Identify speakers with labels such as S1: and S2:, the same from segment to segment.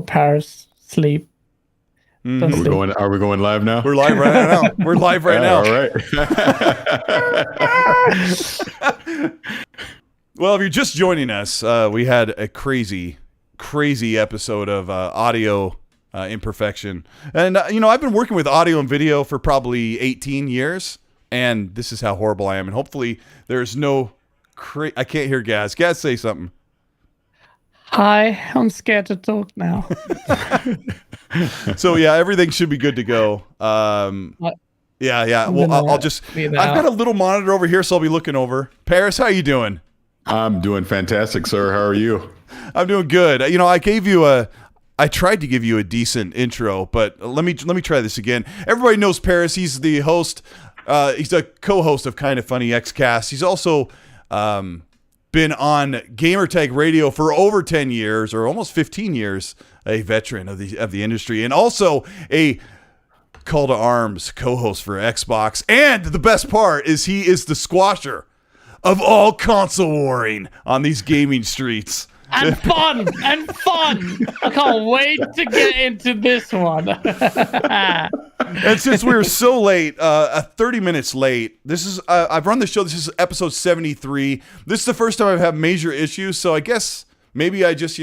S1: Parris, sleep.
S2: Are we going live now?
S3: We're live right now. We're live right now.
S2: All right.
S3: Well, if you're just joining us, we had a crazy episode of audio imperfection. And, I've been working with audio and video for probably 18 years, and this is how horrible I am. And hopefully there's no... I can't hear Gaz. Gaz, say something.
S1: Hi, I'm scared to talk now.
S3: So, yeah, everything should be good to go. Yeah. Well, I'll just... I've got a little monitor over here, so I'll be looking over. Parris, how you doing?
S2: I'm doing fantastic, sir. How are you? I'm
S3: doing good. I tried to give you a decent intro, but let me try this again. Everybody knows Parris. He's the host. He's a co-host of Kind of Funny XCast. He's also been on Gamertag Radio for over 10 years, or almost 15 years, a veteran of the industry, and also a Call to Arms co-host for Xbox. And the best part is he is the squasher of all console warring on these gaming streets.
S1: And fun! I can't wait to get into this one.
S3: And since we were so late, 30 minutes late, this is I've run the show. This is episode 73. This is the first time I've had major issues, so I guess maybe I just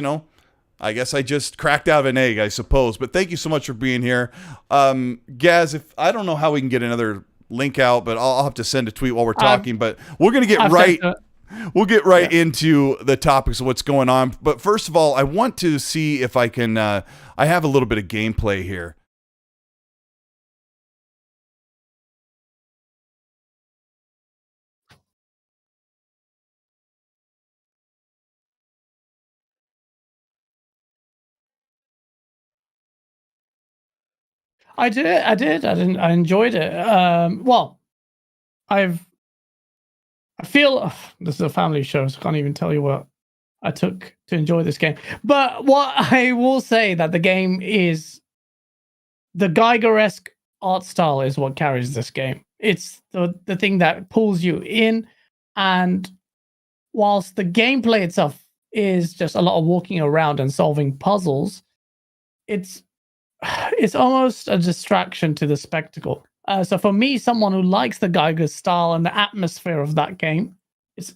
S3: cracked out of an egg, I suppose. But thank you so much for being here. Gaz, I don't know how we can get another link out, but I'll have to send a tweet while we're talking. But we're going to get We'll get into the topics of what's going on. But first of all, I want to see if I can... I have a little bit of gameplay here.
S1: I enjoyed it. I feel this is a family show, so I can't even tell you what I took to enjoy this game. But what I will say that the game is the Geiger-esque art style is what carries this game. It's the thing that pulls you in, and whilst the gameplay itself is just a lot of walking around and solving puzzles, it's almost a distraction to the spectacle. So for me, someone who likes the Geiger style and the atmosphere of that game, it's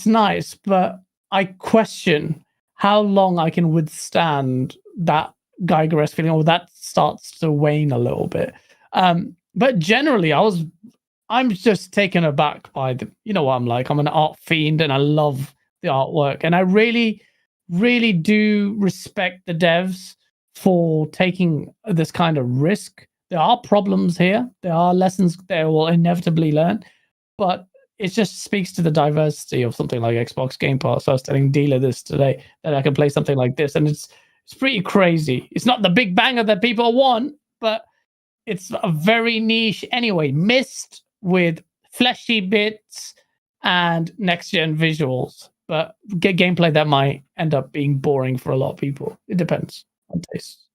S1: nice, but I question how long I can withstand that Geiger-esque feeling, or that starts to wane a little bit. But generally, I'm just taken aback by what I'm like. I'm an art fiend, and I love the artwork, and I really, really do respect the devs for taking this kind of risk. There are problems here. There are lessons they will inevitably learn, but it just speaks to the diversity of something like Xbox Game Pass. I was telling Dealer this today, that I can play something like this, and it's pretty crazy. It's not the big banger that people want, but it's a very niche anyway, mixed with fleshy bits and next-gen visuals, but gameplay that might end up being boring for a lot of people. It depends on taste.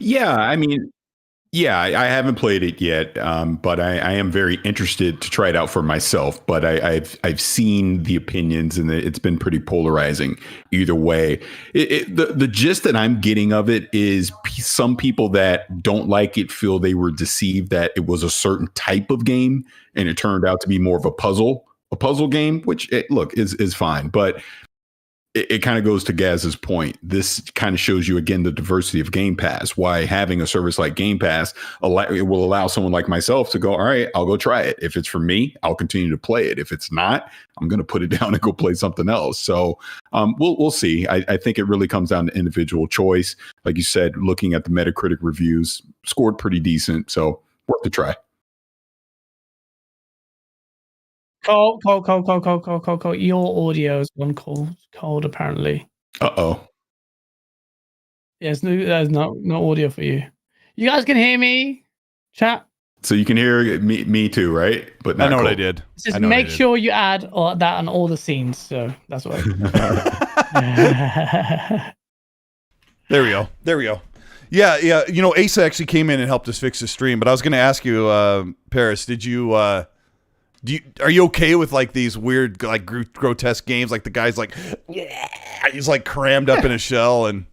S2: Yeah, I haven't played it yet, but I am very interested to try it out for myself. But I've seen the opinions, and it's been pretty polarizing either way. The gist that I'm getting of it is some people that don't like it feel they were deceived that it was a certain type of game, and it turned out to be more of a puzzle game, which is fine, but it kind of goes to Gaz's point. This kind of shows you again the diversity of Game Pass. Why having a service like Game Pass it will allow someone like myself to go, all right, I'll go try it. If it's for me, I'll continue to play it. If it's not, I'm going to put it down and go play something else. So we'll see. I think it really comes down to individual choice. Like you said, looking at the Metacritic reviews, scored pretty decent. So worth a try.
S1: Cole. Your audio is one cold apparently.
S2: Uh-oh.
S1: Yes, there's no audio for you. You guys can hear me? Chat?
S2: So you can hear me too, right? But not
S3: I know
S2: Cole.
S3: what I did.
S1: Just make sure you add that on all the scenes. So that's what
S3: There we go. Yeah. Asa actually came in and helped us fix the stream. But I was going to ask you, Parris, did you Are you okay with like these weird, like grotesque games? Like the guy's like, yeah, he's like crammed up in a shell and.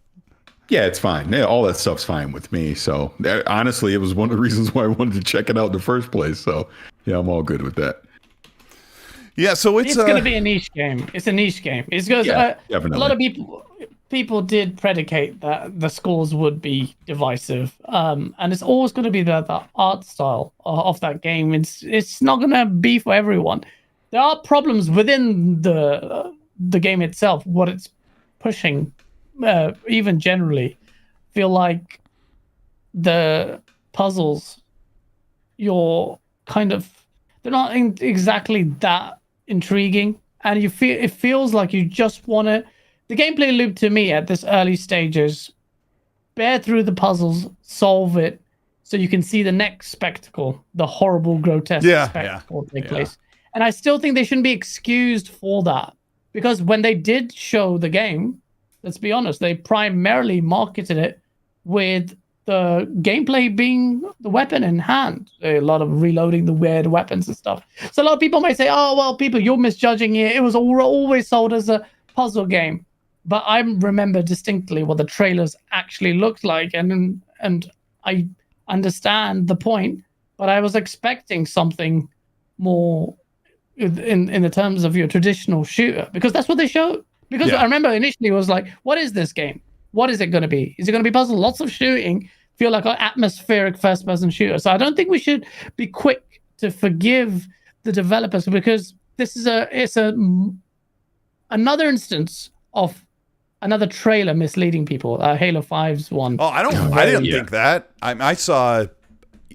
S2: Yeah, it's fine. Yeah, all that stuff's fine with me. So honestly, it was one of the reasons why I wanted to check it out in the first place. So yeah, I'm all good with that.
S3: Yeah, so it's
S1: going to be a niche game. It's a niche game. It's because a lot of people did predicate that the scores would be divisive, and it's always going to be the art style of that game. It's not going to be for everyone. There are problems within the game itself, what it's pushing. Even generally, feel like the puzzles, they're not exactly that intriguing, and it feels like you just want to. The gameplay loop to me at this early stage is bear through the puzzles, solve it, so you can see the next spectacle, the horrible, grotesque spectacle take place. And I still think they shouldn't be excused for that, because when they did show the game, let's be honest, they primarily marketed it with the gameplay being the weapon in hand. A lot of reloading the weird weapons and stuff. So a lot of people may say, oh, well, you're misjudging it. It was always sold as a puzzle game. But I remember distinctly what the trailers actually looked like. And I understand the point, but I was expecting something more in the terms of your traditional shooter, because that's what they showed. Because I remember initially it was like, what is this game? What is it going to be? Is it going to be puzzle? Lots of shooting. Feel like an atmospheric first-person shooter. So I don't think we should be quick to forgive the developers, because this is another instance of another trailer misleading people. Halo 5's one.
S3: Oh, I didn't think that. I saw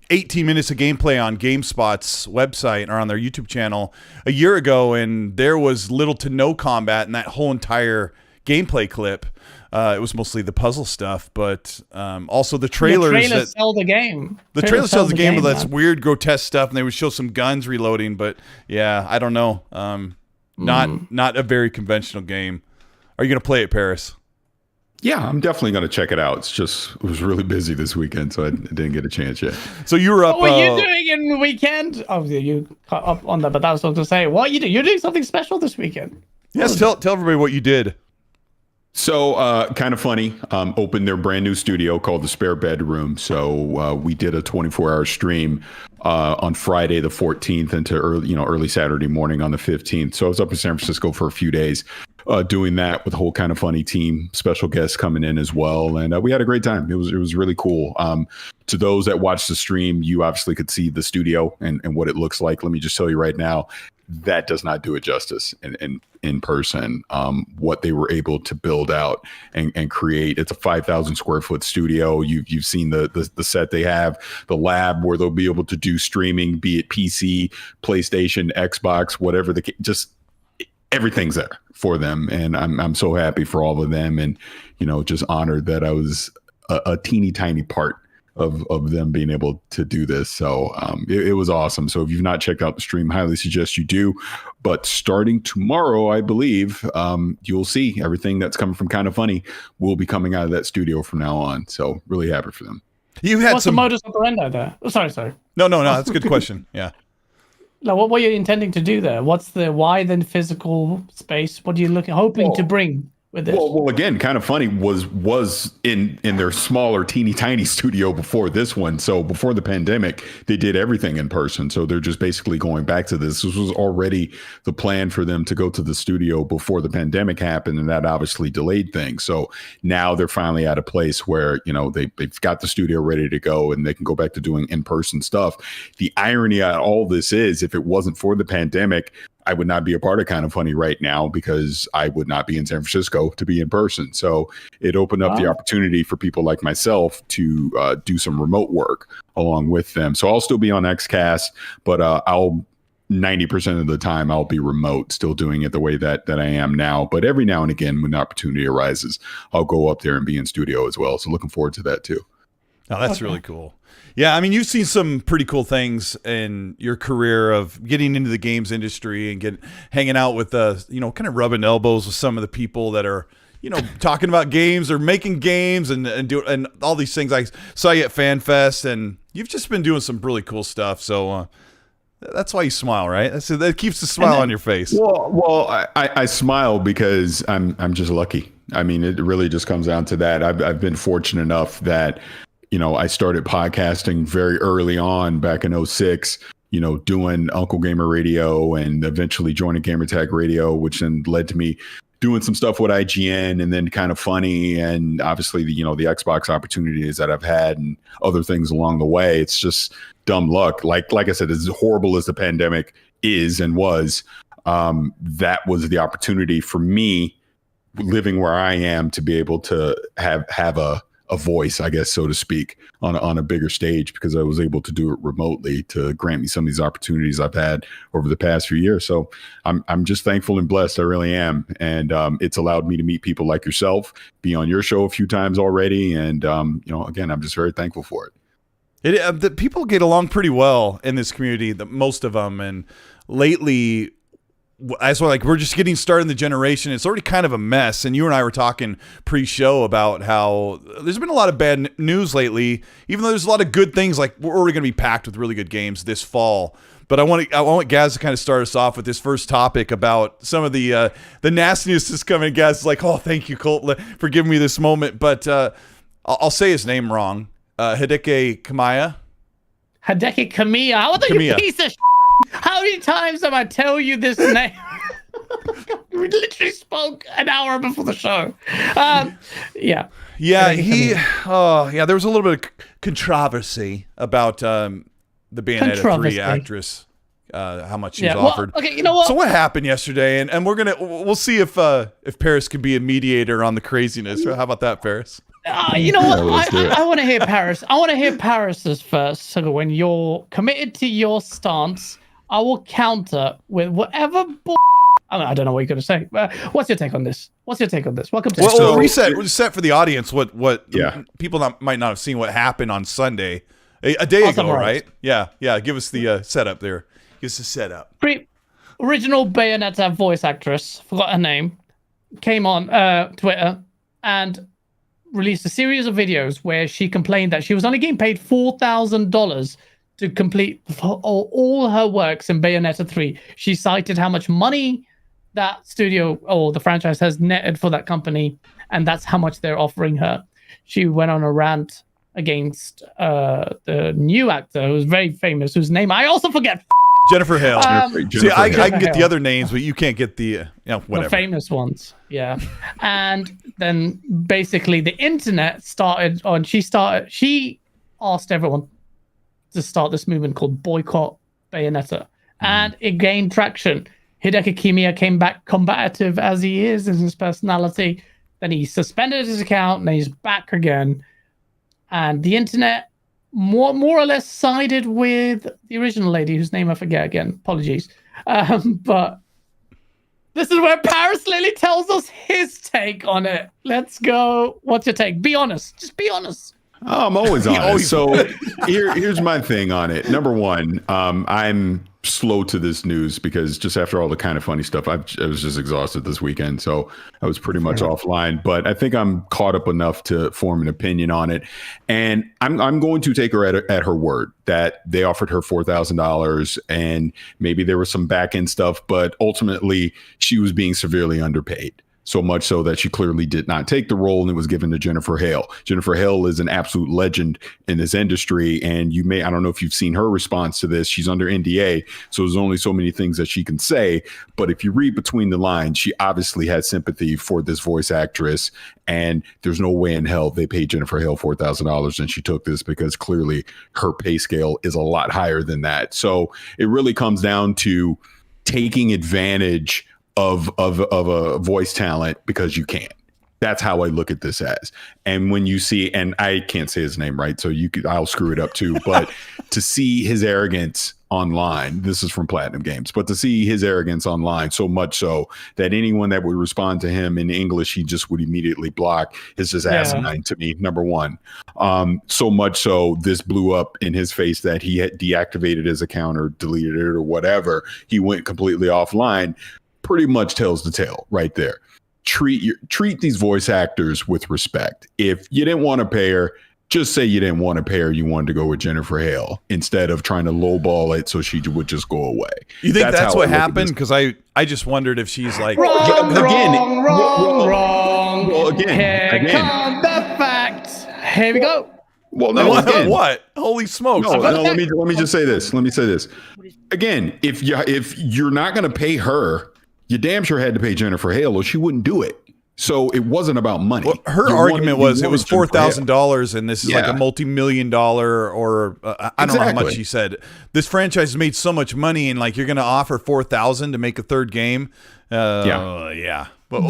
S3: 18 minutes of gameplay on GameSpot's website or on their YouTube channel a year ago, and there was little to no combat in that whole entire gameplay clip. It was mostly the puzzle stuff, but also the trailers.
S1: The trailers sell the game.
S3: The trailer sells the game, but that's weird, grotesque stuff, and they would show some guns reloading. But yeah, I don't know. Not a very conventional game. Are you going to play it, Parris?
S2: Yeah, I'm definitely going to check it out. It was really busy this weekend, so I didn't get a chance yet.
S3: So you were up.
S1: What were you doing in the weekend? Oh, you caught up on that, but that was what to say. What are you doing? You're doing something special this weekend.
S3: Yes, tell everybody what you did.
S2: So, kind of funny, opened their brand new studio called the Spare Bedroom. So we did a 24-hour stream on Friday the 14th into early Saturday morning on the 15th. So I was up in San Francisco for a few days doing that with a whole kind of funny team, special guests coming in as well. And we had a great time. It was really cool. To those that watched the stream, you obviously could see the studio and what it looks like. Let me just tell you right now, that does not do it justice in person. What they were able to build out and create. It's a 5,000 square foot studio. You've seen the set they have, the lab where they'll be able to do streaming, be it PC, PlayStation, Xbox, whatever just everything's there for them. And I'm so happy for all of them, and just honored that I was a teeny tiny part of them being able to do this. So it was awesome. So if you've not checked out the stream, highly suggest you do. But starting tomorrow, I believe, you'll see everything that's coming from Kind of Funny will be coming out of that studio from now on. So really happy for them.
S1: What's the modus operandi there? Oh, sorry.
S3: No, that's a good question. Yeah.
S1: Now, what were you intending to do there? Why then physical space? What are you hoping to bring with this?
S2: Well, again, Kind of Funny was in their smaller, teeny tiny studio before this one. So before the pandemic, they did everything in person. So they're just basically going back to this. This was already the plan for them to go to the studio before the pandemic happened, and that obviously delayed things. So now they're finally at a place where they've got the studio ready to go, and they can go back to doing in-person stuff. The irony of all this is, if it wasn't for the pandemic, I would not be a part of Kind of Funny right now, because I would not be in San Francisco to be in person. So it opened up the opportunity for people like myself to do some remote work along with them. So I'll still be on XCast, but 90% of the time I'll be remote, still doing it the way that I am now. But every now and again, when the opportunity arises, I'll go up there and be in studio as well. So looking forward to that too.
S3: Oh, that's really cool. Yeah, I mean, you've seen some pretty cool things in your career of getting into the games industry and hanging out with kind of rubbing elbows with some of the people that are, talking about games or making games and all these things. I saw you at FanFest, and you've just been doing some really cool stuff. So That's why you smile, right? That keeps the smile on your face.
S2: Well, I smile because I'm just lucky. I mean, it really just comes down to that. I've been fortunate enough that, I started podcasting very early on back in 2006, doing Uncle Gamer Radio and eventually joining Gamertag Radio, which then led to me doing some stuff with IGN and then Kind of Funny. And obviously, the Xbox opportunities that I've had and other things along the way. It's just dumb luck. Like I said, as horrible as the pandemic is and was, that was the opportunity for me living where I am to be able to have a voice, I guess, so to speak, on a bigger stage, because I was able to do it remotely to grant me some of these opportunities I've had over the past few years. So I'm just thankful and blessed. I really am. And it's allowed me to meet people like yourself, be on your show a few times already. And, again, I'm just very thankful for it.
S3: The people get along pretty well in this community, most of them. And lately, as well, we're just getting started in the generation. It's already kind of a mess. And you and I were talking pre-show about how there's been a lot of bad news lately, even though there's a lot of good things. Like, we're already going to be packed with really good games this fall. But I want Gaz to kind of start us off with this first topic about some of the nastiness that's coming. Gaz is like, oh, thank you, Colt, for giving me this moment. But I'll say his name wrong. Hideki Kamiya.
S1: Hideki Kamiya. What a piece of How many times have I tell you this name? We literally spoke an hour before the show. Yeah.
S3: Yeah, there was a little bit of controversy about the Bayonetta 3 actress, how much she's offered.
S1: Okay, you know what?
S3: So what happened yesterday? And we'll see if Parris can be a mediator on the craziness. How about that, Parris?
S1: You know what? I want to hear Parris. I want to hear Parris's first. So when you're committed to your stance, I will counter with whatever I don't know what you're going to say. What's your take on this? Welcome to
S3: Well, reset for the audience what people might not have seen what happened on Sunday, a day ago, right? Yeah. Give us the setup there. Give us the setup.
S1: Original Bayonetta voice actress, forgot her name, came on Twitter and released a series of videos where she complained that she was only getting paid $4,000 to complete all her works in Bayonetta 3. She cited how much money that studio or the franchise has netted for that company, and that's how much they're offering her. She went on a rant against the new actor who's very famous, whose name I also forget.
S3: Jennifer Hale. See, I can get the other names, but you can't get the whatever.
S1: The famous ones. Yeah. And then basically the internet started on. She asked everyone to start this movement called Boycott Bayonetta, and it gained traction. Hideki Kamiya came back combative as he is in his personality. Then he suspended his account, and then he's back again. And the internet more or less sided with the original lady, whose name I forget again. Apologies. But this is where Parris Lily tells us his take on it. Let's go. What's your take? Be honest. Just be honest.
S2: Oh, I'm always honest. So here's my thing on it. Number one, I'm slow to this news because just after all the Kind of Funny stuff, I was just exhausted this weekend. So I was pretty much offline, but I think I'm caught up enough to form an opinion on it. And I'm going to take her at her word that they offered her $4,000 and maybe there was some back end stuff, but ultimately she was being severely underpaid. So much so that she clearly did not take the role and it was given to Jennifer Hale. Jennifer Hale is an absolute legend in this industry. And I don't know if you've seen her response to this. She's under NDA, so there's only so many things that she can say. But if you read between the lines, she obviously has sympathy for this voice actress. And there's no way in hell they paid Jennifer Hale $4,000 and she took this, because clearly her pay scale is a lot higher than that. So it really comes down to taking advantage of a voice talent because you can. That's how I look at this as. And when you see, and I can't say his name right, so I'll screw it up too, but to see his arrogance online, this is from Platinum Games, but to see his arrogance online so much so that anyone that would respond to him in English, he just would immediately block, is just asinine to me, number one. So much so this blew up in his face that he had deactivated his account or deleted it or whatever. He went completely offline. Pretty much tells the tale right there. Treat these voice actors with respect. If you didn't want to pay her, just say you didn't want to pay her, you wanted to go with Jennifer Hale instead of trying to lowball it so she would just go away.
S3: You think that's what happened? Because I just wondered if she's like
S1: wrong.
S2: Well, again,
S1: Here come the facts. Here we go.
S2: Well, no,
S3: what? Holy smokes!
S2: No, let me just say this. Again, if you're not going to pay her, you damn sure had to pay Jennifer Hale, or she wouldn't do it. So it wasn't about money.
S3: Well, her argument was it was $4,000, and this is like a multi-million-dollar, or I don't know how much she said. This franchise made so much money, and like you're going to offer $4,000 to make a third game. Yeah. But,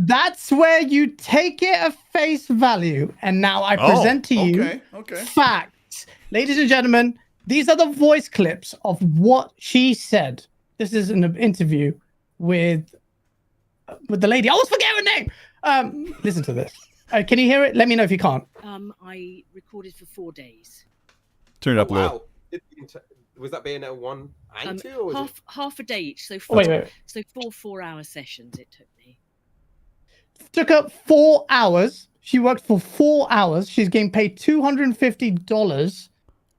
S1: that's where you take it at face value. And now I present to you facts. Ladies and gentlemen, these are the voice clips of what she said. This is an interview with the lady. I always forget her name. Listen to this. Can you hear it? Let me know if you can't.
S4: I recorded for 4 days.
S3: Turn it up a little.
S5: Was that Bayonetta 1 and 2? Or was
S4: half a day each. So so 4-hour sessions it took me.
S1: Took her 4 hours. She worked for 4 hours. She's getting paid $250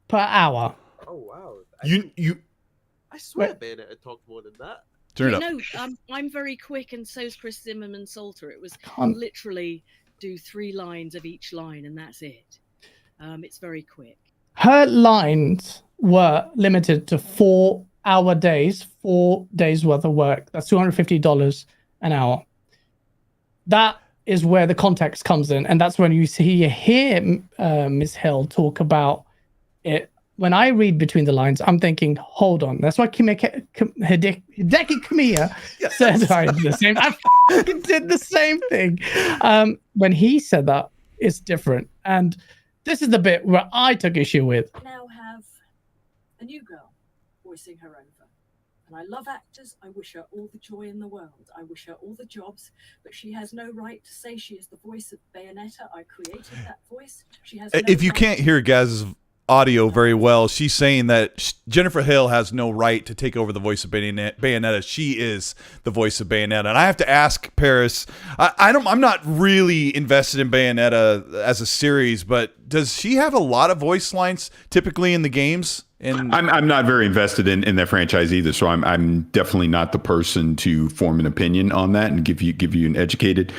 S1: per hour.
S5: Oh wow! I swear Bayonetta talked more than that.
S3: Turn it up.
S4: No, I'm very quick, and so's Chris Zimmerman Salter. It was literally do 3 lines of each line, and that's it. It's very quick.
S1: Her lines were limited to 4-hour days, 4 days worth of work. That's $250 an hour. That is where the context comes in, and that's when you hear Ms. Hill talk about it. When I read between the lines, I'm thinking, hold on. That's why Hideki Kamiya said I did the same. I fucking did the same thing. When he said that, it's different. And this is the bit where I took issue with.
S6: I now have a new girl voicing her over. And I love actors. I wish her all the joy in the world. I wish her all the jobs. But she has no right to say she is the voice of Bayonetta. I created that voice. She has.
S3: If you can't hear Gaz's audio very well, she's saying that Jennifer Hale has no right to take over the voice of Bayonetta. She is the voice of Bayonetta. And I have to ask Parris, I'm not really invested in Bayonetta as a series, but does she have a lot of voice lines typically in the games? And
S2: I'm not very invested in that franchise either, so I'm definitely not the person to form an opinion on that and give you an educated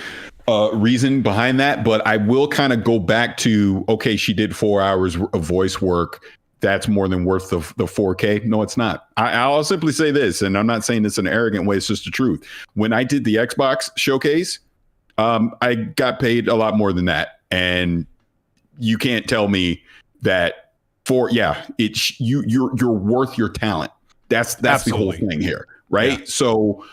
S2: reason behind that. But I will kind of go back to, okay, she did 4 hours of voice work. That's more than worth the 4K. No, it's not. I'll simply say this, and I'm not saying this in an arrogant way. It's just the truth. When I did the Xbox showcase, I got paid a lot more than that, and you can't tell me that. You're worth your talent. That's the whole thing here, right? Yeah. So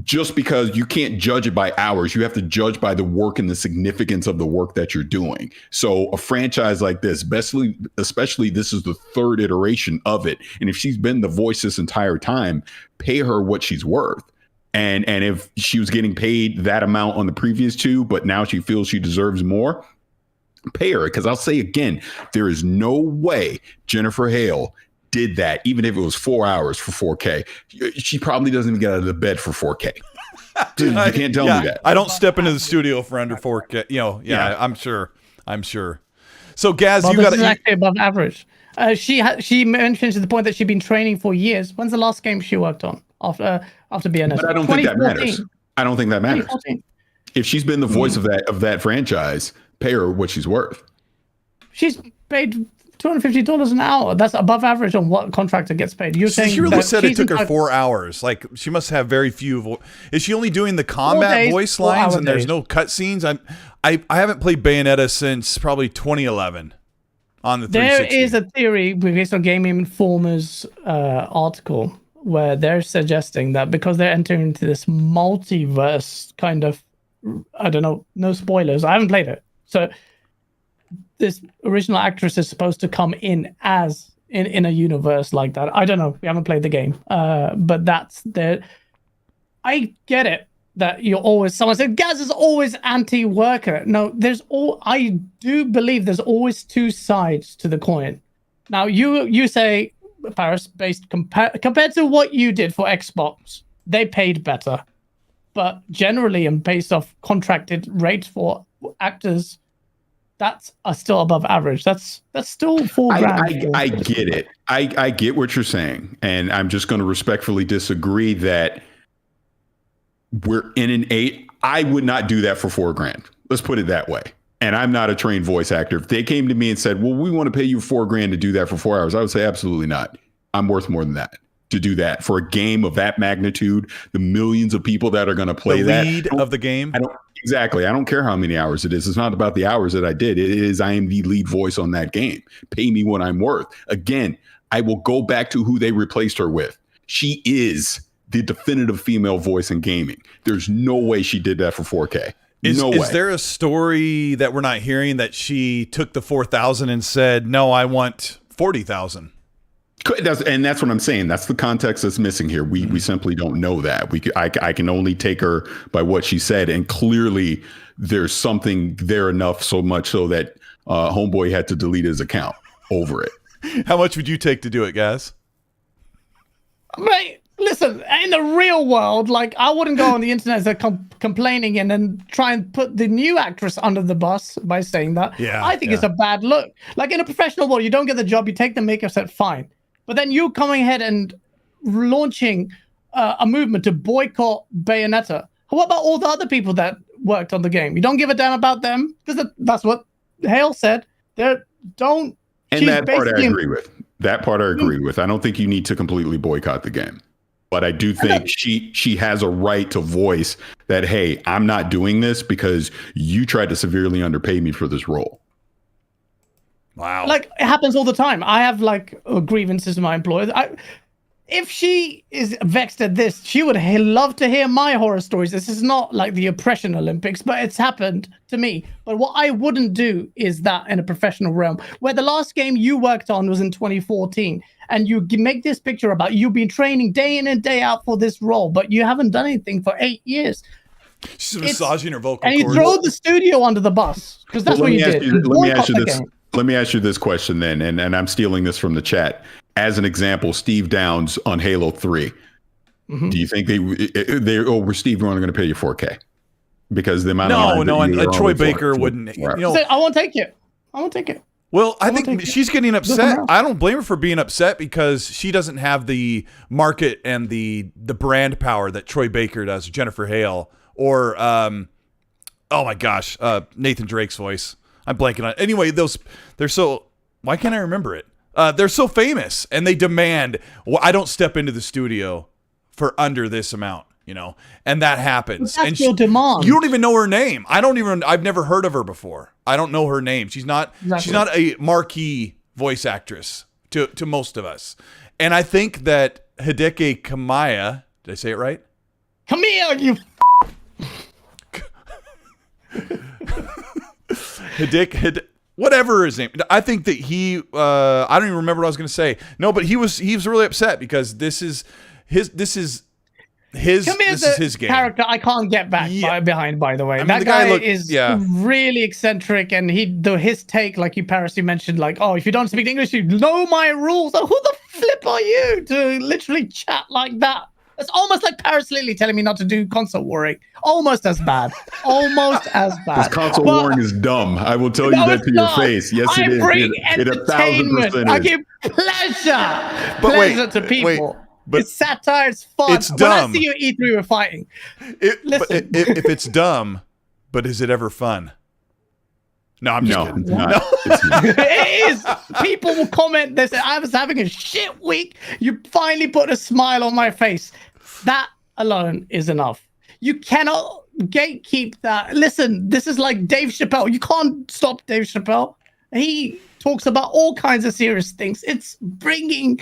S2: just because you can't judge it by hours, you have to judge by the work and the significance of the work that you're doing. So a franchise like this, especially this is the third iteration of it, and if she's been the voice this entire time, pay her what she's worth. And if she was getting paid that amount on the previous 2, but now she feels she deserves more, pay her. Because I'll say again, there is no way Jennifer Hale did that, even if it was 4 hours for 4K. She probably doesn't even get out of the bed for 4K. Dude, you can't tell me that.
S3: I don't step into the studio for under 4K. I'm sure. So Gaz, you got
S1: actually above average. She mentioned to the point that she'd been training for years. When's the last game she worked on after Bayonetta?
S2: But I don't think that matters. I don't think that matters. If she's been the voice of that franchise, pay her what she's worth.
S1: She's paid $250 an hour. That's above average on what contractor gets paid. You're saying
S3: she really said it took her 4 hours. Like she must have very few. Is she only doing the combat voice lines and there's no cutscenes? I haven't played Bayonetta since probably 2011 on the 360.
S1: There is a theory based on Game Informer's article where they're suggesting that because they're entering into this multiverse kind of, I don't know, no spoilers. I haven't played it. So this original actress is supposed to come in as in a universe like that. I don't know. We haven't played the game. But that's the. I get it that you're always. Someone said Gaz is always anti-worker. No, I do believe there's always 2 sides to the coin. Now you say, Parris, based compared to what you did for Xbox, they paid better. But generally, and based off contracted rates for actors, that's still above average. That's still $4,000.
S2: I get it. I get what you're saying, and I'm just going to respectfully disagree that we're in an 8. I would not do that for $4,000. Let's put it that way. And I'm not a trained voice actor. If they came to me and said, well, we want to pay you $4,000 to do that for 4 hours, I would say absolutely not. I'm worth more than that to do that for a game of that magnitude, the millions of people that are going to play
S3: the lead of the game.
S2: Exactly. I don't care how many hours it is. It's not about the hours that I did. It is I am the lead voice on that game. Pay me what I'm worth. Again, I will go back to who they replaced her with. She is the definitive female voice in gaming. There's no way she did that for 4K.
S3: Is
S2: way.
S3: There a story that we're not hearing that she took the 4,000 and said, no, I want 40,000?
S2: And that's what I'm saying. That's the context that's missing here. We simply don't know that. I can only take her by what she said, and clearly there's something there enough, so much so that Homeboy had to delete his account over it.
S3: How much would you take to do it, guys?
S1: Mate, listen, in the real world, like, I wouldn't go on the internet complaining and then try and put the new actress under the bus by saying that.
S3: Yeah,
S1: I think it's a bad look. Like, in a professional world, you don't get the job, you take the makeup set, fine. But then you coming ahead and launching a movement to boycott Bayonetta. What about all the other people that worked on the game? You don't give a damn about them? Because that's what Hale said. Don't.
S2: And that part I agree with. That part I agree with. I don't think you need to completely boycott the game. But I do think she has a right to voice that, hey, I'm not doing this because you tried to severely underpay me for this role.
S3: Wow.
S1: Like, it happens all the time. I have like grievances to my employers. If she is vexed at this, she would love to hear my horror stories. This is not like the oppression Olympics, but it's happened to me. But what I wouldn't do is that in a professional realm, where the last game you worked on was in 2014, and you make this picture about you've been training day in and day out for this role, but you haven't done anything for 8 years.
S3: She's massaging her vocal
S1: cords. And you throw the studio under the bus, because that's what you did.
S2: Let me ask you this question then, and I'm stealing this from the chat. As an example, Steve Downs on Halo 3. Mm-hmm. Do you think we're Steve, we're only going to pay you 4K? Because the amount of
S3: and Troy Baker wouldn't. You know,
S1: I won't take it. I won't take it.
S3: Well, I think she's getting upset. I don't blame her for being upset because she doesn't have the market and the brand power that Troy Baker does, Jennifer Hale, or oh my gosh, Nathan Drake's voice. I'm blanking on it. Anyway, they're so. Why can't I remember it? They're so famous, and they demand. Well, I don't step into the studio for under this amount, you know, and that happens.
S1: That's
S3: and
S1: your demand.
S3: You don't even know her name. I've never heard of her before. I don't know her name. She's not. Exactly. She's not a marquee voice actress to most of us. And I think that Hideki Kamiya. Did I say it right?
S1: Kamiya, you.
S3: Hideki. Whatever his name, I think that he. I don't even remember what I was going to say. No, but he was really upset because this is his game.
S1: Character I can't get back behind. By the way, that guy is really eccentric, and his take, like Parris, you mentioned, like, oh, if you don't speak English, you know my rules. Oh, who the flip are you to literally chat like that? It's almost like Parris Lilly telling me not to do console warring. Almost as bad. Almost as bad.
S2: This console warring is dumb. I will tell you that to your face. Yes, it is.
S1: Bring entertainment. I give pleasure to people. It's satire. It's fun.
S3: It's dumb.
S1: When I see you E3, we're fighting.
S3: Listen. If it's dumb, but is it ever fun? No, I'm just kidding.
S2: It's not.
S1: It is. People will comment. They say, I was having a shit week. You finally put a smile on my face. That alone is enough. You cannot gatekeep that. Listen, this is like Dave Chappelle. You can't stop Dave Chappelle. He talks about all kinds of serious things. It's bringing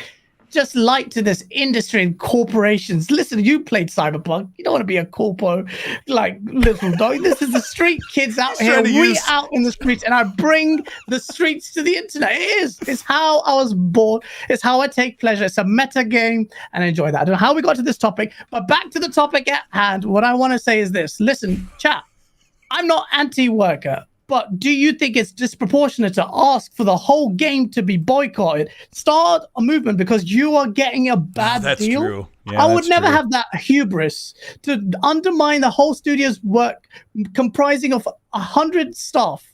S1: just light to this industry and corporations. Listen, you played Cyberpunk. You don't want to be a corpo like little dog. This is the street kids out here. We out in the streets, and I bring the streets to the internet. It is. It's how I was born. It's how I take pleasure. It's a meta game, and I enjoy that. I don't know how we got to this topic, but back to the topic at hand. What I want to say is this. Listen, chat, I'm not anti-worker. But do you think it's disproportionate to ask for the whole game to be boycotted? Start a movement because you are getting a bad deal.
S3: True. Yeah,
S1: I would never have that hubris to undermine the whole studio's work comprising of 100 staff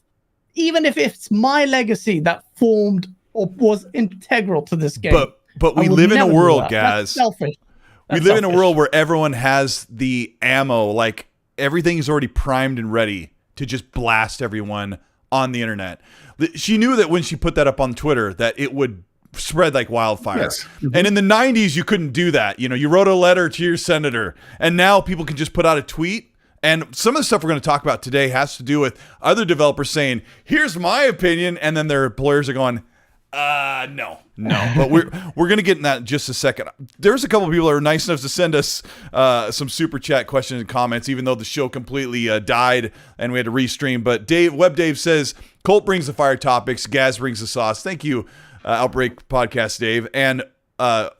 S1: even if it's my legacy that formed or was integral to this game.
S3: But
S1: I
S3: we
S1: would
S3: live in a
S1: never do
S3: world,
S1: that.
S3: guys.
S1: That's selfish.
S3: We live in a world where everyone has the ammo, like everything is already primed and ready to just blast everyone on the internet. She knew that when she put that up on Twitter that it would spread like wildfire.
S2: Yes.
S3: And in the 90s, you couldn't do that. You know, you wrote a letter to your senator, and now people can just put out a tweet. And some of the stuff we're going to talk about today has to do with other developers saying, here's my opinion. And then their employers are going, no. But we're going to get in that in just a second. There's a couple of people that are nice enough to send us some super chat questions and comments, even though the show completely died and we had to restream. But Dave says, Colt brings the fire topics, Gaz brings the sauce. Thank you, Outbreak Podcast Dave. And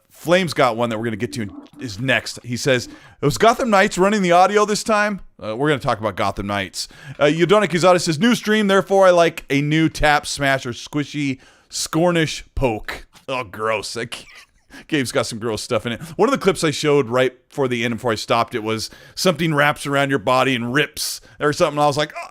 S3: Flame's got one that we're going to get to is next. He says, was Gotham Knights running the audio this time? We're going to talk about Gotham Knights. Yodona Kizada says, new stream, therefore I like a new tap, smash, or squishy Scornish poke. Oh, gross. Gabe's got some gross stuff in it. One of the clips I showed right before the end, before I stopped it, was something wraps around your body and rips or something. I was like, oh,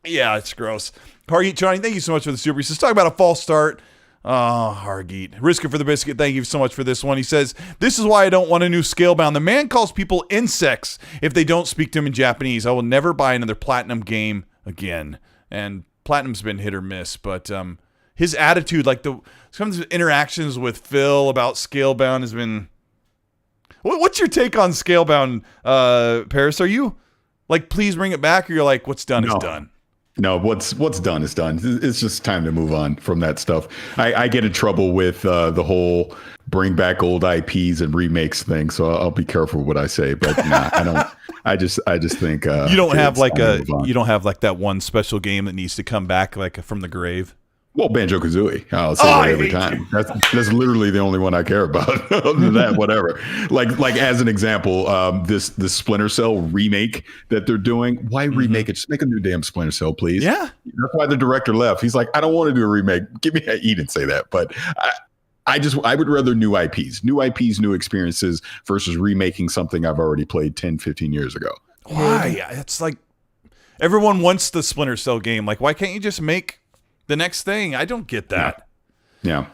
S3: yeah, it's gross. Hargeet Johnny, thank you so much for the super. He says, talk about a false start. Oh, Hargeet. Risker for the biscuit, thank you so much for this one. He says, this is why I don't want a new Scalebound. The man calls people insects if they don't speak to him in Japanese. I will never buy another Platinum game again. And Platinum's been hit or miss, but his attitude, like some of his interactions with Phil about Scalebound has been... What's your take on Scalebound, Parris? Are you like, please bring it back, or you're like, what's done is done?
S2: No, what's done is done. It's just time to move on from that stuff. I get in trouble with the whole bring back old IPs and remakes thing, so I'll be careful what I say. But nah, I don't. I just think you
S3: don't have like that one special game that needs to come back like from the grave.
S2: Well, Banjo-Kazooie. I'll say that every time. That's literally the only one I care about. Other than that, whatever. Like as an example, this Splinter Cell remake that they're doing. Why remake it? Just make a new damn Splinter Cell, please.
S3: Yeah.
S2: That's why the director left. He's like, I don't want to do a remake. Give me a, he didn't say that, but I would rather new IPs, new experiences versus remaking something I've already played 10, 15 years ago.
S3: Why? It's like everyone wants the Splinter Cell game. Like, why can't you just make the next thing? I don't get that.
S2: Yeah.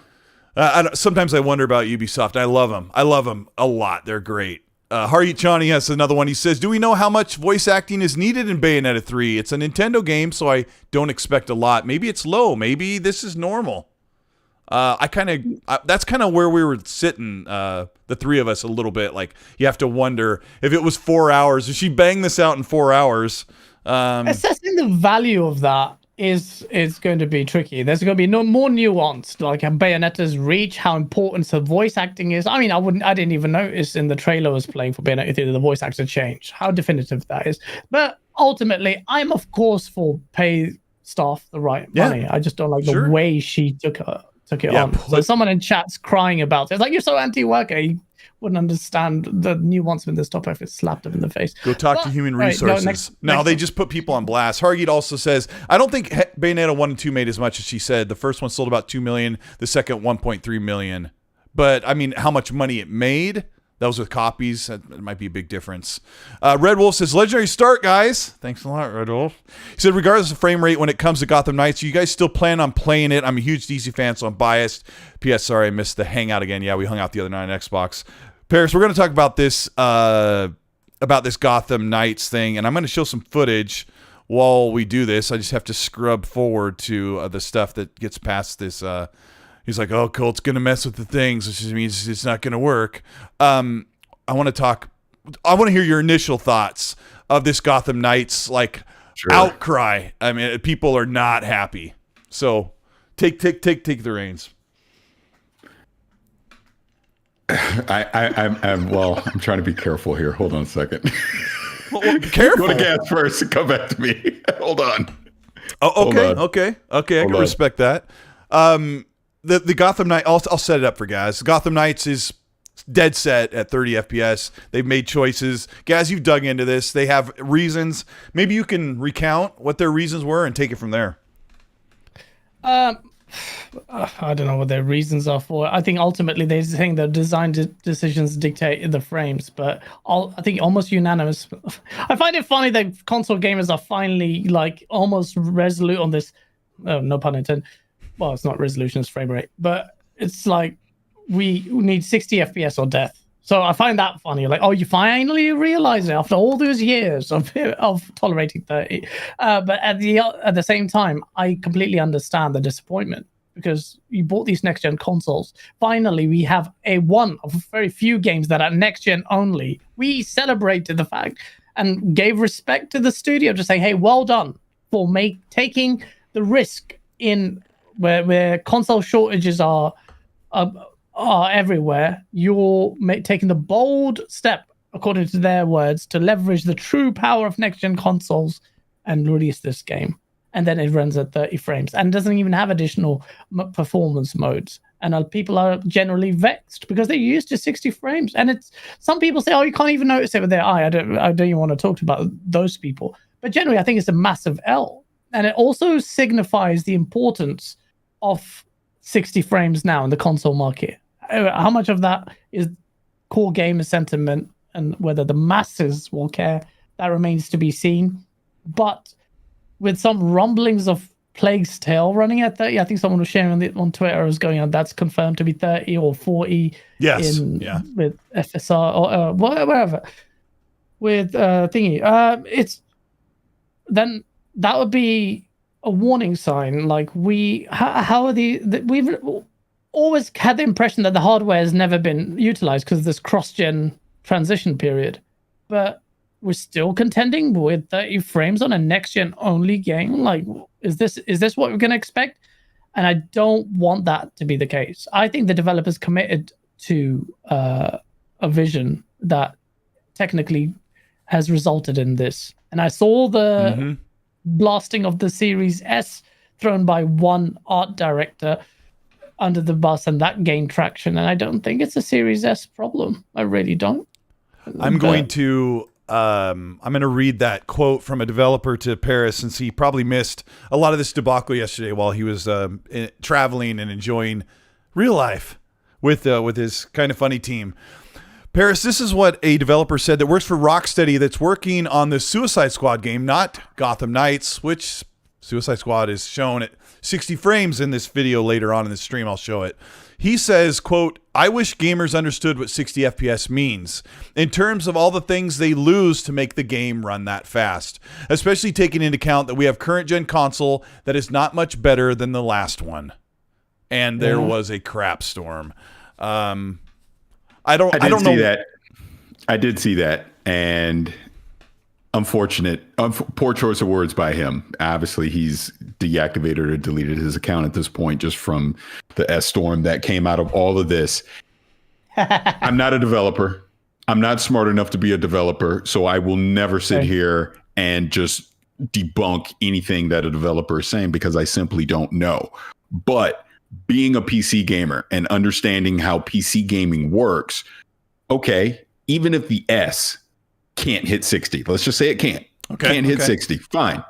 S3: Sometimes I wonder about Ubisoft. I love them a lot. They're great. Hardy Chani has another one. He says, do we know how much voice acting is needed in Bayonetta 3? It's a Nintendo game, so I don't expect a lot. Maybe it's low. Maybe this is normal. That's kind of where we were sitting, the three of us, a little bit. Like, you have to wonder if it was 4 hours. If she banged this out in 4 hours.
S1: Assessing the value of that is going to be tricky. There's going to be more nuanced, like Bayonetta's reach, how important the voice acting is. I mean, I didn't even notice in the trailer I was playing for Bayonetta 3 that the voice actor changed, how definitive that is. But ultimately, I'm of course for pay staff the right money. I just don't like the way she took it on. So someone in chat's crying about it. It's like, you're so anti-worker. You wouldn't understand the nuance in this topic if it slapped him in the face.
S3: Go talk to human resources. They just put people on blast. Hargeet also says, I don't think Bayonetta 1 and 2 made as much as she said. The first one sold about 2 million, the second 1.3 million. But I mean, how much money it made? That was with copies. That might be a big difference. Red Wolf says, legendary start, guys. Thanks a lot, Red Wolf. He said, regardless of frame rate, when it comes to Gotham Knights, you guys still plan on playing it? I'm a huge DC fan, so I'm biased. P.S. Sorry, I missed the hangout again. Yeah, we hung out the other night on Xbox. Parris, we're going to talk about this Gotham Knights thing, and I'm going to show some footage while we do this. I just have to scrub forward to the stuff that gets past this. He's like, oh, Colt's going to mess with the things, which just means it's not going to work. I want to hear your initial thoughts of this Gotham Knights outcry. I mean, people are not happy. So take the reins.
S2: I'm trying to be careful here. Hold on a second.
S3: Well, careful.
S2: Go to Gas first and come back to me. Hold on.
S3: Oh, okay. I can respect that. The Gotham Knight, I'll set it up for Gaz. Gotham Knights is dead set at 30 FPS. They've made choices. Gaz, you've dug into this. They have reasons. Maybe you can recount what their reasons were and take it from there.
S1: I don't know what their reasons are for. I think ultimately they think the design decisions dictate the frames, but I think almost unanimous. I find it funny that console gamers are finally like almost resolute on this. no pun intended. Well, it's not resolution, it's frame rate, but it's like we need 60 FPS or death. So I find that funny. Like, oh, you finally realize it after all those years of tolerating 30. But at the same time, I completely understand the disappointment because you bought these next gen consoles. Finally, we have one of very few games that are next gen only. We celebrated the fact and gave respect to the studio to say, hey, well done for taking the risk in where console shortages are everywhere. You're taking the bold step, according to their words, to leverage the true power of next-gen consoles and release this game. And then it runs at 30 frames and doesn't even have additional performance modes. And people are generally vexed because they're used to 60 frames. And some people say, oh, you can't even notice it with their eye. I don't even want to talk about those people. But generally, I think it's a massive L. And it also signifies the importance of 60 frames now in the console market. How much of that is core gamer sentiment and whether the masses will care, that remains to be seen. But with some rumblings of Plague's Tale running at 30, I think someone was sharing on Twitter was going on, that's confirmed to be 30 or 40 with FSR or wherever. With thingy. Then that would be a warning sign. Like we've always had the impression that the hardware has never been utilized because of this cross-gen transition period, but we're still contending with 30 frames on a next-gen only game. Like, is this what we're going to expect? And I don't want that to be the case. I think the developers committed to a vision that technically has resulted in this. And I saw the blasting of the Series S thrown by one art director under the bus, and that gained traction. And I don't think it's a Series S problem. I really don't.
S3: I'm going to read that quote from a developer to Parris, since he probably missed a lot of this debacle yesterday while he was traveling and enjoying real life with his kind of funny team. Parris, this is what a developer said that works for Rocksteady that's working on the Suicide Squad game, not Gotham Knights, which Suicide Squad is shown at 60 frames in this video later on in the stream. I'll show it. He says, quote, I wish gamers understood what 60 FPS means in terms of all the things they lose to make the game run that fast, especially taking into account that we have current gen console that is not much better than the last one. And there was a crap storm. I don't know
S2: that. I did see that, and poor choice of words by him. Obviously, he's deactivated or deleted his account at this point just from the S storm that came out of all of this. I'm not a developer. I'm not smart enough to be a developer, so I will never sit here and just debunk anything that a developer is saying because I simply don't know. But being a PC gamer and understanding how PC gaming works, okay, even if the S can't hit 60, let's just say it can't hit 60, fine.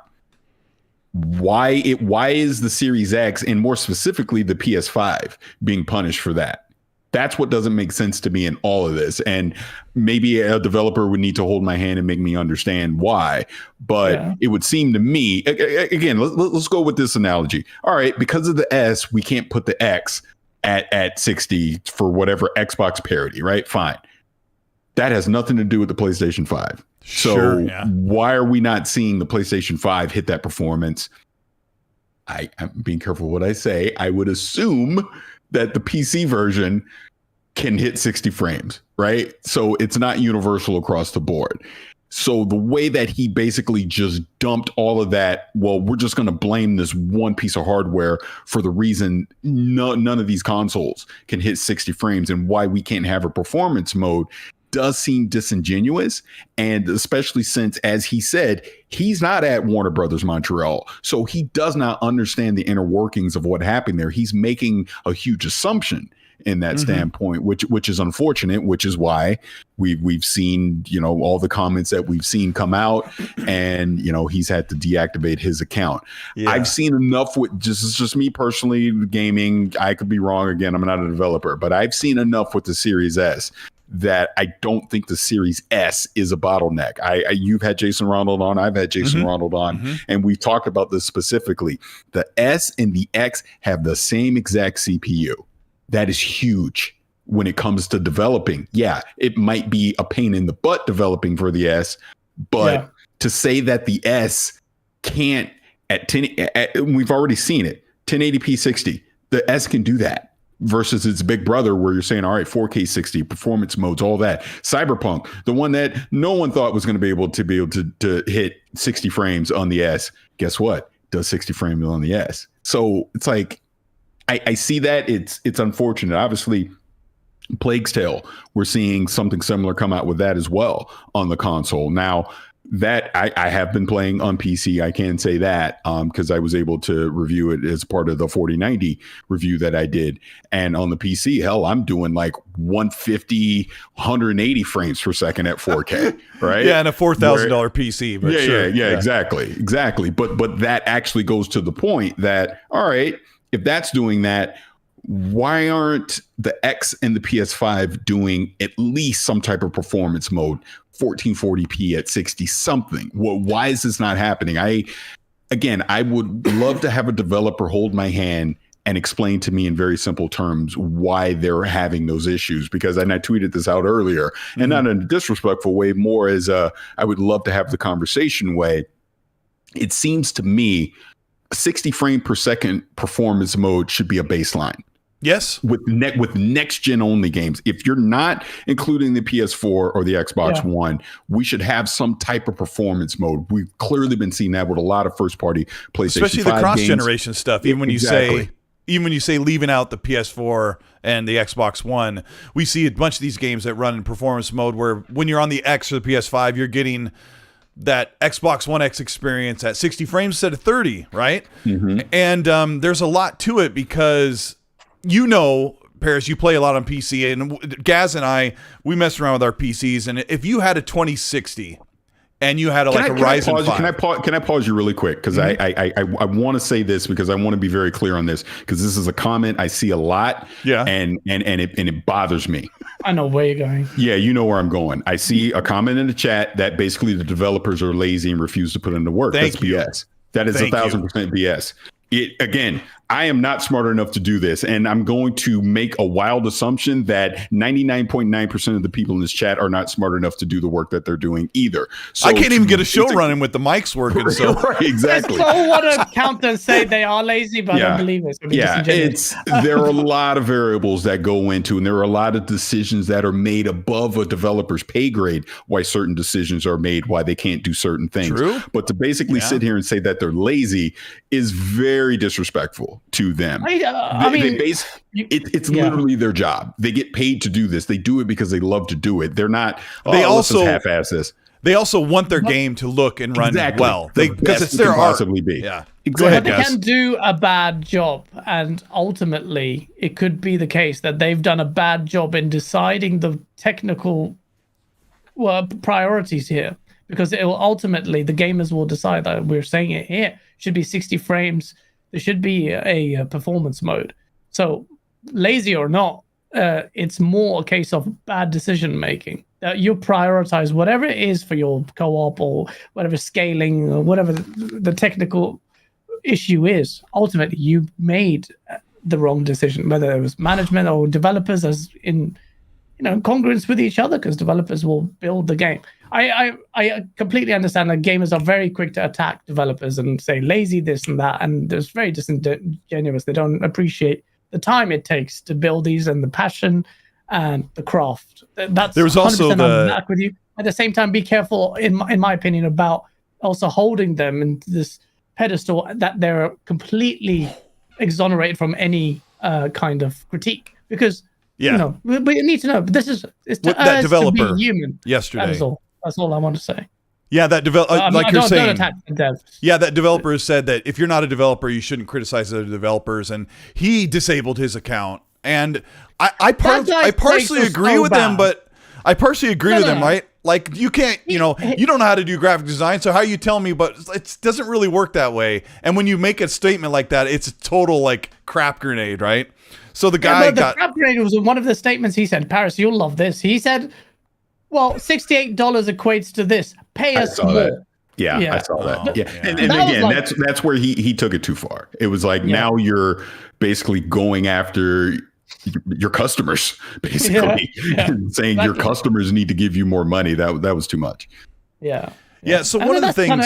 S2: Why is the Series X and more specifically the PS5 being punished for that? That's what doesn't make sense to me in all of this. And maybe a developer would need to hold my hand and make me understand why. But it would seem to me, again, let's go with this analogy. All right, because of the S, we can't put the X at 60 for whatever Xbox parity, right? Fine. That has nothing to do with the PlayStation 5. So why are we not seeing the PlayStation 5 hit that performance? I'm being careful what I say. I would assume that the PC version can hit 60 frames, right? So it's not universal across the board. So the way that he basically just dumped all of that, well, we're just going to blame this one piece of hardware for the reason none of these consoles can hit 60 frames and why we can't have a performance mode does seem disingenuous. And especially since, as he said, he's not at Warner Brothers Montreal. So he does not understand the inner workings of what happened there. He's making a huge assumption in that standpoint, which is unfortunate, which is why we've seen, all the comments that we've seen come out, and, he's had to deactivate his account. Yeah. I've seen enough with just me personally gaming. I could be wrong again. I'm not a developer, but I've seen enough with the Series S that I don't think the Series S is a bottleneck. You've had Jason Ronald on, I've had Jason Ronald on, and we've talked about this specifically. The S and the X have the same exact CPU. That is huge when it comes to developing. Yeah, it might be a pain in the butt developing for the S, but to say that the S can't we've already seen it, 1080p 60. The S can do that versus its big brother where you're saying, all right, 4K 60, performance modes, all that. Cyberpunk, the one that no one thought was going to be able to hit 60 frames on the S. Guess what? Does 60 frames on the S. So it's like, I see that. It's unfortunate. Obviously, Plague's Tale, we're seeing something similar come out with that as well on the console. Now, that I have been playing on PC. I can say that because I was able to review it as part of the 4090 review that I did. And on the PC, hell, I'm doing like 150, 180 frames per second at 4K, right?
S3: Yeah, and a $4,000 PC. But
S2: yeah, exactly. But that actually goes to the point that, all right, if that's doing that, why aren't the X and the PS5 doing at least some type of performance mode, 1440p at 60 something? Well, why is this not happening? I would love to have a developer hold my hand and explain to me in very simple terms why they're having those issues. Because, and I tweeted this out earlier, and not in a disrespectful way, more as I would love to have the conversation way. It seems to me 60 frame per second performance mode should be a baseline.
S3: Yes,
S2: with next gen only games. If you're not including the PS4 or the Xbox One, we should have some type of performance mode. We've clearly been seeing that with a lot of first party PlayStation,
S3: especially the cross generation stuff. Even when you say leaving out the PS4 and the Xbox One, we see a bunch of these games that run in performance mode where when you're on the X or the PS5, you're getting that Xbox One X experience at 60 frames instead of 30, right? And there's a lot to it because, Parris, you play a lot on PC, and Gaz and I, we mess around with our PCs, and if you had a 2060 and you had a Ryzen 5.
S2: Can I pause you really quick? Because I want to say this because I want to be very clear on this, because this is a comment I see a lot. Yeah. And it bothers me.
S1: I know where you're going.
S2: Yeah, you know where I'm going. I see a comment in the chat that basically the developers are lazy and refuse to put in the work. That's BS. That is 1,000% BS. Again, I am not smart enough to do this, and I'm going to make a wild assumption that 99.9% of the people in this chat are not smart enough to do the work that they're doing either. So
S3: I can't even get a show running with the mics working. So
S2: right, exactly.
S1: I want to counter and say they are lazy, but I don't believe it.
S2: There are a lot of variables that go into, and there are a lot of decisions that are made above a developer's pay grade. Why certain decisions are made, why they can't do certain things.
S3: True.
S2: But to basically sit here and say that they're lazy is very disrespectful to them. It's literally their job. They get paid to do this. They do it because they love to do it. They're not. They also half-ass this.
S3: They also want their game to look and run well. Because it's their art.
S2: Possibly be.
S3: Yeah.
S2: Go ahead,
S1: guys. They can do a bad job, and ultimately, it could be the case that they've done a bad job in deciding the technical priorities here. Because it will ultimately, the gamers will decide that we're saying it here should be 60 frames. There should be a performance mode. So lazy or not, it's more a case of bad decision making. You prioritize whatever it is for your co-op or whatever scaling or whatever the technical issue is. Ultimately, you made the wrong decision, whether it was management or developers, as in congruence with each other, because developers will build the game. I completely understand that gamers are very quick to attack developers and say lazy this and that, and it's very disingenuous. They don't appreciate the time it takes to build these and the passion and the craft. That's
S3: there was also
S1: I'm back with you. At the same time, be careful, in my opinion, about also holding them in this pedestal that they're completely exonerated from any kind of critique, because we need to know. But this is
S3: that developer
S1: to be human.
S3: Yesterday.
S1: That's all I want to say.
S3: Yeah, that like you're saying.
S1: Don't attack the devs.
S3: Yeah, that developer has said that if you're not a developer, you shouldn't criticize other developers, and he disabled his account. And I partially agree with him, but I partially agree with him, right? Like you can't, you don't know how to do graphic design, so how you tell me? But it doesn't really work that way. And when you make a statement like that, it's a total like crap grenade, right? So the guy
S1: the upgrade was one of the statements he said. Parris, you'll love this. He said, "Well, $68 equates to this. Pay us more."
S2: That. Yeah, I saw that.
S3: Oh,
S2: yeah,
S3: yeah.
S2: and
S1: That
S2: again,
S1: was like-
S2: that's where he took it too far. It was like now you're basically going after your customers, basically, and saying your customers need to give you more money. That was too much.
S1: Yeah.
S3: So one of the things.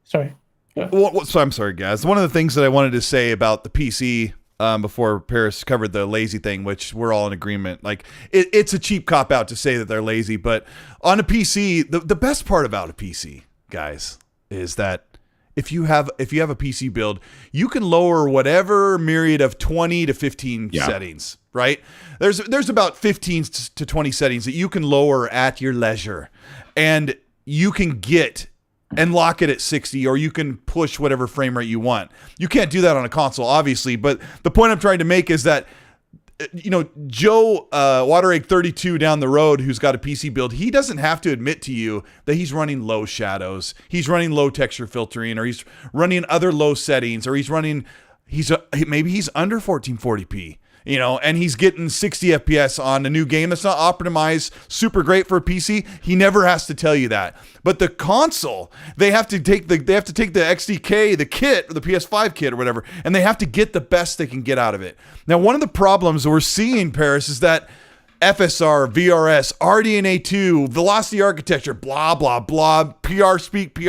S1: Sorry.
S3: So I'm sorry, guys. One of the things that I wanted to say about the PC before Parris covered the lazy thing, which we're all in agreement. Like it's a cheap cop out to say that they're lazy, but on a PC, the best part about a PC, guys, is that if you have a PC build, you can lower whatever myriad of 20 to 15 settings, right? There's about 15 to 20 settings that you can lower at your leisure, and you can get and lock it at 60, or you can push whatever frame rate you want. You can't do that on a console, obviously, but the point I'm trying to make is that, Joe Water 32 down the road, who's got a PC build, he doesn't have to admit to you that he's running low shadows, he's running low texture filtering, or he's running other low settings, or maybe he's under 1440p. And he's getting 60 FPS on a new game that's not optimized super great for a PC. He never has to tell you that. But the console, they have to take the XDK, the kit, or the PS5 kit or whatever, and they have to get the best they can get out of it. Now, one of the problems we're seeing, Parris, is that FSR, VRS, RDNA 2, velocity architecture, blah, blah, blah, PR speak,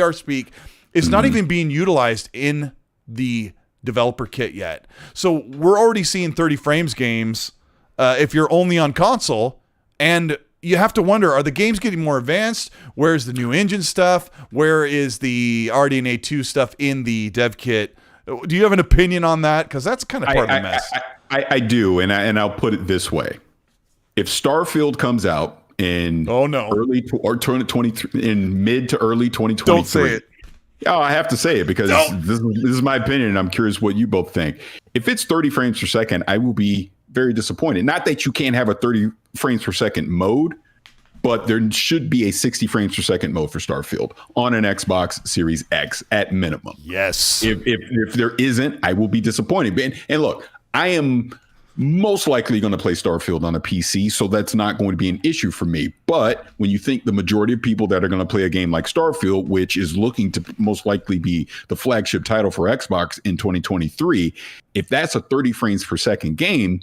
S3: is not even being utilized in the developer kit yet. So we're already seeing 30 frames games if you're only on console, and you have to wonder, are the games getting more advanced? Where's the new engine stuff? Where is the RDNA 2 stuff in the dev kit? Do you have an opinion on that? Because that's kind of part of the mess.
S2: I do, and I'll put it this way. If Starfield comes out in early or 2023, in mid to early 2023,
S3: don't say it.
S2: Oh, I have to say it because this is my opinion, and I'm curious what you both think. If it's 30 frames per second, I will be very disappointed. Not that you can't have a 30 frames per second mode, but there should be a 60 frames per second mode for Starfield on an Xbox Series X at minimum.
S3: Yes.
S2: If there isn't, I will be disappointed. And look, I am most likely going to play Starfield on a PC, so that's not going to be an issue for me. But when you think the majority of people that are going to play a game like Starfield, which is looking to most likely be the flagship title for Xbox in 2023, if that's a 30 frames per second game,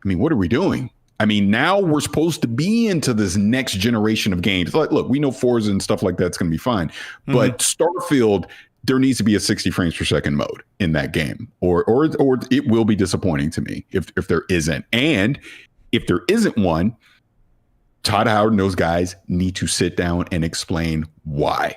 S2: I mean, what are we doing? I mean, now we're supposed to be into this next generation of games. Like, look, we know Forza and stuff like that's going to be fine, but Starfield, there needs to be a 60 frames per second mode in that game, or it will be disappointing to me if there isn't. And if there isn't one, Todd Howard and those guys need to sit down and explain why.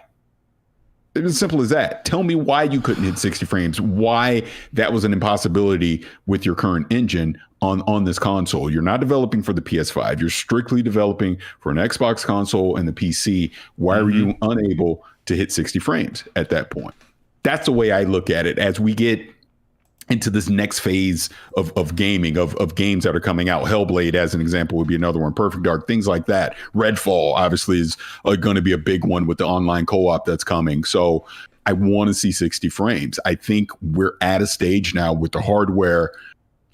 S2: It's as simple as that. Tell me why you couldn't hit 60 frames, why that was an impossibility with your current engine on this console. You're not developing for the PS5. You're strictly developing for an Xbox console and the PC. Why were you unable to hit 60 frames at that point? That's the way I look at it as we get into this next phase of gaming, of games that are coming out. Hellblade, as an example, would be another one. Perfect Dark, things like that. Redfall, obviously, is going to be a big one with the online co-op that's coming. So I want to see 60 frames. I think we're at a stage now with the hardware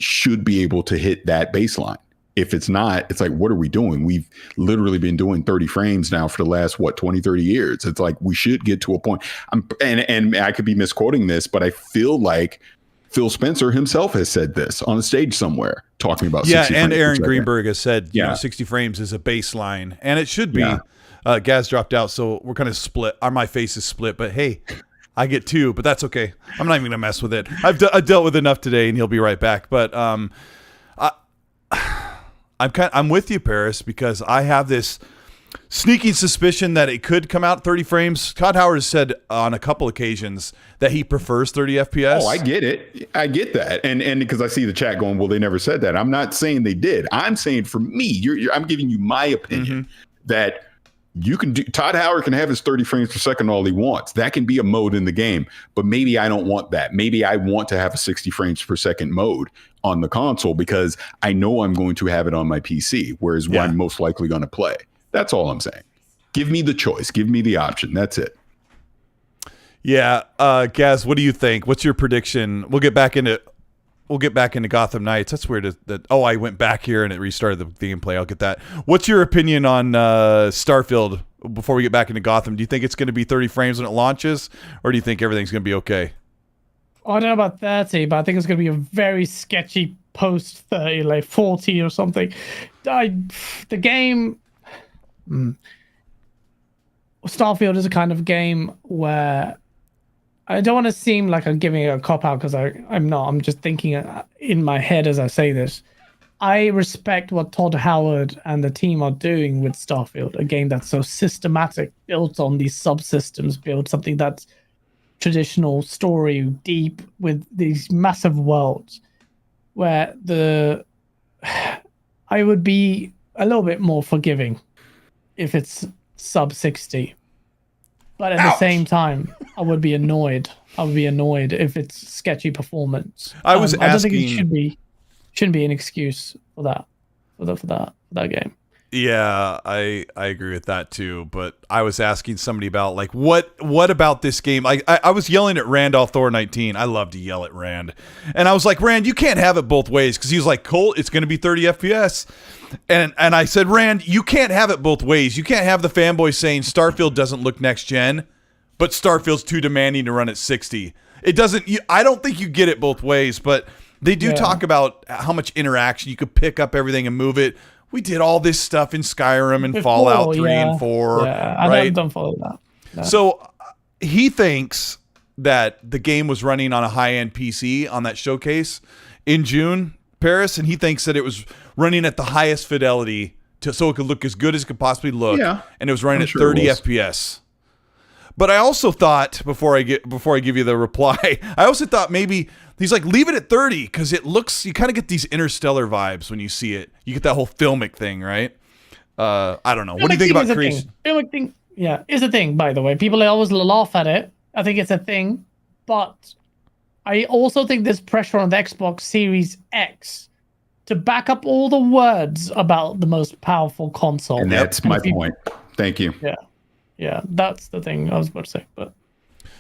S2: should be able to hit that baseline. If it's not, it's like, what are we doing? We've literally been doing 30 frames now for the last, 20, 30 years. It's like, we should get to a point. And I could be misquoting this, but I feel like Phil Spencer himself has said this on a stage somewhere, talking about 60 frames.
S3: And Aaron Greenberg has said, 60 frames is a baseline, and it should be. Gaz dropped out, so we're kind of split. My face is split, but hey, I get two, but that's okay. I'm not even gonna mess with it. I've dealt with enough today, and he'll be right back. But I'm with you, Parris, because I have this sneaking suspicion that it could come out 30 frames. Todd Howard has said on a couple occasions that he prefers 30 FPS.
S2: Oh, I get it. I get that. And because I see the chat going, well, they never said that. I'm not saying they did. I'm saying for me, I'm giving you my opinion that you can do. Todd Howard can have his 30 frames per second all he wants. That can be a mode in the game, but maybe I don't want that. Maybe I want to have a 60 frames per second mode on the console because I know I'm going to have it on my PC, whereas I'm most likely going to play. That's all I'm saying. Give me the choice. Give me the option. That's it.
S3: Yeah. Gaz, what do you think? What's your prediction? We'll get back into we'll get back into Gotham Knights. That's weird. I went back here and it restarted the gameplay. I'll get that. What's your opinion on Starfield before we get back into Gotham? Do you think it's going to be 30 frames when it launches, or do you think everything's going to be okay?
S1: I don't know about 30, but I think it's going to be a very sketchy post 30, like 40 or something. The game... Starfield is a kind of game where I don't want to seem like I'm giving it a cop-out, because I'm not. I'm just thinking in my head as I say this. I respect what Todd Howard and the team are doing with Starfield, a game that's so systematic, built on these subsystems, built something that's traditional story, deep, with these massive worlds, where I would be a little bit more forgiving if it's sub 60. But at the same time, I would be annoyed. I would be annoyed if it's sketchy performance.
S3: I don't think
S1: it shouldn't be an excuse for that game.
S3: Yeah, I agree with that too. But I was asking somebody about like what about this game? I was yelling at Rand off Thor 19. I love to yell at Rand, and I was like, Rand, you can't have it both ways, because he was like, Colt, it's going to be 30 FPS. And I said, Rand, you can't have it both ways. You can't have the fanboy saying Starfield doesn't look next gen, but Starfield's too demanding to run at 60. It doesn't. I don't think you get it both ways, but they do talk about how much interaction you could pick up everything and move it. We did all this stuff in Skyrim and Fallout 3 and 4.
S1: Yeah, I
S3: right?
S1: don't follow that. No.
S3: So he thinks that the game was running on a high-end PC on that showcase in June, Parris, and he thinks that it was running at the highest fidelity so it could look as good as it could possibly look. Yeah, and it was running at 30 FPS. But I also thought, before I give you the reply, I also thought maybe he's like, leave it at 30, because it looks, you kind of get these Interstellar vibes when you see it. You get that whole filmic thing, right? I don't know. What do you think about creation?
S1: Filmic thing, yeah, is a thing, by the way. People always laugh at it. I think it's a thing. But I also think there's pressure on the Xbox Series X to back up all the words about the most powerful console.
S2: And that's my point. Thank you.
S1: Yeah, that's the thing I was about to say. But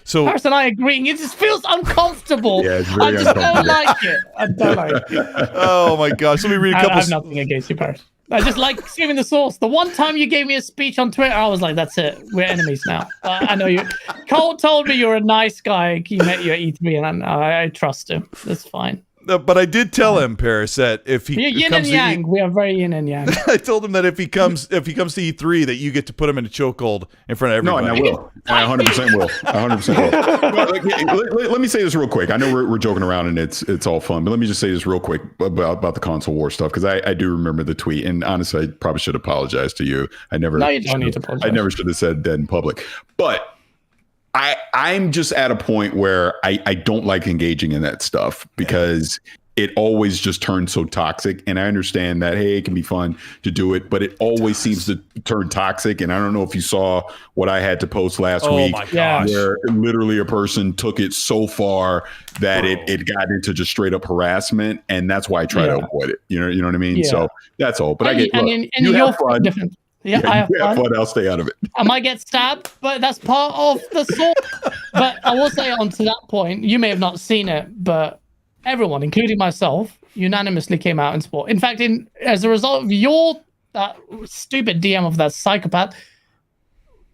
S3: so
S1: Parris and I agreeing, it just feels uncomfortable.
S2: Yeah, it's very uncomfortable.
S1: Don't like it. I don't like it.
S3: Oh my gosh! Let me read a couple.
S1: I have nothing against you, Parris. I just like giving the source. The one time you gave me a speech on Twitter, I was like, that's it. We're enemies now. I know you. Cole told me you're a nice guy. He met you at E3, and I trust him. That's fine.
S3: But I did tell him, Parris, that if he
S1: yin and yang, we are very yin and yang.
S3: I told him that if he comes to E3, that you get to put him in a chokehold in front of everybody.
S2: No, and I will. I 100% will. I 100% will. Let me say this real quick. I know we're joking around and it's all fun, but let me just say this real quick about the console war stuff, because I do remember the tweet, and honestly, I probably should apologize to you. No, you don't need to apologize. I never should have said that in public, but I'm just at a point where I don't like engaging in that stuff, because it always just turns so toxic. And I understand that, hey, it can be fun to do it, but it always seems to turn toxic. And I don't know if you saw what I had to post last week, where literally a person took it so far that it got into just straight up harassment. And that's why I try to avoid it. You know what I mean? Yeah. So that's all. But I get, you have fun.
S1: Different. Yeah, I have fun.
S2: I'll stay out of it.
S1: I might get stabbed, but that's part of the sort. But I will say, on to that point, you may have not seen it, but everyone, including myself, unanimously came out in support. In fact, as a result of that stupid DM of that psychopath,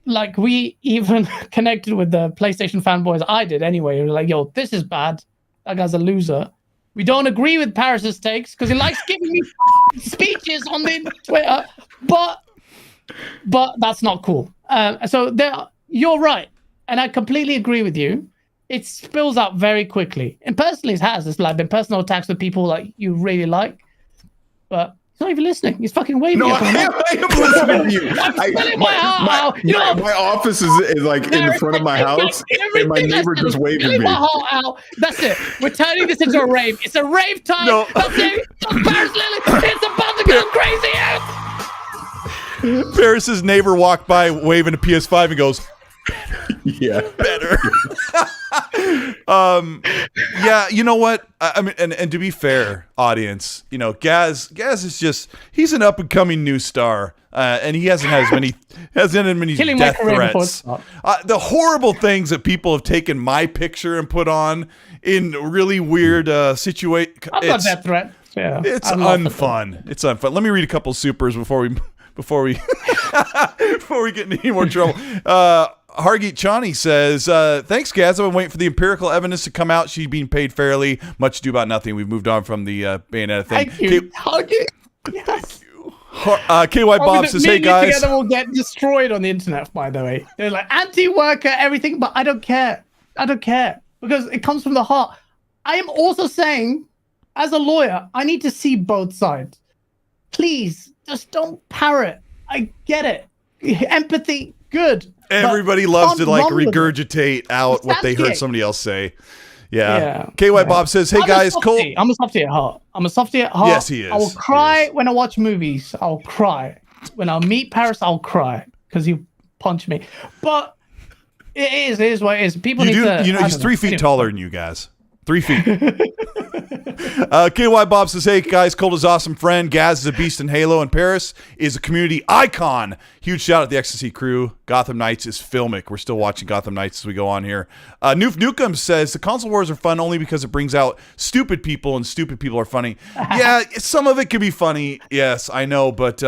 S1: like, we even connected with the PlayStation fanboys. I did anyway. We were like, yo, this is bad. That guy's a loser. We don't agree with Parris's takes because he likes giving me speeches on the Twitter, but that's not cool. So you're right, and I completely agree with you. It spills out very quickly, and personally, it has. It's like been personal attacks with people like you really like, but he's not even listening. He's fucking waving.
S2: No, I am listening to you. My office is like in the front of my house, and my neighbor just waving me.
S1: My heart out. That's it. We're turning this into a rave. It's a rave time. No. That's it. Parris Lily, it's about to go crazy out.
S3: Parris's neighbor walked by waving a PS5 and goes,
S2: yeah,
S3: better. Yeah, you know what? I mean, and to be fair, audience, you know, Gaz is just, he's an up and coming new star, and he hasn't had as many
S1: Killing
S3: death
S1: my career
S3: threats. The horrible things that people have taken my picture and put on in really weird situations.
S1: I've got death threats. Yeah,
S3: It's unfun. It's unfun. Let me read a couple supers before we before we get into any more trouble. Hargeet Chani says, thanks, Gaz. I've been waiting for the empirical evidence to come out. She's being paid fairly. Much ado about nothing. We've moved on from the Bayonetta thing.
S1: Thank you, Hargeet. Yes.
S3: KY Bob says, hey, guys.
S1: Together will get destroyed on the internet, by the way. They're like, anti-worker, everything, but I don't care. I don't care. Because it comes from the heart. I am also saying, as a lawyer, I need to see both sides. Please, just don't parrot. I get it. Empathy, good.
S3: Everybody loves to like regurgitate out what they heard somebody else say. Yeah. KY Bob says, hey guys, Cole.
S1: I'm a softie at heart.
S3: Yes, he is.
S1: I will cry when I watch movies. I'll cry. When I meet Parris, I'll cry because he punched me. But it is what it is. People need to.
S3: You know, he's 3 feet taller than you guys. 3 feet. KY Bob says, hey guys, Colt is awesome friend. Gaz is a beast in Halo, and Parris is a community icon. Huge shout out to the XNC crew. Gotham Knights is filmic. We're still watching Gotham Knights as we go on here. Noof Nukem says the console wars are fun only because it brings out stupid people, and stupid people are funny. Yeah, some of it can be funny. Yes, I know, but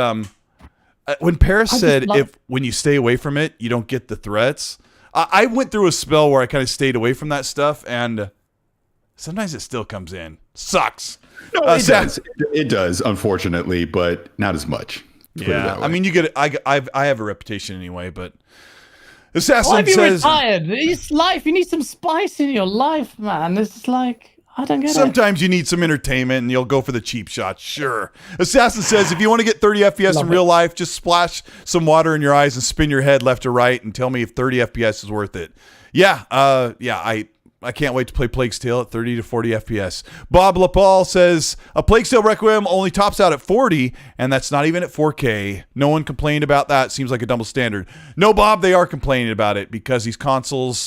S3: when Parris said when you stay away from it, you don't get the threats. I went through a spell where I kind of stayed away from that stuff, and sometimes it still comes in. Sucks.
S2: No, it does. It does, unfortunately, but not as much.
S3: Yeah, I mean, you get it. I have a reputation anyway, but Assassin
S1: Why have you
S3: says,
S1: retired? It's life. You need some spice in your life, man. It's like, I don't get it.
S3: Sometimes you need some entertainment, and you'll go for the cheap shots. Sure. Assassin says, if you want to get 30 FPS in real life, just splash some water in your eyes and spin your head left to right, and tell me if 30 FPS is worth it. Yeah. I can't wait to play Plague's Tale at 30 to 40 FPS. Bob LaPaul says, a Plague's Tale Requiem only tops out at 40, and that's not even at 4K. No one complained about that. Seems like a double standard. No, Bob, they are complaining about it because these consoles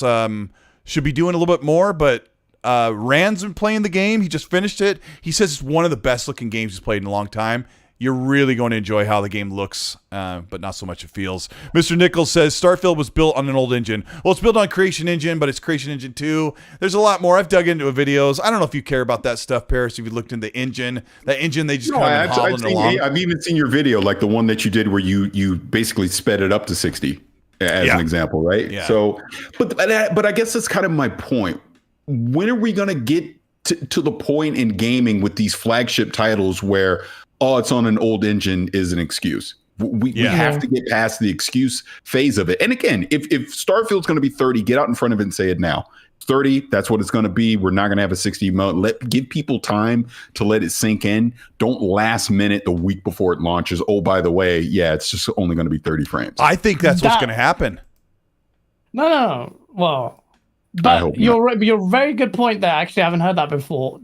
S3: should be doing a little bit more, but Rand's been playing the game. He just finished it. He says it's one of the best looking games he's played in a long time. You're really going to enjoy how the game looks, but not so much it feels. Mr. Nichols says, Starfield was built on an old engine. Well, it's built on Creation Engine, but it's Creation Engine 2. There's a lot more. I've dug into videos. I don't know if you care about that stuff, Parris, if you looked into the engine. That engine, they just kind of hobbling along.
S2: I've even seen your video, like the one that you did where you basically sped it up to 60 as an example, right?
S3: Yeah.
S2: So, but I guess that's kind of my point. When are we going to get to the point in gaming with these flagship titles where it's on an old engine is an excuse? We have to get past the excuse phase of it. And again, if Starfield's going to be 30, get out in front of it and say it now. 30, that's what it's going to be. We're not going to have a 60 mode. Give people time to let it sink in. Don't last minute the week before it launches. Oh, by the way, it's just only going to be 30 frames.
S3: I think that's what's going to happen.
S1: No. Well, but you're very good point there. Actually, I haven't heard that before.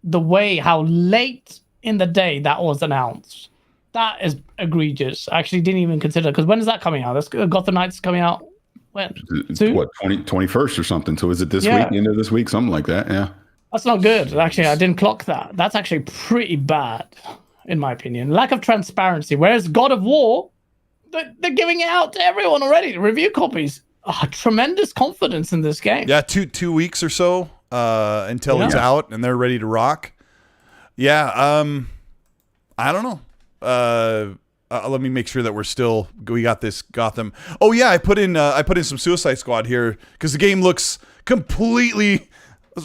S1: The way how late in the day that was announced, that is egregious. I actually didn't even consider, because when is that coming out? That's Gotham Knights coming out when?
S2: What, 21st or something? So is it this week, the end of this week, something like that? Yeah.
S1: That's not good. Actually, I didn't clock that. That's actually pretty bad, in my opinion. Lack of transparency. Whereas God of War, they're giving it out to everyone already. Review copies. Tremendous confidence in this game.
S3: Yeah, two weeks or so until it's out and they're ready to rock. Yeah, I don't know. Let me make sure that we got this Gotham. Oh yeah, I put in some Suicide Squad here because the game looks completely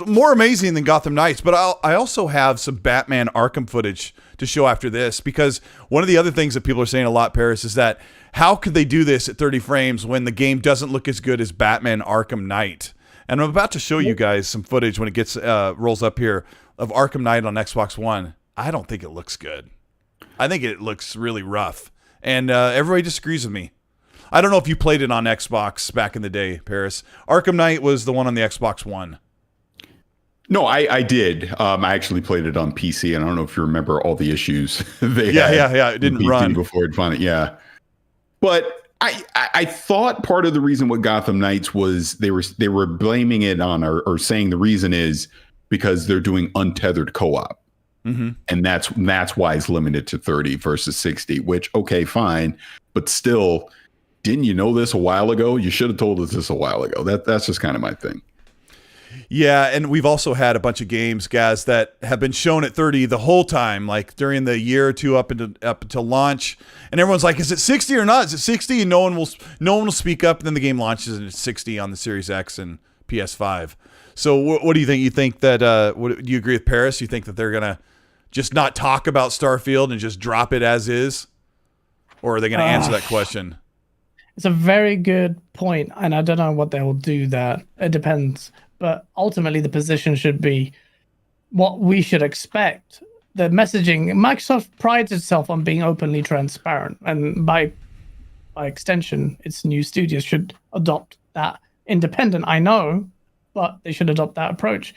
S3: more amazing than Gotham Knights. But I also have some Batman Arkham footage to show after this, because one of the other things that people are saying a lot, Parris, is that how could they do this at 30 frames when the game doesn't look as good as Batman Arkham Knight? And I'm about to show you guys some footage when it gets rolls up here of Arkham Knight on Xbox One. I don't think it looks good. I think it looks really rough. And everybody disagrees with me. I don't know if you played it on Xbox back in the day, Parris. Arkham Knight was the one on the Xbox One.
S2: No, I did. I actually played it on PC, and I don't know if you remember all the issues they had.
S3: Yeah. It didn't run
S2: before it finally. Yeah. But I thought part of the reason with Gotham Knights was they were blaming it on or saying the reason is because they're doing untethered co-op.
S3: Mm-hmm.
S2: And that's why it's limited to 30 versus 60, which, okay, fine. But still, didn't you know this a while ago? You should have told us this a while ago. That's just kind of my thing.
S3: Yeah, and we've also had a bunch of games, guys, that have been shown at 30 the whole time, like during the year or two up until launch, and everyone's like, "Is it 60 or not? Is it 60?" And no one will speak up. And then the game launches and it's 60 on the Series X and PS5. So, what do you think? You think that? Do you agree with Parris? You think that they're gonna just not talk about Starfield and just drop it as is, or are they gonna answer that question?
S1: It's a very good point, and I don't know what they will do there. It depends. But ultimately, the position should be what we should expect. The messaging, Microsoft prides itself on being openly transparent, and by extension, its new studios should adopt that. Independent, I know, but they should adopt that approach.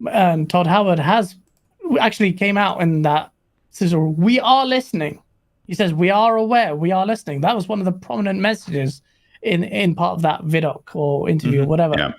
S1: And Todd Howard actually came out in that says, "We are listening." He says, "We are aware, we are listening." That was one of the prominent messages in part of that vidoc or interview or whatever.
S2: Yeah.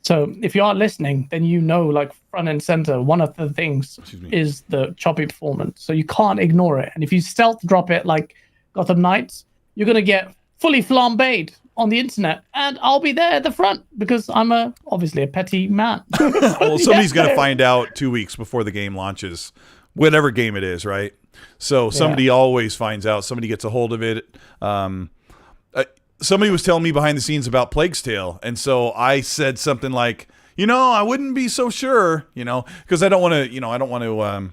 S1: So if you are listening, then you know, like front and center, one of the things is the choppy performance. So you can't ignore it. And if you stealth drop it like Gotham Knights, you're going to get fully flambéed on the internet. And I'll be there at the front because I'm obviously a petty man.
S3: Well, somebody's going to find out 2 weeks before the game launches, whatever game it is, right? So somebody always finds out. Somebody gets a hold of it. Somebody was telling me behind the scenes about Plague's Tale, and so I said something like, I wouldn't be so sure, because I don't want to,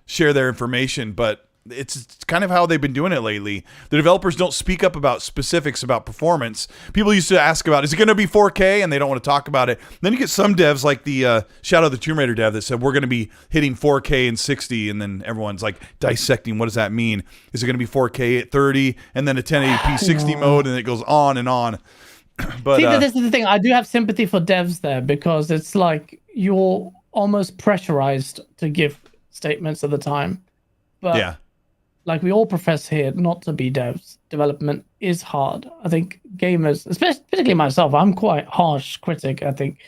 S3: share their information, but it's kind of how they've been doing it lately. The developers don't speak up about specifics about performance. People used to ask about, is it going to be 4K? And they don't want to talk about it. Then you get some devs like the Shadow of the Tomb Raider dev that said, we're going to be hitting 4K and 60. And then everyone's like dissecting, what does that mean? Is it going to be 4K at 30 and then a 1080p 60 mode? And it goes on and on. But
S1: see, this is the thing. I do have sympathy for devs there because it's like you're almost pressurized to give statements at the time. But
S3: yeah.
S1: Like we all profess here not to be devs. Development is hard. I think gamers, especially particularly myself, I'm quite harsh critic, I think.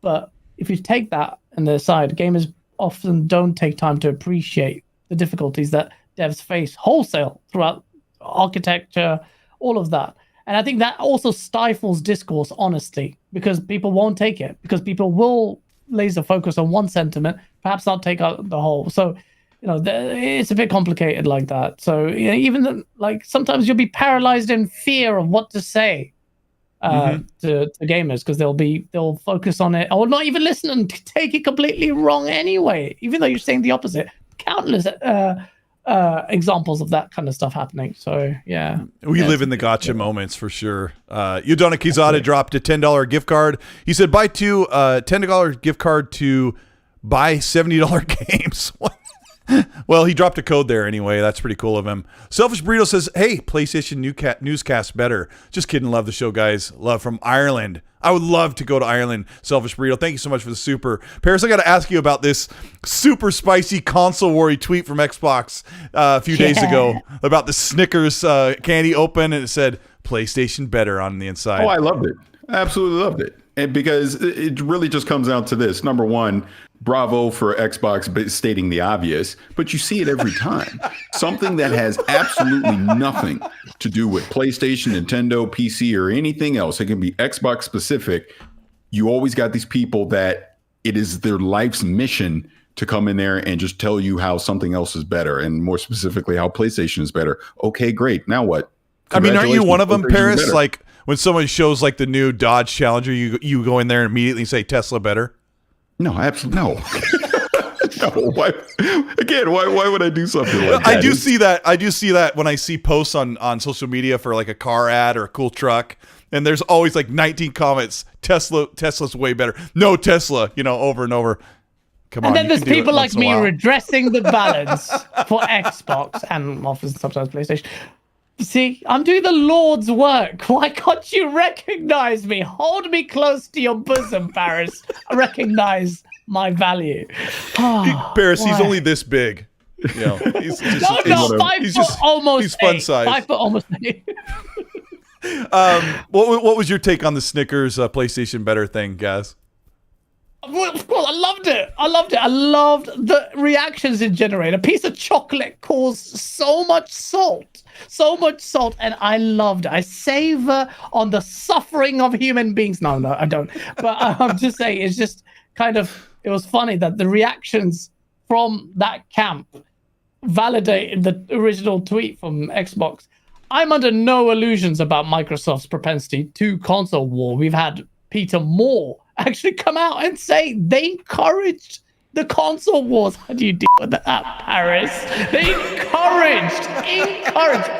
S1: But if you take that and the side, gamers often don't take time to appreciate the difficulties that devs face wholesale throughout architecture, all of that. And I think that also stifles discourse honesty because people won't take it, because people will laser focus on one sentiment, perhaps not take out the whole. So it's a bit complicated like that. So even like sometimes you'll be paralyzed in fear of what to say to gamers because they'll focus on it or not even listen and take it completely wrong anyway, even though you're saying the opposite. Countless examples of that kind of stuff happening. So yeah,
S3: we live in the gotcha moments for sure. Yodona Kizada dropped a $10 gift card. He said buy two $10 gift card to buy $70 games. What? Well, he dropped a code there anyway. That's pretty cool of him. Selfish Burrito says, hey, PlayStation newscast better. Just kidding. Love the show, guys. Love from Ireland. I would love to go to Ireland. Selfish Burrito, thank you so much for the super. Parris, I got to ask you about this super spicy console war tweet from Xbox a few days ago about the Snickers candy open, and it said PlayStation better on the inside.
S2: Oh, I loved it. I absolutely loved it. And because it really just comes down to this. Number one, bravo for Xbox stating the obvious, but you see it every time. Something that has absolutely nothing to do with PlayStation, Nintendo, PC, or anything else. It can be Xbox specific. You always got these people that it is their life's mission to come in there and just tell you how something else is better, and more specifically, how PlayStation is better. Okay, great. Now what?
S3: I mean, aren't you one of them, Parris? Like when someone shows like the new Dodge Challenger, you go in there and immediately say Tesla better?
S2: No, absolutely no. No. Why? Again, why would I do something like that?
S3: I do see that when I see posts on social media for like a car ad or a cool truck, and there's always like 19 comments. Tesla's way better. No Tesla, over and over. Come on.
S1: And then there's people like me redressing the balance for Xbox and often sometimes PlayStation. See, I'm doing the Lord's work. Why can't you recognize me? Hold me close to your bosom, Parris. Recognize my value.
S3: Parris, he's only this big. You know, he's just,
S1: No, 5 foot almost.
S3: He's fun
S1: 8.
S3: size.
S1: 5 foot almost. 8.
S3: What was your take on the Snickers PlayStation Better thing, guys?
S1: Well, of course, I loved it. I loved the reactions it generated. A piece of chocolate caused so much salt, and I loved it. I savor on the suffering of human beings. No, I don't. But I'm just saying, it's just kind of, it was funny that the reactions from that camp validated the original tweet from Xbox. I'm under no illusions about Microsoft's propensity to console war. We've had Peter Moore actually come out and say they encouraged the console wars. How do you deal with that, Parris? They encouraged.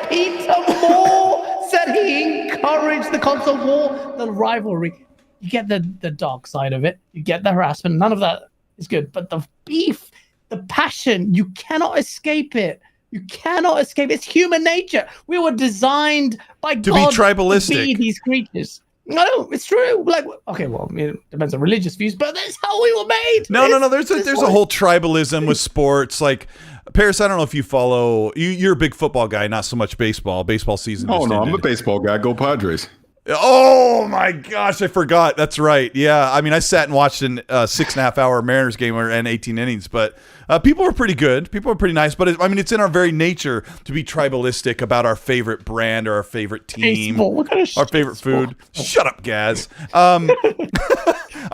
S1: Peter Moore said he encouraged the console war, the rivalry. You get the dark side of it. You get the harassment. None of that is good. But the beef, the passion, you cannot escape it. You cannot escape. It's human nature. We were designed by God
S3: to be tribalistic.
S1: To be these creatures. No, it's true. Like, okay, well, it depends on religious views, but that's how we were made.
S3: No. There's a whole tribalism with sports. Like, Parris, I don't know if you follow. You're a big football guy, not so much baseball. Baseball season.
S2: Oh no, I'm a baseball guy. Go Padres.
S3: Oh my gosh, I forgot. That's right. Yeah, I mean, I sat and watched an 6.5-hour Mariners game and 18 innings, but people were pretty good. People were pretty nice. But it's in our very nature to be tribalistic about our favorite brand or our favorite team, our favorite food. Shut up, Gaz. I'm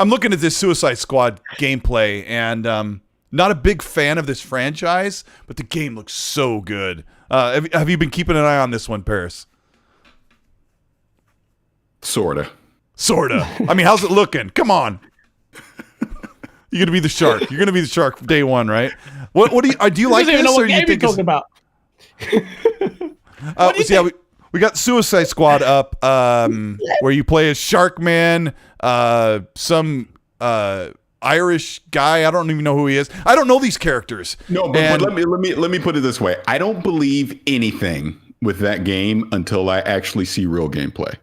S3: looking at this Suicide Squad gameplay, and not a big fan of this franchise, but the game looks so good. Have you been keeping an eye on this one, Parris?
S2: Sorta.
S3: I mean, how's it looking? Come on. You're gonna be the shark. You're gonna be the shark day one, right? What do you like this, or do you think
S1: talking about?
S3: Yeah, we got Suicide Squad up, where you play as Sharkman, some Irish guy. I don't even know who he is. I don't know these characters.
S2: No, but let me put it this way. I don't believe anything with that game until I actually see real gameplay.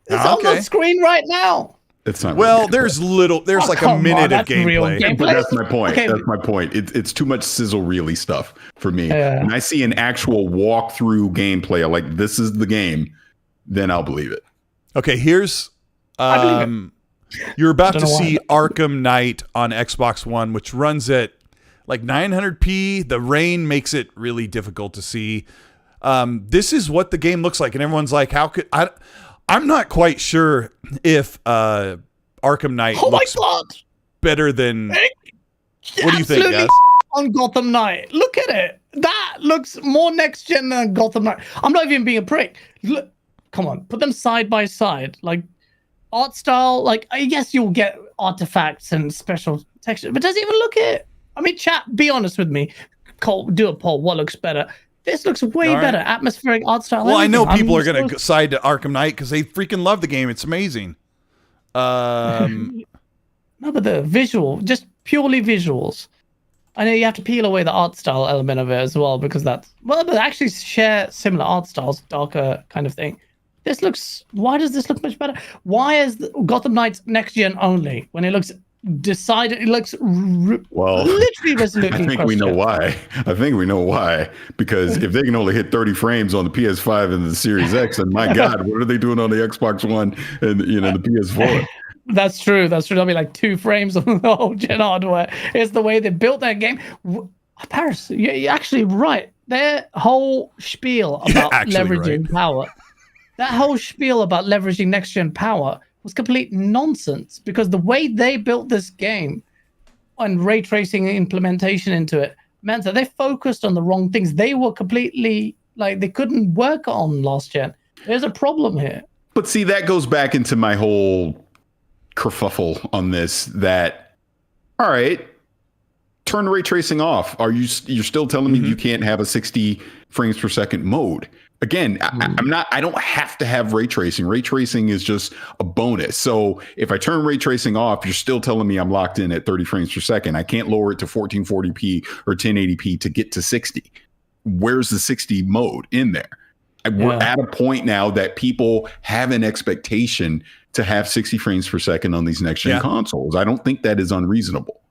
S1: It's on the screen right now.
S2: It's not.
S3: Well, there's like a minute of gameplay.
S2: But that's my point. Okay. That's my point. It's too much sizzle reely stuff for me. When I see an actual walkthrough gameplay, like this is the game, then I'll believe it.
S3: Okay, here's you're about to see Arkham Knight on Xbox One, which runs at like 900p. The rain makes it really difficult to see. This is what the game looks like, and everyone's like, "How could I?" I'm not quite sure if Arkham Knight looks better than. What do you think, guys?
S1: On Gotham Knight, look at it. That looks more next gen than Gotham Knight. I'm not even being a prick. Look, come on, put them side by side. Like art style, like I guess you'll get artifacts and special texture, but does it even look it? I mean, chat, be honest with me. Cole, do a poll. What looks better? This looks way better. Atmospheric art style.
S3: Well, I know people are going to side to Arkham Knight because they freaking love the game. It's amazing.
S1: No, but the visual, just purely visuals. I know you have to peel away the art style element of it as well because but they actually share similar art styles, darker kind of thing. Why does this look much better? Why is Gotham Knights next gen only when it looks decided? It looks literally resolutely.
S2: I think we know why. Because if they can only hit 30 frames on the PS5 and the Series X, then my God, what are they doing on the Xbox One and the PS4?
S1: That's true. There'll be like 2 frames on the whole gen hardware. It's the way they built that game. Parris, you're actually right. Their whole spiel about leveraging power. That whole spiel about leveraging next gen power was complete nonsense because the way they built this game and ray tracing implementation into it meant that they focused on the wrong things. They were completely they couldn't work on last gen. There's a problem here.
S2: But see, that goes back into my whole kerfuffle on this that, all right, turn ray tracing off. You're still telling me you can't have a 60 frames per second mode? Again, I don't have to have ray tracing. Ray tracing is just a bonus. So if I turn ray tracing off, you're still telling me I'm locked in at 30 frames per second. I can't lower it to 1440p or 1080p to get to 60. Where's the 60 mode in there? We're at a point now that people have an expectation to have 60 frames per second on these next gen consoles. I don't think that is unreasonable.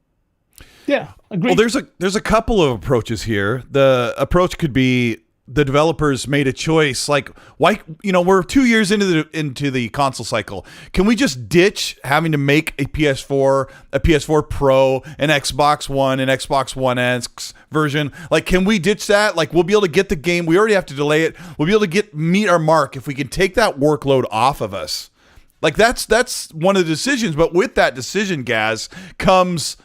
S1: Yeah, agreed.
S3: Well, there's a couple of approaches here. The approach could be the developers made a choice. Like, why? We're 2 years into the console cycle. Can we just ditch having to make a PS4 Pro, an Xbox One, an Xbox One X version? Like, can we ditch that? Like, we'll be able to get the game. We already have to delay it. We'll be able to meet our mark if we can take that workload off of us. Like, that's one of the decisions. But with that decision, Gaz, comes,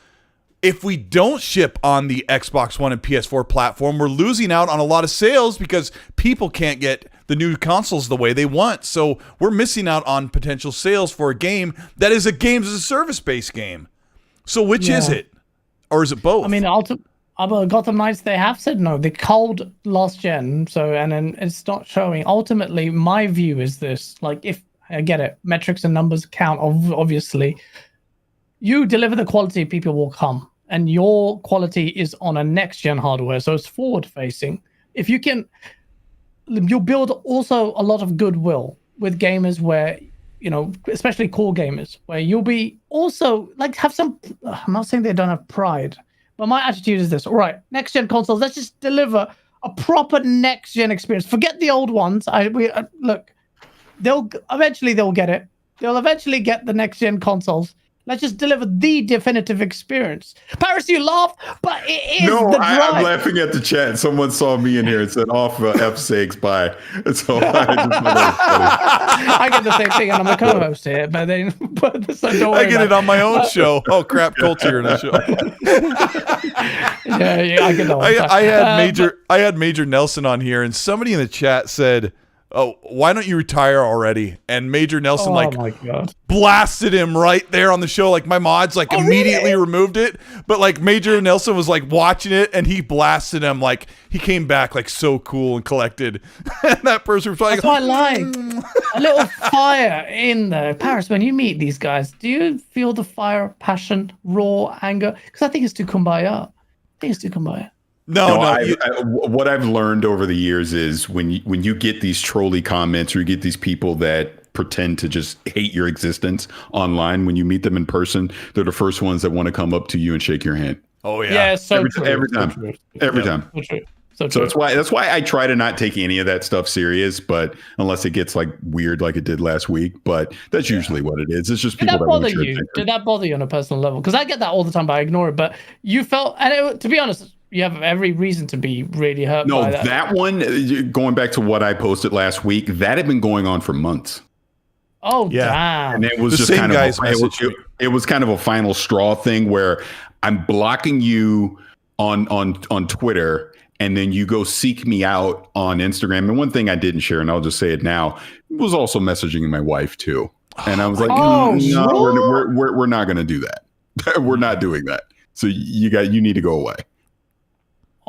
S3: if we don't ship on the Xbox One and PS4 platform, we're losing out on a lot of sales because people can't get the new consoles the way they want. So we're missing out on potential sales for a game that is a games as a service based game. So which is it? Or is it both?
S1: I mean, Gotham Knights, they have said no. They culled last gen, and then it's not showing. Ultimately, my view is this: like, if I get it, metrics and numbers count, obviously. You deliver the quality, people will come. And your quality is on a next-gen hardware, so it's forward-facing. If you can, you'll build also a lot of goodwill with gamers where, especially core gamers, where you'll be also, like, have some, I'm not saying they don't have pride, but my attitude is this: all right, next-gen consoles, let's just deliver a proper next-gen experience. Forget the old ones. Look, they'll get it. They'll eventually get the next-gen consoles. Let's just deliver the definitive experience. Parris, you laugh, but it is the drive.
S2: I'm laughing at the chat. Someone saw me in here and said, off F6, bye. So
S1: I get the same thing, and I'm the co-host here, but don't worry.
S3: I get it on my own show. Oh, crap, Colt's here in the show.
S1: yeah, I get that one.
S3: I had Major Nelson on here, and somebody in the chat said, "Oh, why don't you retire already?" And Major Nelson
S1: my God,
S3: blasted him right there on the show. Like, my mods immediately removed it, but like Major Nelson was like watching it and he blasted him. Like, he came back like so cool and collected. And that person was like,
S1: "That's what I like, a little fire in there." Parris, when you meet these guys, do you feel the fire, passion, raw anger? Because I think it's too kumbaya.
S2: No. What I've learned over the years is when you get these trolly comments or you get these people that pretend to just hate your existence online, when you meet them in person, they're the first ones that want to come up to you and shake your hand.
S3: Oh yeah,
S1: yeah,
S2: every time. So that's why I try to not take any of that stuff serious, but unless it gets like weird, like it did last week. But that's usually what it is. It's just people that want your attention.
S1: Did that bother you on a personal level? Because I get that all the time, but I ignore it. But you felt, to be honest, you have every reason to be really hurt by that. No,
S2: that one, going back to what I posted last week, that had been going on for months.
S1: Oh, yeah.
S2: Damn. And it was just kind of it was kind of a final straw thing where I'm blocking you on Twitter, and then you go seek me out on Instagram. And one thing I didn't share, and I'll just say it now, was also messaging my wife too. And I was like, no, we're not going to do that. We're not doing that. So you need to go away.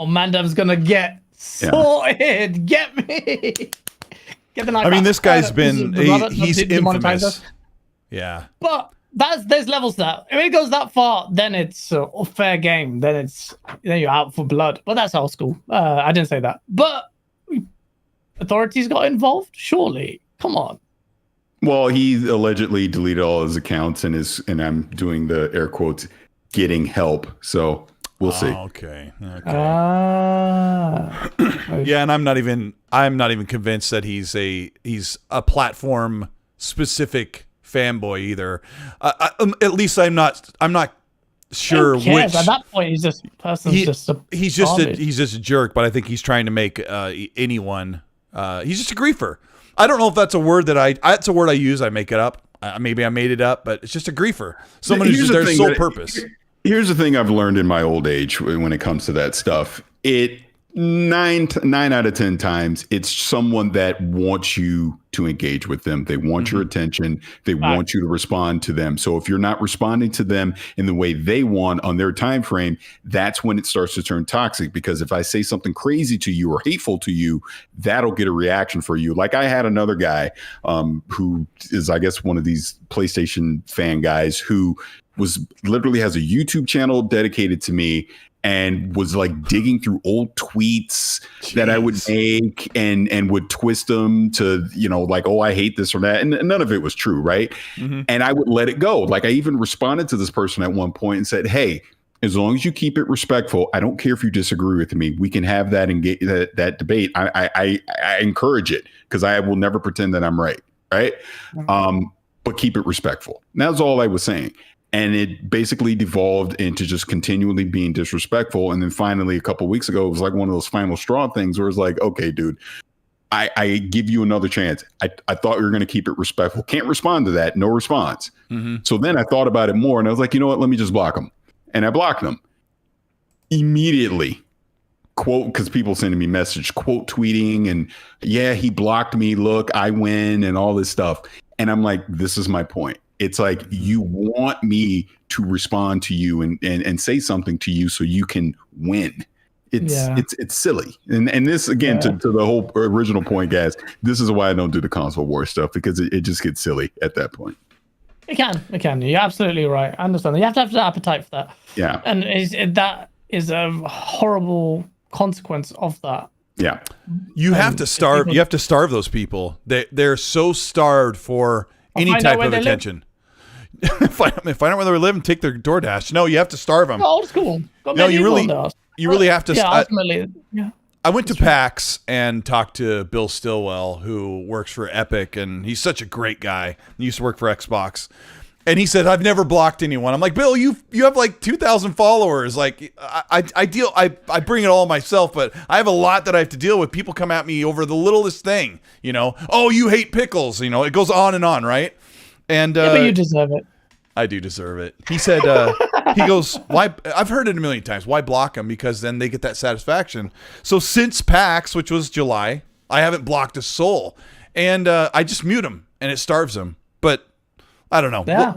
S1: Oh, Mandem's gonna get sorted. Get me. Get the knife.
S3: I mean, this guy's he's infamous. Yeah.
S1: But there's levels to that. If it goes that far, then it's a fair game. Then you're out for blood. But that's old school. I didn't say that. But authorities got involved. Surely, come on.
S2: Well, he allegedly deleted all his accounts and I'm doing the air quotes, getting help. So. We'll see.
S3: Okay. Yeah, and I'm not even convinced that he's a platform specific fanboy either. At least I'm not sure which.
S1: At that point, he's just he's just
S3: a jerk. But I think he's trying to make anyone. He's just a griefer. I don't know if that's a word that's a word I use. I make it up. Maybe I made it up, but it's just a griefer. Someone who's just their sole purpose.
S2: Here's the thing I've learned in my old age when it comes to that stuff. 9 out of 10 times, it's someone that wants you to engage with them. They want your attention. They want you to respond to them. So if you're not responding to them in the way they want on their time frame, that's when it starts to turn toxic. Because if I say something crazy to you or hateful to you, that'll get a reaction for you. Like I had another guy who is, I guess, one of these PlayStation fan guys who literally has a YouTube channel dedicated to me and was like digging through old tweets that I would make and would twist them to, like, oh, I hate this or that. And none of it was true. Right. And I would let it go. Like I even responded to this person at one point and said, hey, As long as you keep it respectful, I don't care if you disagree with me. We can have that that debate. I encourage it because I will never pretend that I'm right. Right. But keep it respectful. And that's all I was saying. And it basically devolved into just continually being disrespectful. And then finally, a couple of weeks ago, it was like one of those final straw things where it's like, okay, dude, I give you another chance. I thought we were going to keep it respectful. Can't respond to that. No response. So then I thought about it more and I was like, you know what? Let me just block him. And I blocked them immediately. Quote, because people sending me message, quote tweeting, and yeah, he blocked me. Look, I win, and all this stuff. And I'm like, this is my point. It's like you want me to respond to you and say something to you so you can win. It's silly. And this again to the whole original point, guys. This is why I don't do the console war stuff because it just gets silly at that point.
S1: It can. You're absolutely right. I understand. You have to have the appetite for that.
S2: Yeah.
S1: And that is a horrible consequence of that.
S2: Yeah.
S3: You have to starve. You have to starve those people. They're so starved for any type of attention. find out where they live and take their DoorDash. No, you have to starve them.
S1: Old school.
S3: No, you really have to.
S1: Yeah, ultimately. Yeah.
S3: I went to PAX and talked to Bill Stillwell, who works for Epic, and he's such a great guy. He used to work for Xbox. And he said, I've never blocked anyone. I'm like, Bill, you have like 2,000 followers. Like I bring it all myself, but I have a lot that I have to deal with. People come at me over the littlest thing, you know. Oh, you hate pickles. You know, it goes on and on, right? And
S1: but you deserve it.
S3: I do deserve it. He said, he goes, why? I've heard it a million times. Why block them? Because then they get that satisfaction. So since PAX, which was July, I haven't blocked a soul. And I just mute them and it starves them. But I don't know.
S1: Yeah.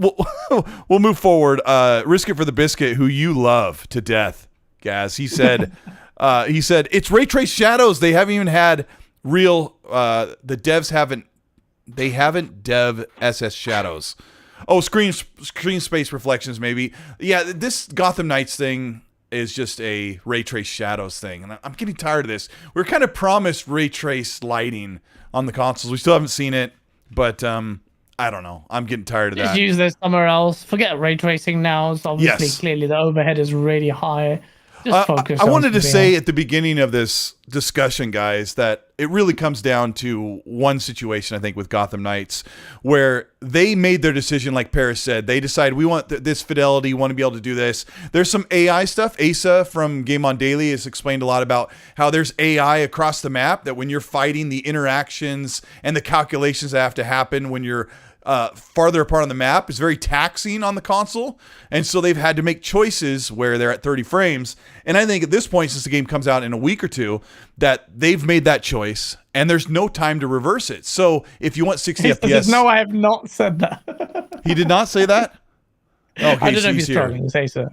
S3: We'll move forward. Risk It for the Biscuit, who you love to death, Gaz. He said, it's ray trace shadows. They haven't even had real, the devs haven't dev SS shadows. Oh, screen space reflections, maybe. Yeah, this Gotham Knights thing is just a ray trace shadows thing. And I'm getting tired of this. We were kind of promised ray trace lighting on the consoles. We still haven't seen it, but I don't know. I'm getting tired of that.
S1: Just use this somewhere else. Forget ray tracing now. So obviously, clearly the overhead is really high. Just focus.
S3: I wanted to say at the beginning of this discussion, guys, that it really comes down to one situation, I think, with Gotham Knights, where they made their decision, like Parris said. They decided, we want this fidelity, want to be able to do this. There's some AI stuff. Asa from Game On Daily has explained a lot about how there's AI across the map, that when you're fighting, the interactions and the calculations that have to happen when you're farther apart on the map is very taxing on the console, and so they've had to make choices where they're at 30 frames. And I think at this point, since the game comes out in a week or two, that they've made that choice and there's no time to reverse it. So if you want 60 FPS,
S1: no, I have not said that.
S3: He did not say that. Okay,
S1: I don't know if he's trying to say so.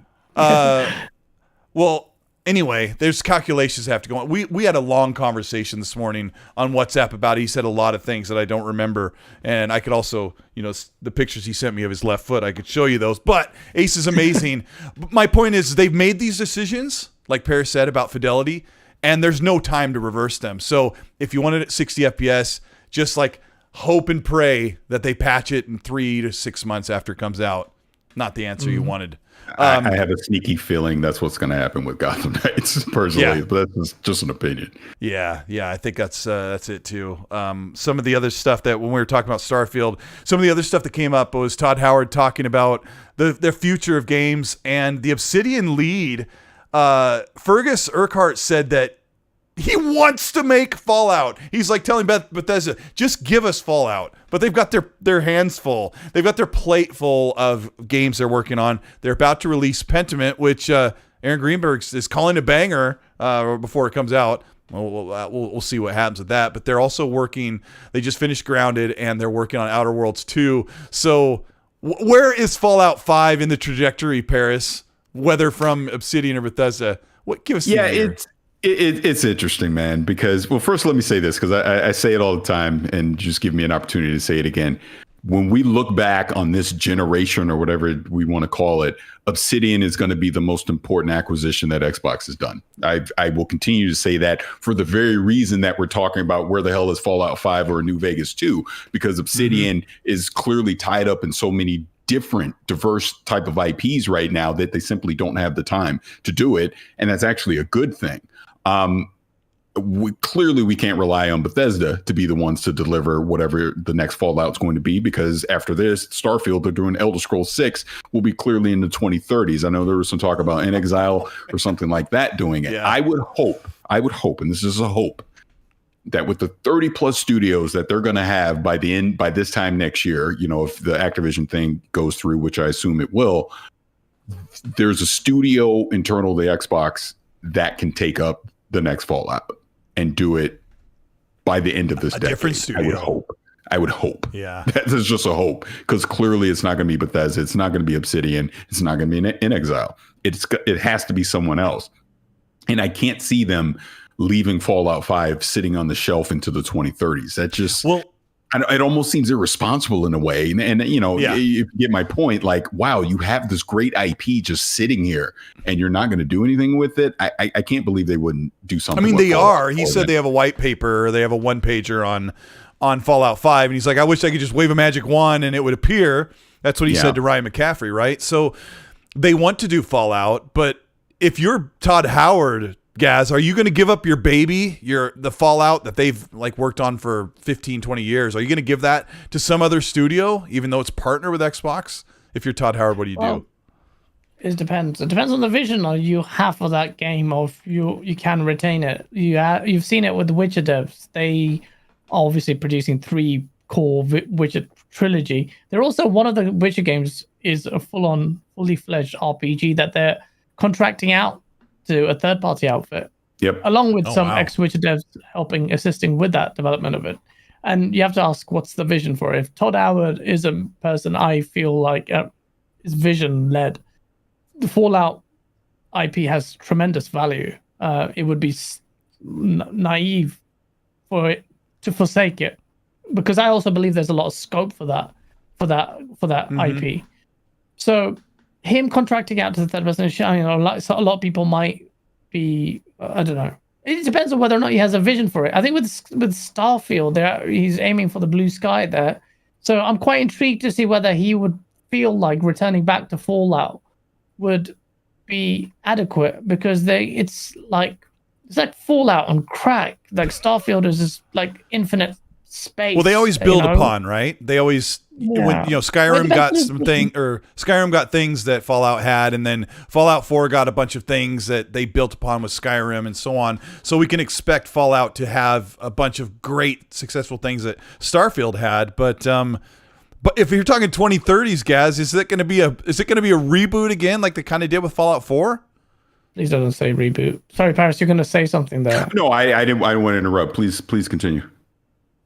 S3: Well, anyway, there's calculations that have to go on. We had a long conversation this morning on WhatsApp about it. He said a lot of things that I don't remember. And I could also, the pictures he sent me of his left foot, I could show you those. But Ace is amazing. My point is they've made these decisions, like Parris said, about fidelity, and there's no time to reverse them. So if you want it at 60 FPS, just like hope and pray that they patch it in 3 to 6 months after it comes out. Not the answer you wanted.
S2: I have a sneaky feeling that's what's going to happen with Gotham Knights, personally, but that's just an opinion.
S3: Yeah, I think that's it too. Some of the other stuff that when we were talking about Starfield, some of the other stuff that came up was Todd Howard talking about the future of games, and the Obsidian lead, Fergus Urquhart, said that he wants to make Fallout. He's like telling Bethesda, just give us Fallout. But they've got their hands full. They've got their plate full of games they're working on. They're about to release Pentiment, which Aaron Greenberg is calling a banger before it comes out. We'll see what happens with that. But they're also working. They just finished Grounded, and they're working on Outer Worlds 2. So where is Fallout 5 in the trajectory, Parris? Whether from Obsidian or Bethesda? Give us
S2: It's interesting, man, because, well, first let me say this, because I say it all the time, and just give me an opportunity to say it again. When we look back on this generation, or whatever we want to call it, Obsidian is going to be the most important acquisition that Xbox has done. I will continue to say that for the very reason that we're talking about where the hell is Fallout 5 or New Vegas 2, because Obsidian is clearly tied up in so many different, diverse type of IPs right now that they simply don't have the time to do it. And that's actually a good thing. Clearly we can't rely on Bethesda to be the ones to deliver whatever the next Fallout's going to be, because after this, Starfield, they're doing Elder Scrolls 6, will be clearly in the 2030s. I know there was some talk about In Exile or something like that doing it.
S3: Yeah.
S2: I would hope, and this is a hope, that with the 30 plus studios that they're going to have by this time next year, if the Activision thing goes through, which I assume it will, there's a studio internal to the Xbox that can take up the next Fallout and do it by the end of this decade.
S3: Different studio.
S2: I would hope.
S3: Yeah.
S2: That's just a hope, because clearly it's not going to be Bethesda. It's not going to be Obsidian. It's not going to be In Exile. It has to be someone else. And I can't see them leaving Fallout 5 sitting on the shelf into the 2030s. That just, it almost seems irresponsible in a way. And you get my point. Like, wow, you have this great IP just sitting here and you're not going to do anything with it. I can't believe they wouldn't do something.
S3: I mean, they are. He said
S2: that.
S3: they have a white paper, or they have a one pager on Fallout 5. And he's like, I wish I could just wave a magic wand and it would appear. That's what he said to Ryan McCaffrey, right? So they want to do Fallout, but if you're Todd Howard, Gaz, are you going to give up your baby, the Fallout that they've worked on for 15, 20 years? Are you going to give that to some other studio, even though it's partnered with Xbox? If you're Todd Howard, what do you do?
S1: It depends. It depends on the vision you have for that game, or if you can retain it. You've seen it with the Witcher devs. They are obviously producing 3 core Witcher trilogy. They're also, one of the Witcher games is a fully fledged RPG that they're contracting out to a third-party outfit.
S2: Yep.
S1: Along with some ex-Witcher devs assisting with that development of it. And you have to ask, what's the vision for it? If Todd Howard is a person I feel like is vision-led, the Fallout IP has tremendous value. It would be naive for it to forsake it, because I also believe there's a lot of scope for that IP. So him contracting out to the third person, a lot of people might be, I don't know. It depends on whether or not he has a vision for it. I think with Starfield, he's aiming for the blue sky there. So I'm quite intrigued to see whether he would feel like returning back to Fallout would be adequate, because it's like Fallout on crack. Like Starfield is just like infinite space.
S3: Well, they always build upon, right? They always, when Skyrim got Skyrim got things that Fallout had, and then Fallout 4 got a bunch of things that they built upon with Skyrim and so on. So we can expect Fallout to have a bunch of great, successful things that Starfield had. But if you're talking 2030s, Gaz, is it going to be a reboot again, like they kind of did with Fallout 4?
S1: Please don't say reboot. Sorry, Parris, you're going to say something there.
S2: No, I didn't want to interrupt. Please continue.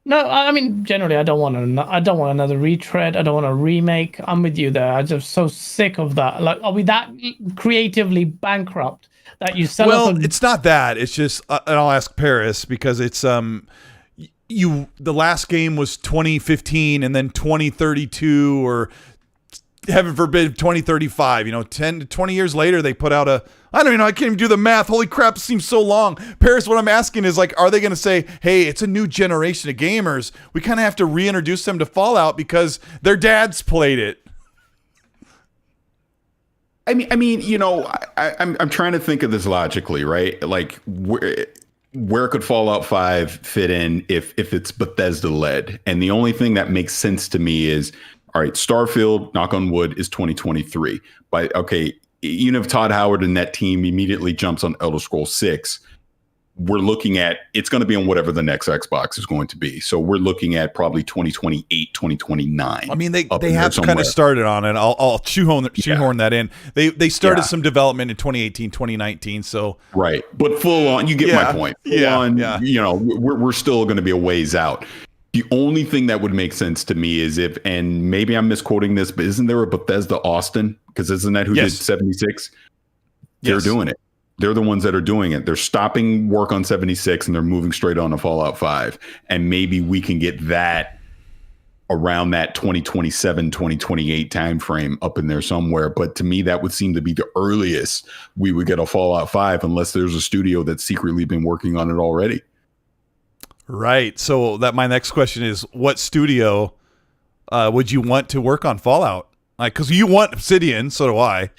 S1: No, I mean, generally, I don't want another retread. I don't want a remake. I'm with you there. I'm just so sick of that. Like, are we that creatively bankrupt that you sell?
S3: Well, it's not that. It's just, and I'll ask Parris, because it's the last game was 2015, and then 2032, or heaven forbid 2035. 10 to 20 years later, they put out I don't even know. I can't even do the math. Holy crap, it seems so long. Parris, what I'm asking is, are they going to say, hey, it's a new generation of gamers. We kind of have to reintroduce them to Fallout because their dads played it.
S2: I mean, I'm trying to think of this logically, right? Like, where could Fallout 5 fit in if it's Bethesda led? And the only thing that makes sense to me is, all right, Starfield, knock on wood, is 2023. But okay, even if Todd Howard and that team immediately jumps on Elder Scrolls 6, we're looking at, it's going to be on whatever the next Xbox is going to be. So we're looking at probably 2028, 2029.
S3: I mean, they have kind of started on it. I'll shoehorn that in. They started some development in 2018, 2019. So
S2: right, but full on, you get my point. Full on, we're still going to be a ways out. The only thing that would make sense to me is if, and maybe I'm misquoting this, but isn't there a Bethesda Austin? Because isn't that who did 76? They're doing it. They're the ones that are doing it. They're stopping work on 76 and they're moving straight on to Fallout 5. And maybe we can get that around that 2027, 2028 timeframe up in there somewhere. But to me, that would seem to be the earliest we would get a Fallout 5, unless there's a studio that's secretly been working on it already.
S3: Right. So my next question is, what studio would you want to work on Fallout? Because you want Obsidian, so do I.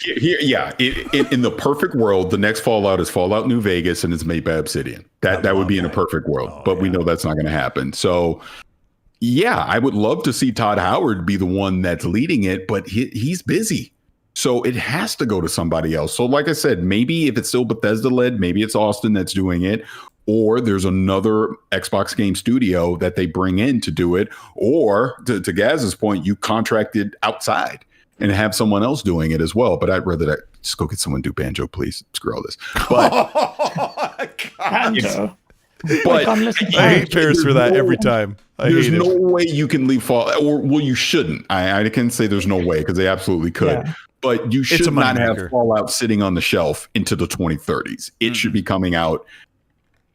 S2: In the perfect world, the next Fallout is Fallout New Vegas, and it's made by Obsidian. That would be in a perfect world, but we know that's not going to happen. So, yeah, I would love to see Todd Howard be the one that's leading it, but he's busy. So it has to go to somebody else. So like I said, maybe if it's still Bethesda-led, maybe it's Austin that's doing it, or there's another Xbox game studio that they bring in to do it, or to Gaz's point, you contracted outside and have someone else doing it as well. But I'd rather that just go get someone to do Banjo, please. Screw all this. But
S1: Banjo.
S2: But
S3: I hate Parris for that every time.
S2: There's no way you can leave Fallout, or well, you shouldn't. I can say there's no way because they absolutely could. Yeah. But you should not have Fallout sitting on the shelf into the 2030s. It should be coming out.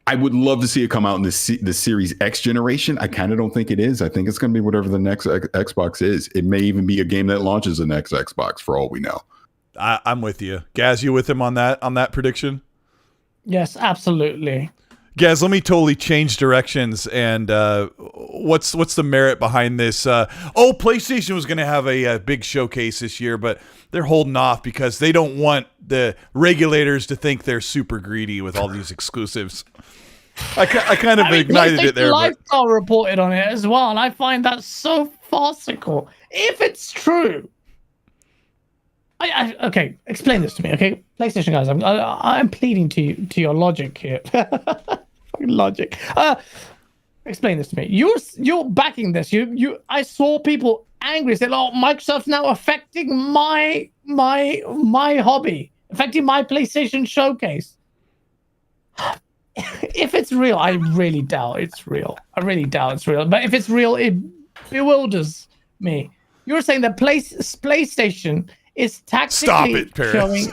S2: I would love to see it come out in the Series X generation. I kind of don't think it is. I think it's going to be whatever the next Xbox is. It may even be a game that launches the next Xbox for all we know.
S3: I'm with you. Gaz, you with him on that prediction?
S1: Yes, absolutely.
S3: Gaz, let me totally change directions. And what's the merit behind this? PlayStation was going to have a big showcase this year, but they're holding off because they don't want the regulators to think they're super greedy with all these exclusives. I kind of ignited it there.
S1: Lifestyle reported on it as well, and I find that so farcical. If it's true, okay, explain this to me, okay? PlayStation guys, I'm pleading to your logic here. Logic. Explain this to me. You're backing this. I saw people angry, said, "Oh, Microsoft's now affecting my hobby, affecting my PlayStation showcase." If it's real, I really doubt it's real. But if it's real, it bewilders me. You're saying that PlayStation is tactically showing.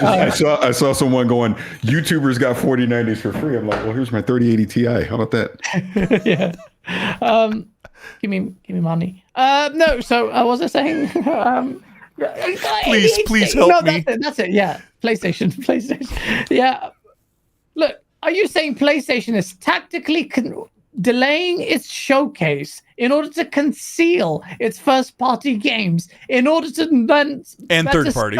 S2: I saw someone going, YouTubers got 4090s for free. I'm like, well, here's my 3080 Ti. How about that?
S1: Yeah. Give me money. No. So what was I saying?
S3: Please help me.
S1: That's it. Yeah. PlayStation. Yeah. Look, are you saying PlayStation is tactically delaying its showcase in order to conceal its first-party games, in order to then
S3: and third-party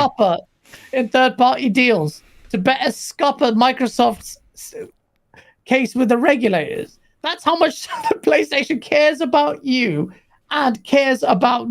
S1: in third-party deals, to better scupper Microsoft's case with the regulators? That's how much the PlayStation cares about you and cares about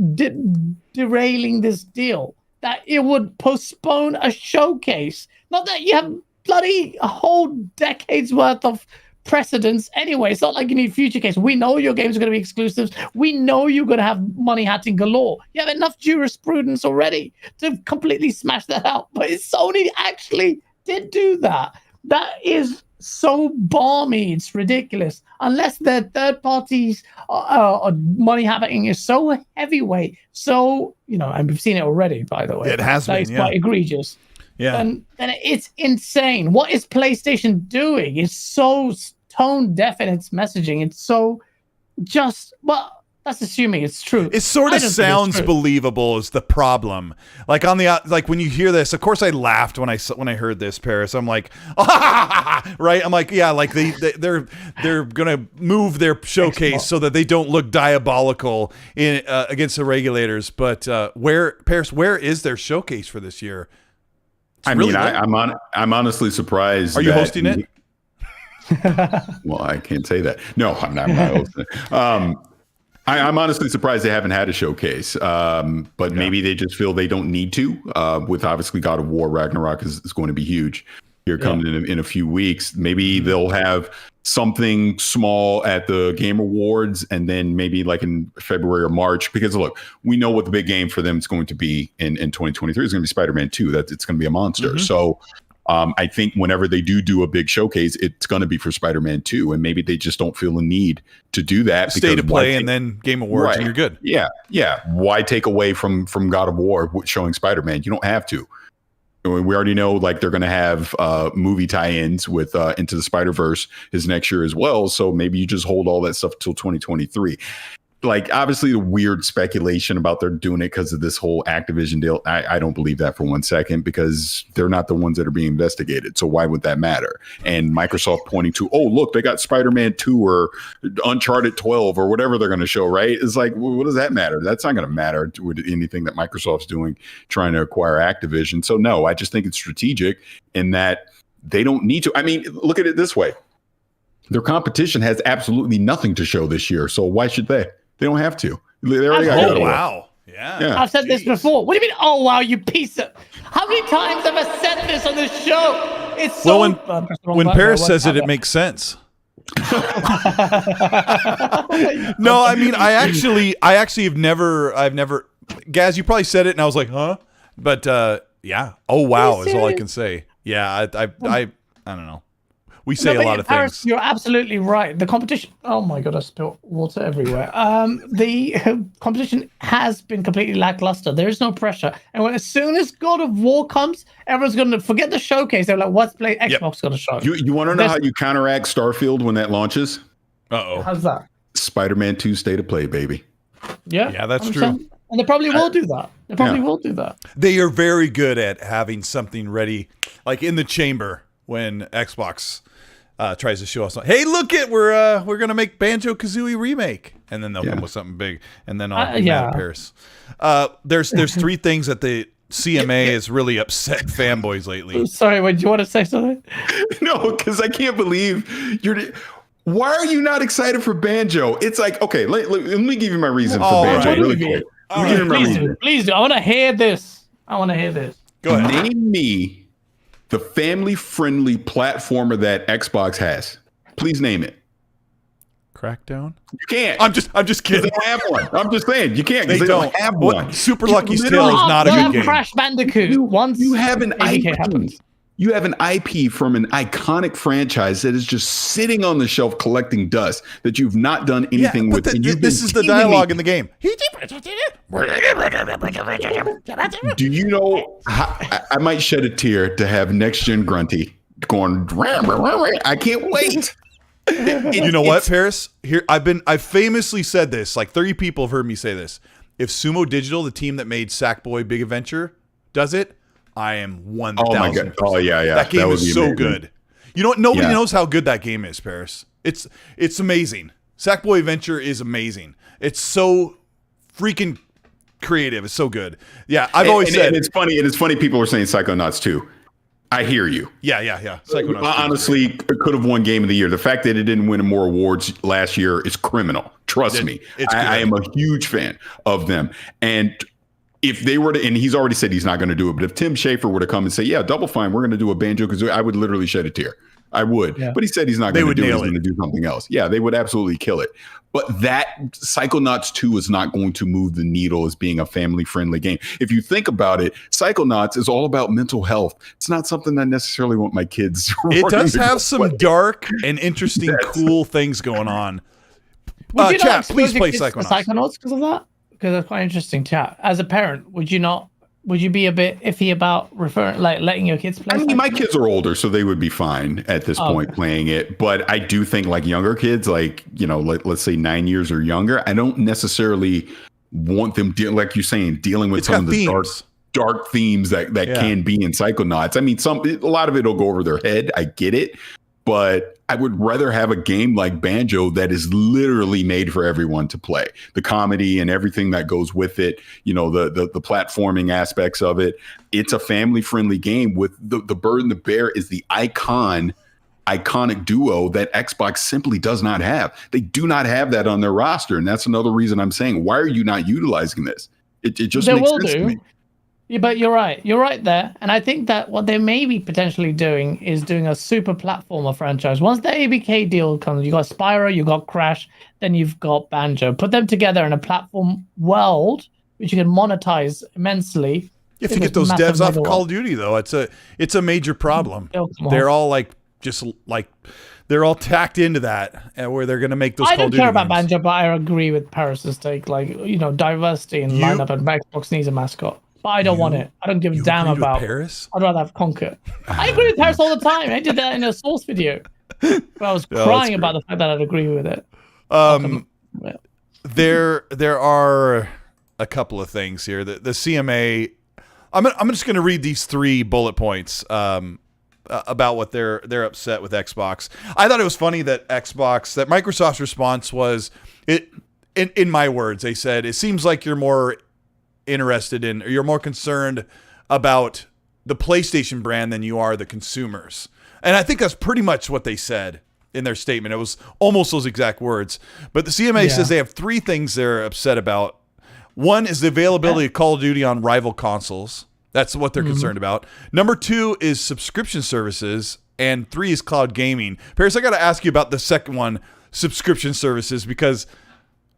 S1: derailing this deal. That it would postpone a showcase. Not that you have bloody a whole decade's worth of precedence anyway. It's not like you need future case. We know your games are going to be exclusives. We know you're going to have money hatting galore. You have enough jurisprudence already to completely smash that out. But Sony actually did do that. That is so balmy. It's ridiculous. Unless their third parties money having is so heavyweight, so and we've seen it already. By the way,
S3: it has been.
S1: It's quite egregious.
S3: Yeah,
S1: and it's insane. What is PlayStation doing? It's so tone deaf in its messaging. It's so that's assuming it's true.
S3: It sort of sounds believable is the problem. Like when you hear this, of course I laughed when I heard this, Parris. I'm like, right? I'm like, yeah, like they're gonna move their showcase so that they don't look diabolical in against the regulators. But where is their showcase for this year?
S2: I'm honestly surprised.
S3: Are you hosting it?
S2: Well, I can't say that. No, I'm not hosting it. I'm honestly surprised they haven't had a showcase, but maybe they just feel they don't need to. With obviously God of War Ragnarok is going to be huge. Here comes in a few weeks. Maybe they'll have something small at the Game Awards, and then maybe like in February or March. Because look, we know what the big game for them is going to be in 2023 is going to be Spider-Man 2. That it's going to be a monster. Mm-hmm. So I think whenever they do a big showcase, it's going to be for Spider-Man 2, and maybe they just don't feel the need to do that.
S3: State of play and then Game Awards, and you're good.
S2: Yeah. Why take away from God of War showing Spider-Man? You don't have to. We already know like they're going to have movie tie-ins with Into the Spider-Verse is next year as well. So maybe you just hold all that stuff till 2023. like obviously the weird speculation about they're doing it because of this whole Activision deal. I don't believe that for 1 second, because they're not the ones that are being investigated. So why would that matter? And Microsoft pointing to, oh, look, they got Spider-Man 2 or Uncharted 12 or whatever they're going to show, right? It's like, well, what does that matter? That's not going to matter with anything that Microsoft's doing, trying to acquire Activision. So no, I just think it's strategic in that they don't need to. I mean, look at it this way. Their competition has absolutely nothing to show this year. So why should they? They don't have to. They already got
S3: Oh, wow. Yeah.
S1: I've said this before. What do you mean, oh, wow, you piece of... How many times have I said this on this show? It's so...
S3: Well, when Parris says it, it makes sense. No, I mean, I actually have never... Gaz, you probably said it, and I was like, huh? But, yeah. Oh, wow is all I can say. Yeah, I don't know. We say a lot of
S1: Parris,
S3: things.
S1: You're absolutely right. The competition. Oh my god, I spilled water everywhere. The competition has been completely lackluster. There is no pressure, and as soon as God of War comes, everyone's going to forget the showcase. They're like, "What's play Xbox going to show?"
S2: You want to know how you counteract Starfield when that launches?
S1: How's that?
S2: Spider-Man 2 State of Play, baby.
S3: Yeah, that's 100%. True.
S1: And they probably will do that. They probably will do that.
S3: They are very good at having something ready, like in the chamber when Xbox tries to show us, hey, look it, we're gonna make Banjo-Kazooie remake, and then they'll come with something big, and then I'll be mad at Parris. There's three things that the CMA has really upset fanboys lately.
S1: Sorry, do you want to say something?
S2: No, because I can't believe you're. Why are you not excited for Banjo? It's like, okay, let me give you my reason for Banjo really quick.
S1: Please do. I want to hear this.
S3: Go ahead.
S2: Name me the family-friendly platformer that Xbox has. Please name it.
S3: Crackdown?
S2: You can't.
S3: I'm just kidding.
S2: They don't have one. I'm just saying you can't.
S3: They don't
S2: have one.
S3: Super Lucky's Tale is not a good game.
S1: Crash Bandicoot.
S2: You have an IP. You have an IP from an iconic franchise that is just sitting on the shelf collecting dust that you've not done anything with.
S3: This is the dialogue in the game.
S2: Do you know? I might shed a tear to have next gen Grunty going. I can't wait.
S3: You know what, Parris? Here, I've famously said this. Like 30 people have heard me say this. If Sumo Digital, the team that made Sackboy Big Adventure, does it, I am 1,000%.
S2: Oh my god! Oh yeah.
S3: That game is so good. You know what? Nobody knows how good that game is, Parris. It's amazing. Sackboy Adventure is amazing. It's so freaking creative. It's so good. Yeah, I've always said.
S2: And it's funny. It is funny. People are saying Psychonauts 2. I hear you.
S3: Yeah. Psychonauts
S2: honestly, it could have won Game of the Year. The fact that it didn't win more awards last year is criminal. Trust me. I am a huge fan of them. And if they were to, and he's already said he's not going to do it, but if Tim Schafer were to come and say, yeah, Double Fine, we're going to do a Banjo-Kazooie, I would literally shed a tear. I would. Yeah. But he said he's not going to do it. He's going to do something else. Yeah, they would absolutely kill it. But that Psychonauts 2 is not going to move the needle as being a family-friendly game. If you think about it, Psychonauts is all about mental health. It's not something I necessarily want my kids.
S3: It does have some dark and interesting, cool things going on.
S1: Chat,
S3: please play Psychonauts
S1: because of that. Because that's quite interesting, chat. As a parent, would you be a bit iffy about letting your kids play?
S2: I mean, my kids are older, so they would be fine at this point playing it. But I do think like younger kids, like, you know, let's say 9 years or younger, I don't necessarily want them, like you're saying, dealing with some of the dark themes that can be in Psychonauts. I mean, a lot of it will go over their head. I get it. But I would rather have a game like Banjo that is literally made for everyone to play. The comedy and everything that goes with it, you know, the platforming aspects of it. It's a family-friendly game with the bird and the bear is the iconic duo that Xbox simply does not have. They do not have that on their roster. And that's another reason I'm saying, why are you not utilizing this? It just makes sense to me.
S1: Yeah, but you're right. You're right there. And I think that what they may be potentially doing is doing a super platformer franchise. Once the ABK deal comes, you got Spyro, you got Crash, then you've got Banjo. Put them together in a platform world, which you can monetize immensely.
S3: You have to get those devs off of Call of Duty, though. It's a major problem. They're all they're all tacked into that, where they're going to make those Call of Duty
S1: I don't care about
S3: games.
S1: Banjo, but I agree with Parris's take. Like, you know, diversity in lineup, and Xbox needs a mascot. But I don't want it. I don't give a damn about
S3: Parris.
S1: I'd rather have Conker. I agree with Parris all the time. I did that in a Source video. But I was crying about the fact that I'd agree with it.
S3: There are a couple of things here. The CMA. I'm just going to read these 3 bullet points about what they're upset with Xbox. I thought it was funny that Microsoft's response was it. In my words, they said it seems like you're more interested in, or you're more concerned about the PlayStation brand than you are the consumers. And I think that's pretty much what they said in their statement. It was almost those exact words. But the CMA says they have 3 things they're upset about. One is the availability of Call of Duty on rival consoles. That's what they're concerned about. Number 2 is subscription services. And 3 is cloud gaming. Parris, I got to ask you about the second one, subscription services, because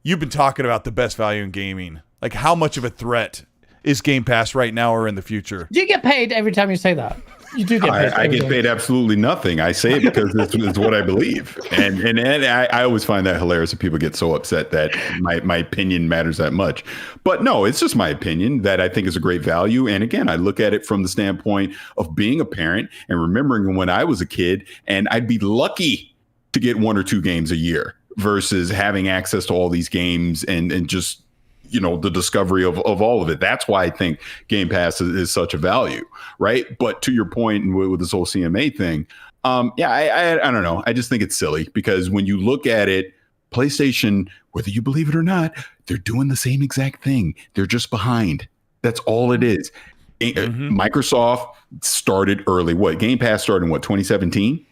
S3: you've been talking about the best value in gaming. Like, how much of a threat is Game Pass right now or in the future?
S1: Do you get paid every time you say that? You do get paid.
S2: I get paid absolutely nothing. I say it because it's what I believe. And I always find that hilarious that people get so upset that my opinion matters that much. But no, it's just my opinion that I think is a great value. And again, I look at it from the standpoint of being a parent and remembering when I was a kid, and I'd be lucky to get 1 or 2 games a year versus having access to all these games and just, the discovery of all of it. That's why I think Game Pass is such a value, right? But to your point with this whole CMA thing, I don't know. I just think it's silly because when you look at it, PlayStation, whether you believe it or not, they're doing the same exact thing. They're just behind. That's all it is. Microsoft started early. Game Pass started in 2017?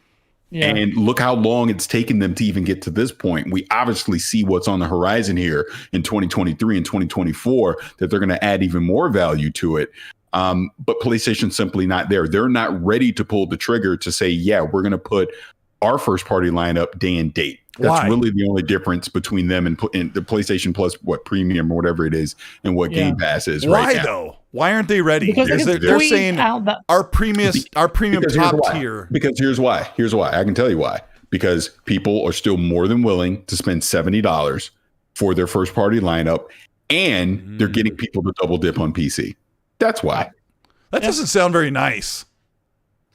S2: Yeah. And look how long it's taken them to even get to this point. We obviously see what's on the horizon here in 2023 and 2024, that they're going to add even more value to it. But PlayStation's simply not there. They're not ready to pull the trigger to say, yeah, we're going to put our first party lineup day and date. That's really the only difference between them and the PlayStation Plus, premium or whatever it is, and what Game Pass is.
S3: Why though? Why aren't they ready?
S1: Because
S3: they're saying our premium top tier.
S2: Because here's why. I can tell you why. Because people are still more than willing to spend $70 for their first party lineup, and they're getting people to double dip on PC. That's why.
S3: That doesn't sound very nice.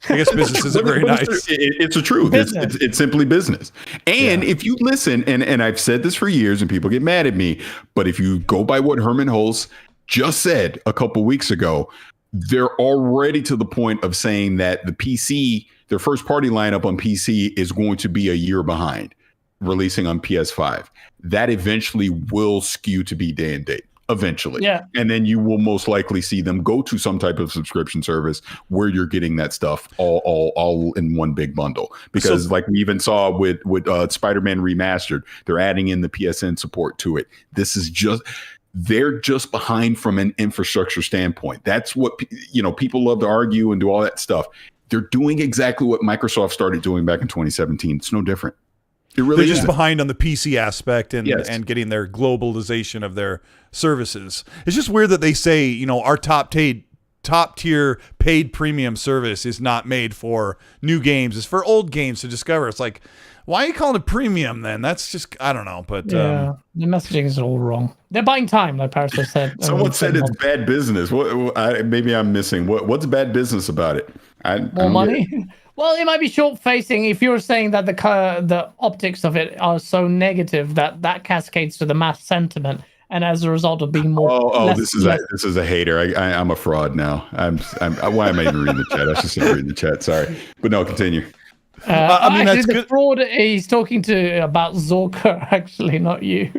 S3: I guess business isn't very nice.
S2: It's the truth. It's simply business. And if you listen, and I've said this for years and people get mad at me, but if you go by what Herman Hulse just said a couple weeks ago, they're already to the point of saying that the PC, their first party lineup on PC is going to be a year behind releasing on PS5. That eventually will skew to be day and date. Eventually. Yeah. And then you will most likely see them go to some type of subscription service where you're getting that stuff all in one big bundle. Because like we even saw with Spider-Man Remastered, they're adding in the PSN support to it. They're just behind from an infrastructure standpoint. That's what, people love to argue and do all that stuff. They're doing exactly what Microsoft started doing back in 2017. It's no different.
S3: They're just behind on the PC aspect and getting their globalization of their services. It's just weird that they say, our top tier paid premium service is not made for new games. It's for old games to discover. It's like, why are you calling it premium then? That's just, I don't know. But
S1: the messaging is all wrong. They're buying time, like Parris just said.
S2: Someone said it's bad business. Maybe I'm missing. What's bad business about it?
S1: More money? Well, it might be short-facing if you're saying that the optics of it are so negative that cascades to the mass sentiment, and as a result of being more.
S2: This is a hater. I'm a fraud now. Why am I even reading the chat? I should start reading the chat. Sorry, but no, continue.
S1: That's the fraud he's talking to about Zorka, actually, not you.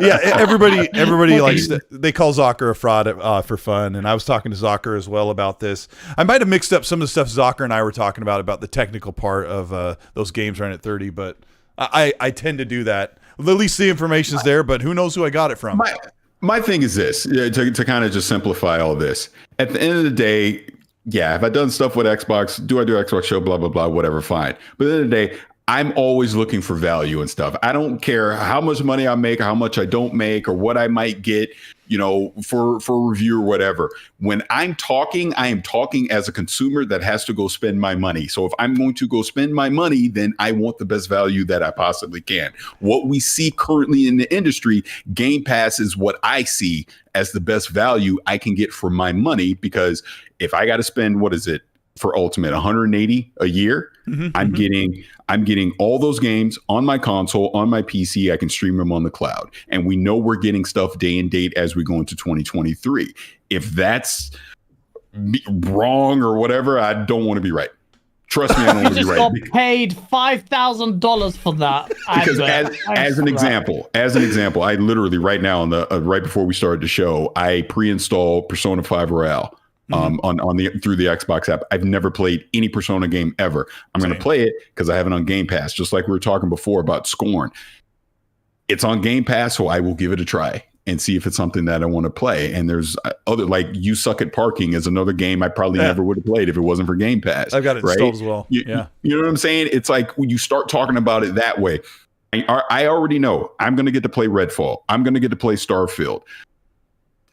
S3: Yeah, everybody likes they call Zocker a fraud for fun, and I was talking to Zocker as well about this. I might have mixed up some of the stuff Zocker and I were talking about the technical part of those games running at 30, but I tend to do that. At least the information's there, but who knows who I got it from.
S2: My thing is this, to kind of just simplify all this. At the end of the day, yeah, have I done stuff with Xbox? Do I do Xbox show? Blah, blah, blah, whatever, fine. But at the end of the day, I'm always looking for value and stuff. I don't care how much money I make, or how much I don't make, or what I might get, for review or whatever. When I'm talking, I am talking as a consumer that has to go spend my money. So if I'm going to go spend my money, then I want the best value that I possibly can. What we see currently in the industry, Game Pass is what I see as the best value I can get for my money, because if I got to spend, for Ultimate, 180 a year. I'm getting all those games on my console, on my PC. I can stream them on the cloud. And we know we're getting stuff day and date as we go into 2023. If that's wrong or whatever, I don't want to be right. Trust me, I don't want to be right.
S1: You just got paid $5,000 for that.
S2: Because as an example, I literally right now on the right before we started the show, I pre-installed Persona 5 Royale through the Xbox app. I've never played any Persona game ever. I'm going to play it because I have it on Game Pass, just like we were talking before about Scorn. It's on Game Pass, so I will give it a try and see if it's something that I want to play. And there's other, like You Suck at Parking is another game I probably never would have played if it wasn't for Game Pass.
S3: I've got it installed as well.
S2: You know what I'm saying? It's like when you start talking about it that way, I already know I'm going to get to play Redfall. I'm going to get to play Starfield.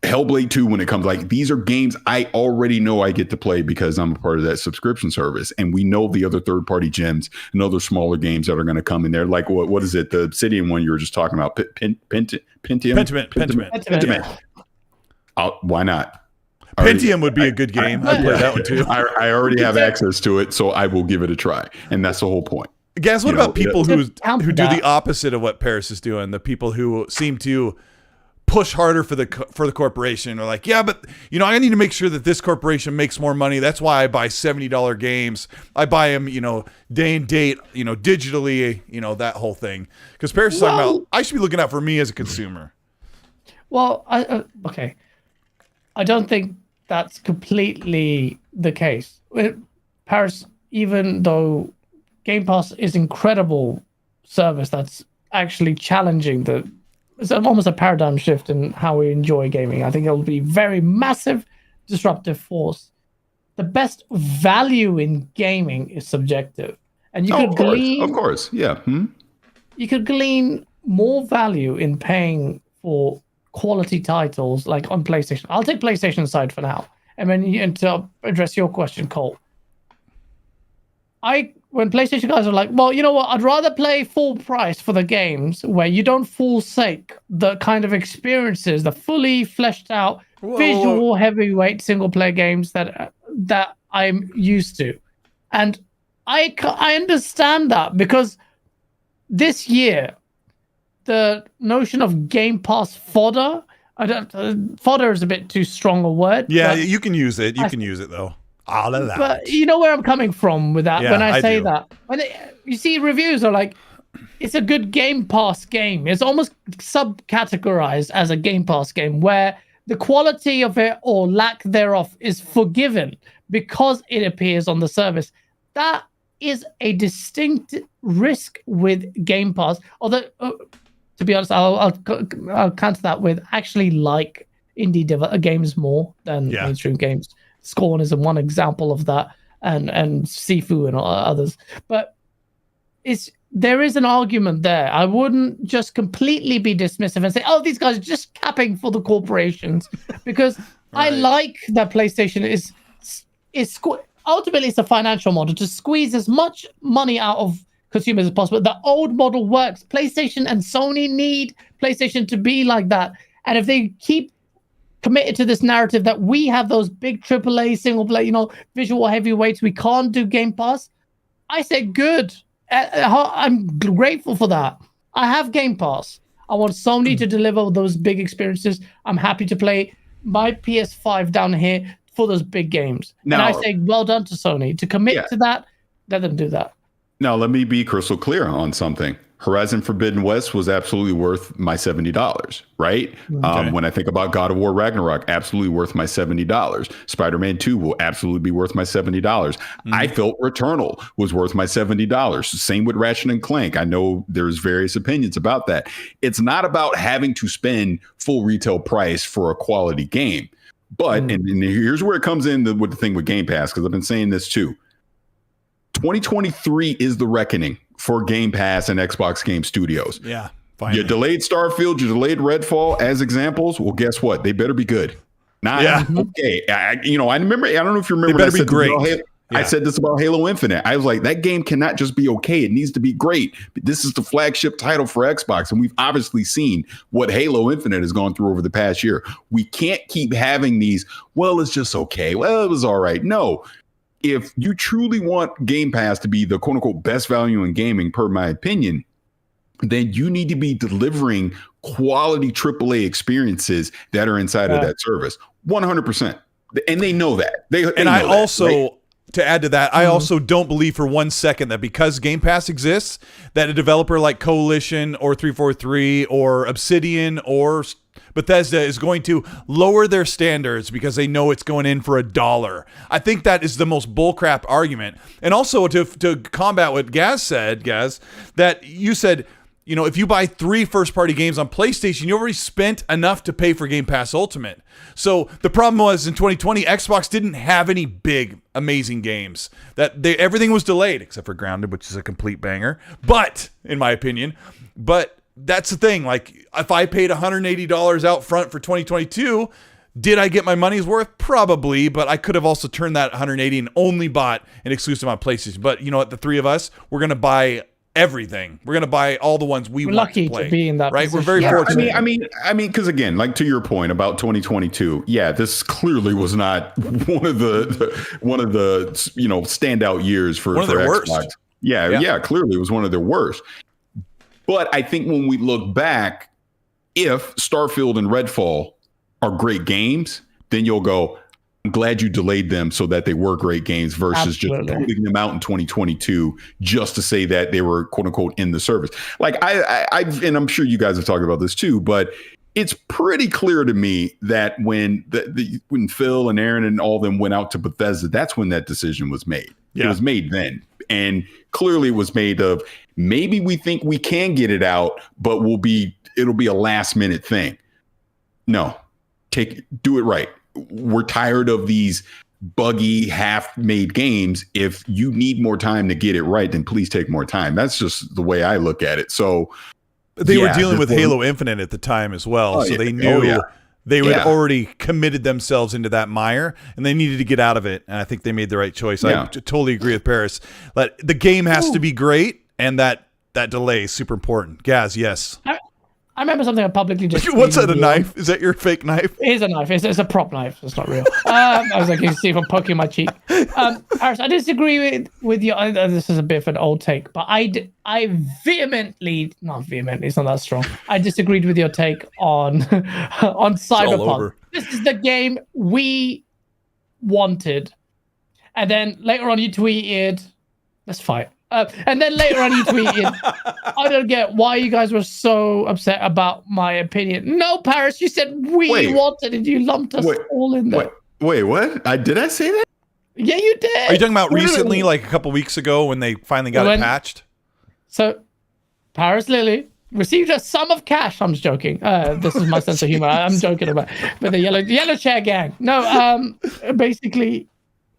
S2: Hellblade 2 when it comes, like these are games I already know I get to play because I'm a part of that subscription service, and we know the other third-party gems and other smaller games that are going to come in there. Like what is it? The Obsidian one you were just talking about, Pentiment. Why not?
S3: Pentium would be a good game. I'd play that one too.
S2: I already have access to it, so I will give it a try, and that's the whole point.
S3: Guys, what about people who do the opposite of what Parris is doing? The people who seem to push harder for the corporation, or like, yeah, but I need to make sure that this corporation makes more money. That's why I buy $70 games. I buy them, day and date, digitally, that whole thing. Because Parris is talking about, I should be looking out for me as a consumer.
S1: Well, okay. I don't think that's completely the case. Parris, even though Game Pass is incredible service that's actually challenging it's almost a paradigm shift in how we enjoy gaming. I think it'll be very massive disruptive force. The best value in gaming is subjective. And you could glean,
S2: of course, yeah.
S1: You could glean more value in paying for quality titles like on PlayStation. I'll take PlayStation aside for now. And then to address your question, Cole. When PlayStation guys are like, well, you know what? I'd rather play full price for the games where you don't forsake the kind of experiences, the fully fleshed out, visual heavyweight single player games that I'm used to. And I understand that because this year, the notion of Game Pass fodder, fodder is a bit too strong a word.
S3: Yeah, you can use it. You can use it though. I'll allow
S1: but you know where I'm coming from with that when I say that. When you see reviews are like, it's a good Game Pass game. It's almost subcategorized as a Game Pass game where the quality of it or lack thereof is forgiven because it appears on the service. That is a distinct risk with Game Pass. Although, to be honest, I'll counter that with actually like indie games more than mainstream games. Scorn is one example of that, and Sifu and others. But there is an argument there. I wouldn't just completely be dismissive and say, oh, these guys are just capping for the corporations, because I like that PlayStation is ultimately it's a financial model to squeeze as much money out of consumers as possible. The old model works. PlayStation and Sony need PlayStation to be like that. And if they keep committed to this narrative that we have those big AAA single player, visual heavyweights, we can't do Game Pass, I say good. I'm grateful for that. I have Game Pass. I want Sony to deliver those big experiences. I'm happy to play my PS5 down here for those big games. Now, and I say well done to Sony to commit to that. Let them do that.
S2: Now, let me be crystal clear on something. Horizon Forbidden West was absolutely worth my $70, right? Okay. When I think about God of War Ragnarok, absolutely worth my $70. Spider-Man 2 will absolutely be worth my $70. I felt Returnal was worth my $70. Same with Ratchet and Clank. I know there's various opinions about that. It's not about having to spend full retail price for a quality game. But, and here's where it comes in with the thing with Game Pass, because I've been saying this too. 2023 is the reckoning for Game Pass and Xbox Game Studios.
S3: Yeah, finally.
S2: You delayed Starfield, you delayed Redfall as examples. Well, guess what? They better be good. Okay. I remember. I don't know if you remember.
S3: They better be great.
S2: I said this about Halo Infinite. I was like, that game cannot just be okay. It needs to be great. This is the flagship title for Xbox, and we've obviously seen what Halo Infinite has gone through over the past year. We can't keep having these, well, it's just okay. Well, it was all right. No. if you truly want Game Pass to be the quote unquote best value in gaming, per my opinion, then you need to be delivering quality AAA experiences that are inside of that service. 100%. And they know that. They
S3: and I also,
S2: right?
S3: To add to that, I also don't believe for 1 second that because Game Pass exists, that a developer like Coalition or 343 or Obsidian or Bethesda is going to lower their standards because they know it's going in for $1. I think that is the most bullcrap argument. And also to combat what Gaz said, that you said, you know, if you buy 3 first-party games on PlayStation, you already spent enough to pay for Game Pass Ultimate. So the problem was in 2020, Xbox didn't have any big, amazing games. Everything was delayed except for Grounded, which is a complete banger. But in my opinion, that's the thing. Like, if I paid $180 out front for 2022, did I get my money's worth? Probably, but I could have also turned that $180 and only bought an exclusive on PlayStation. But you know what? The 3 of us, we're going to buy everything. We're going to buy all the ones we're want to play.
S1: To be in that
S3: right?
S1: Position.
S3: We're very fortunate.
S2: I mean, because again, like to your point about 2022, yeah, this clearly was not one of the standout years for
S3: their
S2: Xbox.
S3: Worst.
S2: Yeah, clearly it was one of their worst. But I think when we look back, if Starfield and Redfall are great games, then you'll go, I'm glad you delayed them so that they were great games versus just putting them out in 2022 just to say that they were quote unquote in the service. Like and I'm sure you guys have talked about this too, but it's pretty clear to me that when when Phil and Aaron and all of them went out to Bethesda, that's when that decision was made. Yeah. It was made then. And clearly it was made of maybe we think we can get it out, but it'll be a last minute thing. No, do it right. We're tired of these buggy, half-made games. If you need more time to get it right, then please take more time. That's just the way I look at it. So
S3: they were dealing with Halo Infinite at the time as well, so they knew they had already committed themselves into that mire, and they needed to get out of it. And I think they made the right choice. I totally agree with Parris. But the game has to be great, and that delay is super important. Gaz, yes.
S1: I remember something I publicly just...
S3: What's that, a knife? Is that your fake knife?
S1: It is a knife. It's a prop knife. It's not real. I was like, you can see if I'm poking my cheek. Parris, I disagree with you. This is a bit of an old take, but I vehemently... Not vehemently, it's not that strong. I disagreed with your take on Cyberpunk. This is the game we wanted. And then later on you tweeted, let's fight. And then later on you tweeted, I don't get why you guys were so upset about my opinion. No, Parris, you said we wanted it. You lumped us all in there.
S2: Wait, what? Did I say that?
S1: Yeah, you did.
S3: Are you talking about recently, like a couple weeks ago when they finally got it patched?
S1: So, Parris Lilly received a sum of cash. I'm just joking. This is my sense of humor. I'm joking about but the yellow chair gang. No, basically...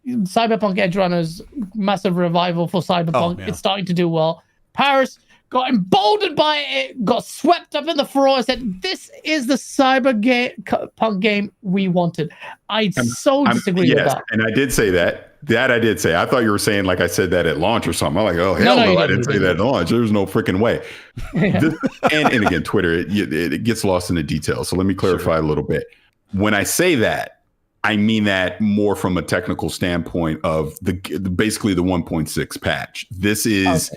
S1: Cyberpunk Edge Runners, massive revival for Cyberpunk. It's starting to do well. Parris got emboldened by it, got swept up in the furore, and said, "This is the Cyberpunk game we wanted." I disagree with that.
S2: And I did say that. That I did say. I thought you were saying like I said that at launch or something. I'm like, oh hell no, I didn't say that at launch. There's no freaking way. And again, Twitter, it gets lost in the details. So let me clarify a little bit. When I say that, I mean that more from a technical standpoint of basically the 1.6 patch. This is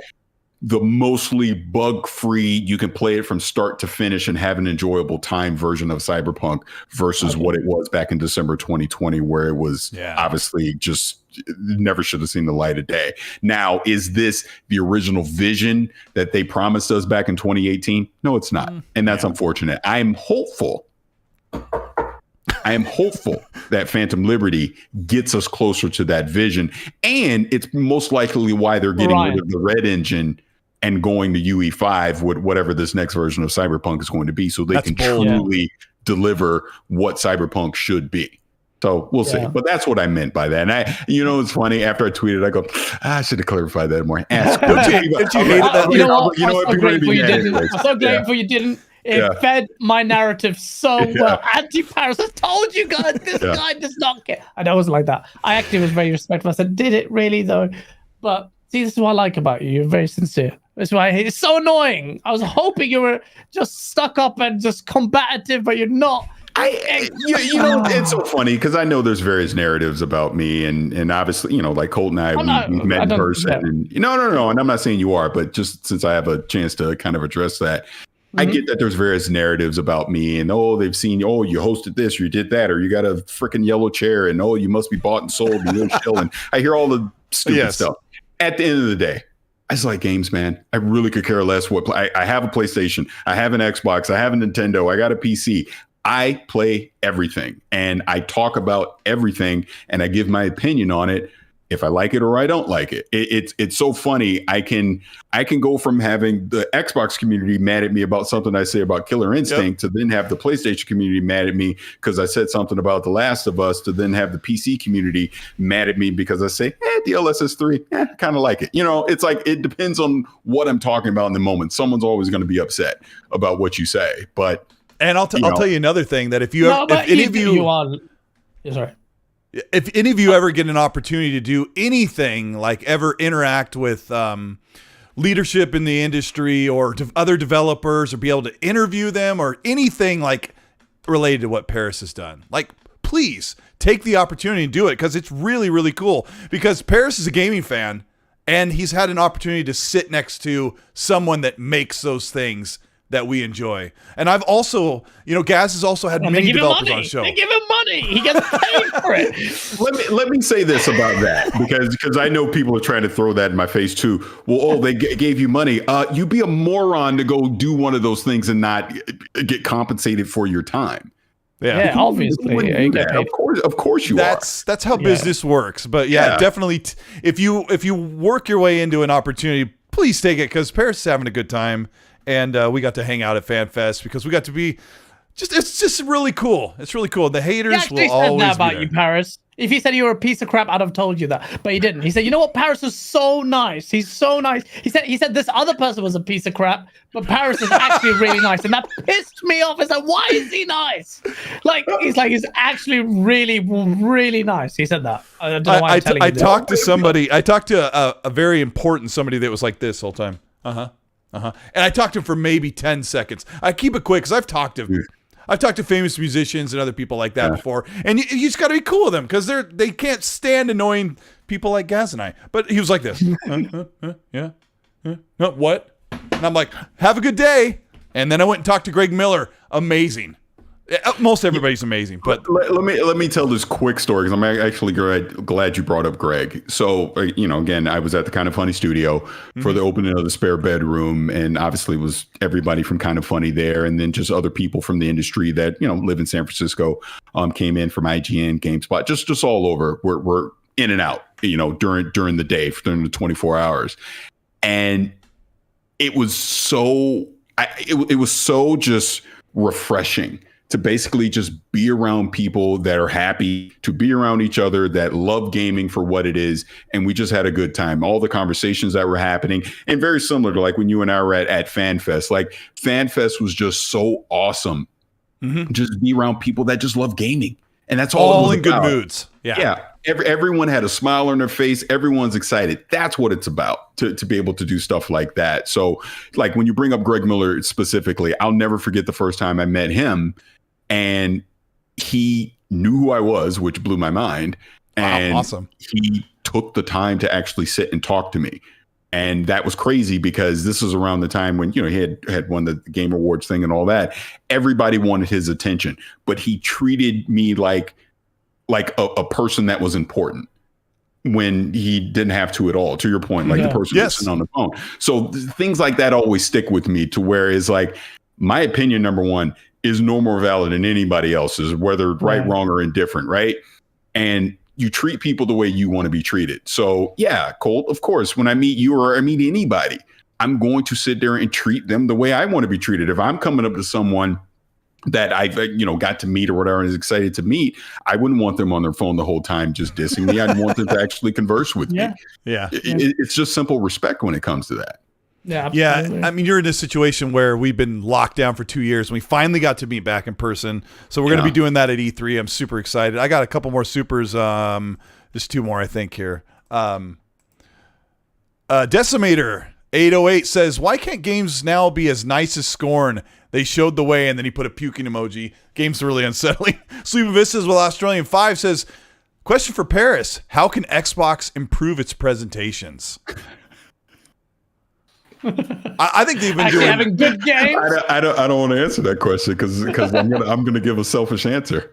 S2: the mostly bug-free, you can play it from start to finish and have an enjoyable time version of Cyberpunk versus what it was back in December 2020, where it was obviously just never should have seen the light of day. Now, is this the original vision that they promised us back in 2018? No, it's not. And that's unfortunate. I'm hopeful that Phantom Liberty gets us closer to that vision. And it's most likely why they're getting rid of the Red Engine and going to UE5 with whatever this next version of Cyberpunk is going to be, so they can truly deliver what Cyberpunk should be. So we'll see. But that's what I meant by that. And it's funny, after I tweeted, I go, I should have clarified that more.
S3: Did you hate that?
S1: You know what? I'm so grateful you didn't. It fed my narrative so well. Anti-Parris, I told you guys, this guy does not care. I know it wasn't like that. I actually was very respectful. I said, did it really though? But see, this is what I like about you. You're very sincere. That's why I hate it. It's so annoying. I was hoping you were just stuck up and just combative, but you're not.
S2: You know, it's so funny because I know there's various narratives about me, and obviously, you know, like Colt and I, we've met in person, and no, and I'm not saying you are, but just since I have a chance to kind of address that, I get that there's various narratives about me, and they've seen, you hosted this, or you did that, or you got a freaking yellow chair, and you must be bought and sold, and you're chilling. I hear all the stupid stuff. At the end of the day, I just like games, man. I really could care less what I have a PlayStation, I have an Xbox, I have a Nintendo, I got a PC. I play everything, and I talk about everything, and I give my opinion on it. If I like it or I don't like it. It's so funny. I can go from having the Xbox community mad at me about something I say about Killer Instinct to then have the PlayStation community mad at me because I said something about The Last of Us, to then have the PC community mad at me because I say, the LSS3, kind of like it. You know, it's like it depends on what I'm talking about in the moment. Someone's always going to be upset about what you say.
S3: And I'll tell you another thing, that if any of you ever get an opportunity to do anything, like ever interact with leadership in the industry or other developers, or be able to interview them, or anything like related to what Parris has done, like, please take the opportunity and do it, because it's really, really cool. Because Parris is a gaming fan, and he's had an opportunity to sit next to someone that makes those things that we enjoy. And I've also, Gaz has also had many developers on the show.
S1: They give him money. He gets paid for it.
S2: Let me say this about that, because I know people are trying to throw that in my face too. Well, they gave you money. You'd be a moron to go do one of those things and not get compensated for your time.
S1: Yeah, obviously.
S2: Of course you are.
S3: That's how business works. But definitely, if you work your way into an opportunity, please take it, because Parris is having a good time. And we got to hang out at FanFest because we got to be it's just really cool. It's really cool. The haters will always
S1: said that about
S3: be there.
S1: you, Parris. If he said you were a piece of crap, I'd have told you that. But he didn't. He said, you know what? Parris is so nice. He's so nice. He said this other person was a piece of crap, but Parris is actually really nice. And that pissed me off. It's like, why is he nice? He's actually really, really nice. He said that. I don't know why I'm telling you this.
S3: I talked to a very important somebody that was like this the whole time. And I talked to him for maybe 10 seconds. I keep it quick because I've talked to famous musicians and other people like that before. And you just got to be cool with them, because they can't stand annoying people like Gaz and I. But he was like this. What? And I'm like, have a good day. And then I went and talked to Greg Miller. Amazing. Most everybody's amazing, but
S2: let me tell this quick story, because I'm actually glad you brought up Greg. So again, I was at the Kind of Funny studio for the opening of the spare bedroom, and obviously it was everybody from Kind of Funny there, and then just other people from the industry that live in San Francisco came in from IGN, GameSpot, just all over. We're in and out, during the day, during the 24 hours, and it was so it was so just refreshing to basically just be around people that are happy, to be around each other, that love gaming for what it is. And we just had a good time. All the conversations that were happening, and very similar to like when you and I were at FanFest. Like FanFest was just so awesome. Just be around people that just love gaming. And that's all
S3: in good moods.
S2: Yeah. Everyone had a smile on their face. Everyone's excited. That's what it's about, to be able to do stuff like that. So like when you bring up Greg Miller specifically, I'll never forget the first time I met him. And he knew who I was, which blew my mind. And
S3: awesome.
S2: He took the time to actually sit and talk to me. And that was crazy, because this was around the time when, he had won the Game Awards thing and all that. Everybody wanted his attention, but he treated me like a person that was important, when he didn't have to at all. To your point, like the person was sitting on the phone. So things like that always stick with me, to where it's like, my opinion, number one, is no more valid than anybody else's, whether right, wrong, or indifferent, right? And you treat people the way you want to be treated. So yeah, Colt, of course, when I meet you or I meet anybody, I'm going to sit there and treat them the way I want to be treated. If I'm coming up to someone that I've got to meet or whatever, and is excited to meet, I wouldn't want them on their phone the whole time just dissing me. I'd want them to actually converse with me. It's just simple respect when it comes to that.
S3: Yeah. I mean, you're in a situation where we've been locked down for 2 years, and we finally got to meet back in person. So we're going to be doing that at E3. I'm super excited. I got a couple more supers, just 2 more, I think, here. Decimator 808 says, why can't games now be as nice as Scorn? They showed the way, and then he put a puking emoji. Game's really unsettling. Sleep of Vistas with Australian 5 says, question for Parris. How can Xbox improve its presentations? I think they've been
S1: Actually
S3: doing
S1: having good games.
S2: I don't want to answer that question because I'm gonna give a selfish answer.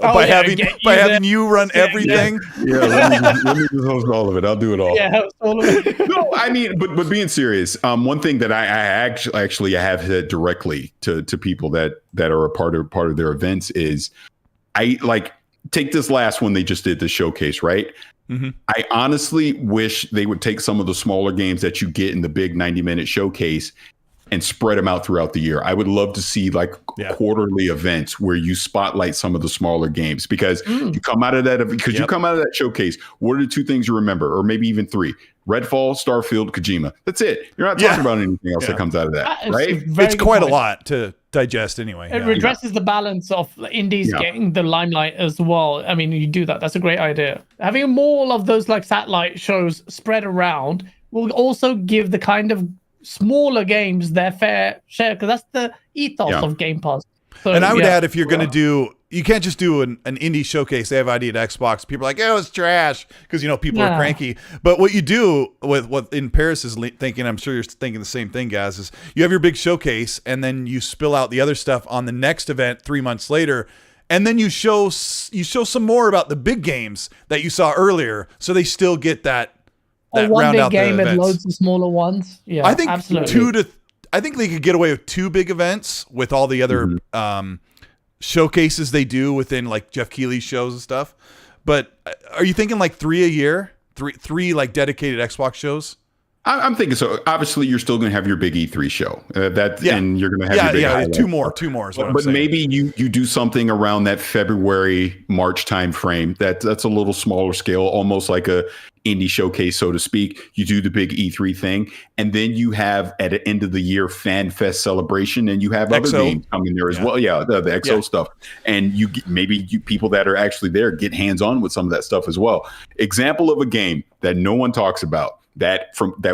S3: by having you run everything.
S2: Yeah, let me just host all of it. I'll do it all.
S1: Yeah, host all of it.
S2: No, I mean, but being serious, one thing that I actually have said directly to people that are a part of their events is, I like take this last one they just did, the showcase, right?
S3: Mm-hmm.
S2: I honestly wish they would take some of the smaller games that you get in the big 90-minute showcase and spread them out throughout the year. I would love to see quarterly events where you spotlight some of the smaller games, because you come out of that showcase. What are the 2 things you remember, or maybe even 3? Redfall, Starfield, Kojima. That's it. You're not talking about anything else that comes out of that, right?
S3: It's quite a lot to digest anyway.
S1: It redresses the balance of indies getting the limelight as well. I mean, you do that. That's a great idea. Having more of those like satellite shows spread around will also give the kind of smaller games their fair share, because that's the ethos of Game Pass. So,
S3: and I would add, if you're going to do, you can't just do an indie showcase. They have ID at Xbox. People are like, oh, it's trash, because people are cranky. But what you do with what in Parris is thinking, I'm sure you're thinking the same thing, guys, is you have your big showcase, and then you spill out the other stuff on the next event 3 months later, and then you show some more about the big games that you saw earlier, so they still get that.
S1: Or one big game and loads of smaller ones. Yeah,
S3: I think
S1: absolutely.
S3: I think they could get away with 2 big events with all the other showcases they do within like Jeff Keighley's shows and stuff. But are you thinking like 3 a year? Three like dedicated Xbox shows?
S2: I'm thinking so. Obviously, you're still going to have your big E3 show. And you're going to have your big highlight.
S3: Two more. Is what I'm saying.
S2: Maybe you do something around that February, March time frame. That's a little smaller scale, almost like a indie showcase, so to speak. You do the big E3 thing, and then you have at the end of the year Fan Fest celebration, and you have other games coming there as well. Yeah, the XO stuff, and maybe people that are actually there get hands on with some of that stuff as well. Example of a game that no one talks about, that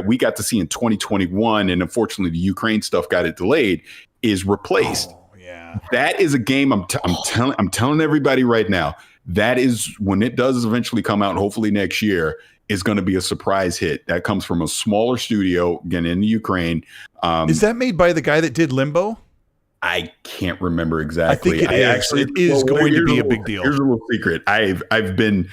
S2: we got to see in 2021, and unfortunately the Ukraine stuff got it delayed, is Replaced.
S3: Oh, yeah.
S2: That is a game I'm telling everybody right now, that is, when it does eventually come out, hopefully next year, is going to be a surprise hit. That comes from a smaller studio, again, in the Ukraine.
S3: Is that made by the guy that did Limbo?
S2: I can't remember exactly.
S3: I think it is going to be a big deal.
S2: Here's a little secret. I've been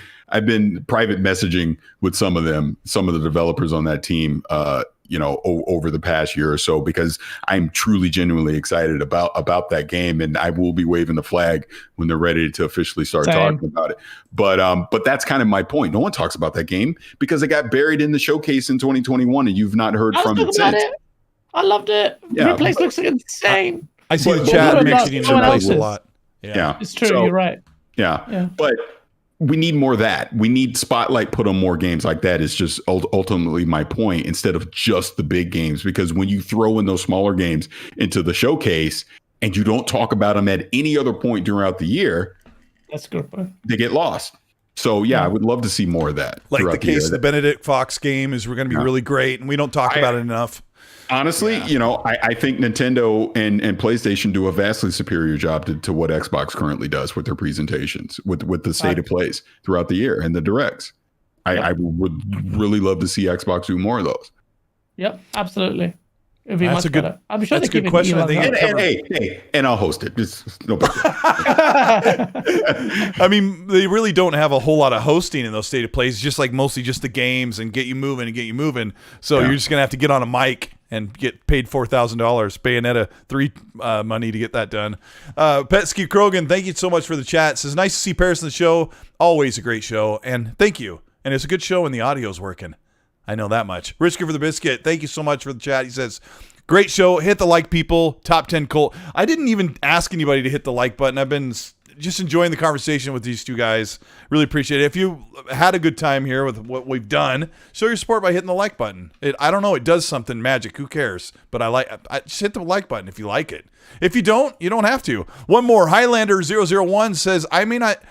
S2: private messaging with some of the developers on that team, over the past year or so, because I'm truly, genuinely excited about that game, and I will be waving the flag when they're ready to officially start talking about it. But that's kind of my point. No one talks about that game because it got buried in the showcase in 2021, and you've not heard from it since.
S1: I loved it.
S2: Yeah,
S1: Replace looks insane.
S3: I see the chat mixing in Replace a lot.
S2: Yeah,
S1: it's true. You're right.
S2: Yeah, but we need more of that. We need spotlight put on more games like that. Is just ultimately my point, instead of just the big games. Because when you throw in those smaller games into the showcase and you don't talk about them at any other point throughout the year,
S1: that's good.
S2: They get lost. So I would love to see more of that.
S3: Like the case of the Benedict Fox game is going to be really great, and we don't talk about it enough.
S2: Honestly, I think Nintendo and PlayStation do a vastly superior job to what Xbox currently does with their presentations, with the state of plays throughout the year and the directs. I would really love to see Xbox do more of those.
S1: Yep, absolutely. It'd be
S3: that's
S1: much better. I'm sure
S3: that's a good question. I think
S2: and I'll host it. It's no big deal.
S3: I mean, they really don't have a whole lot of hosting in those state of plays. It's just like mostly just the games and get you moving. So you're just gonna have to get on a mic and get paid $4,000, Bayonetta 3 money to get that done. Petsky Krogan, thank you so much for the chat. It says, nice to see Parris on the show. Always a great show, and thank you. And it's a good show when the audio's working. I know that much. Richker for the biscuit, thank you so much for the chat. He says, great show. Hit the like, people. Top 10 Colt. I didn't even ask anybody to hit the like button. I've been just enjoying the conversation with these two guys. Really appreciate it. If you had a good time here with what we've done, show your support by hitting the like button. I don't know. It does something magic. Who cares? But I just hit the like button if you like it. If you don't, you don't have to. One more. Highlander 001 says, I may not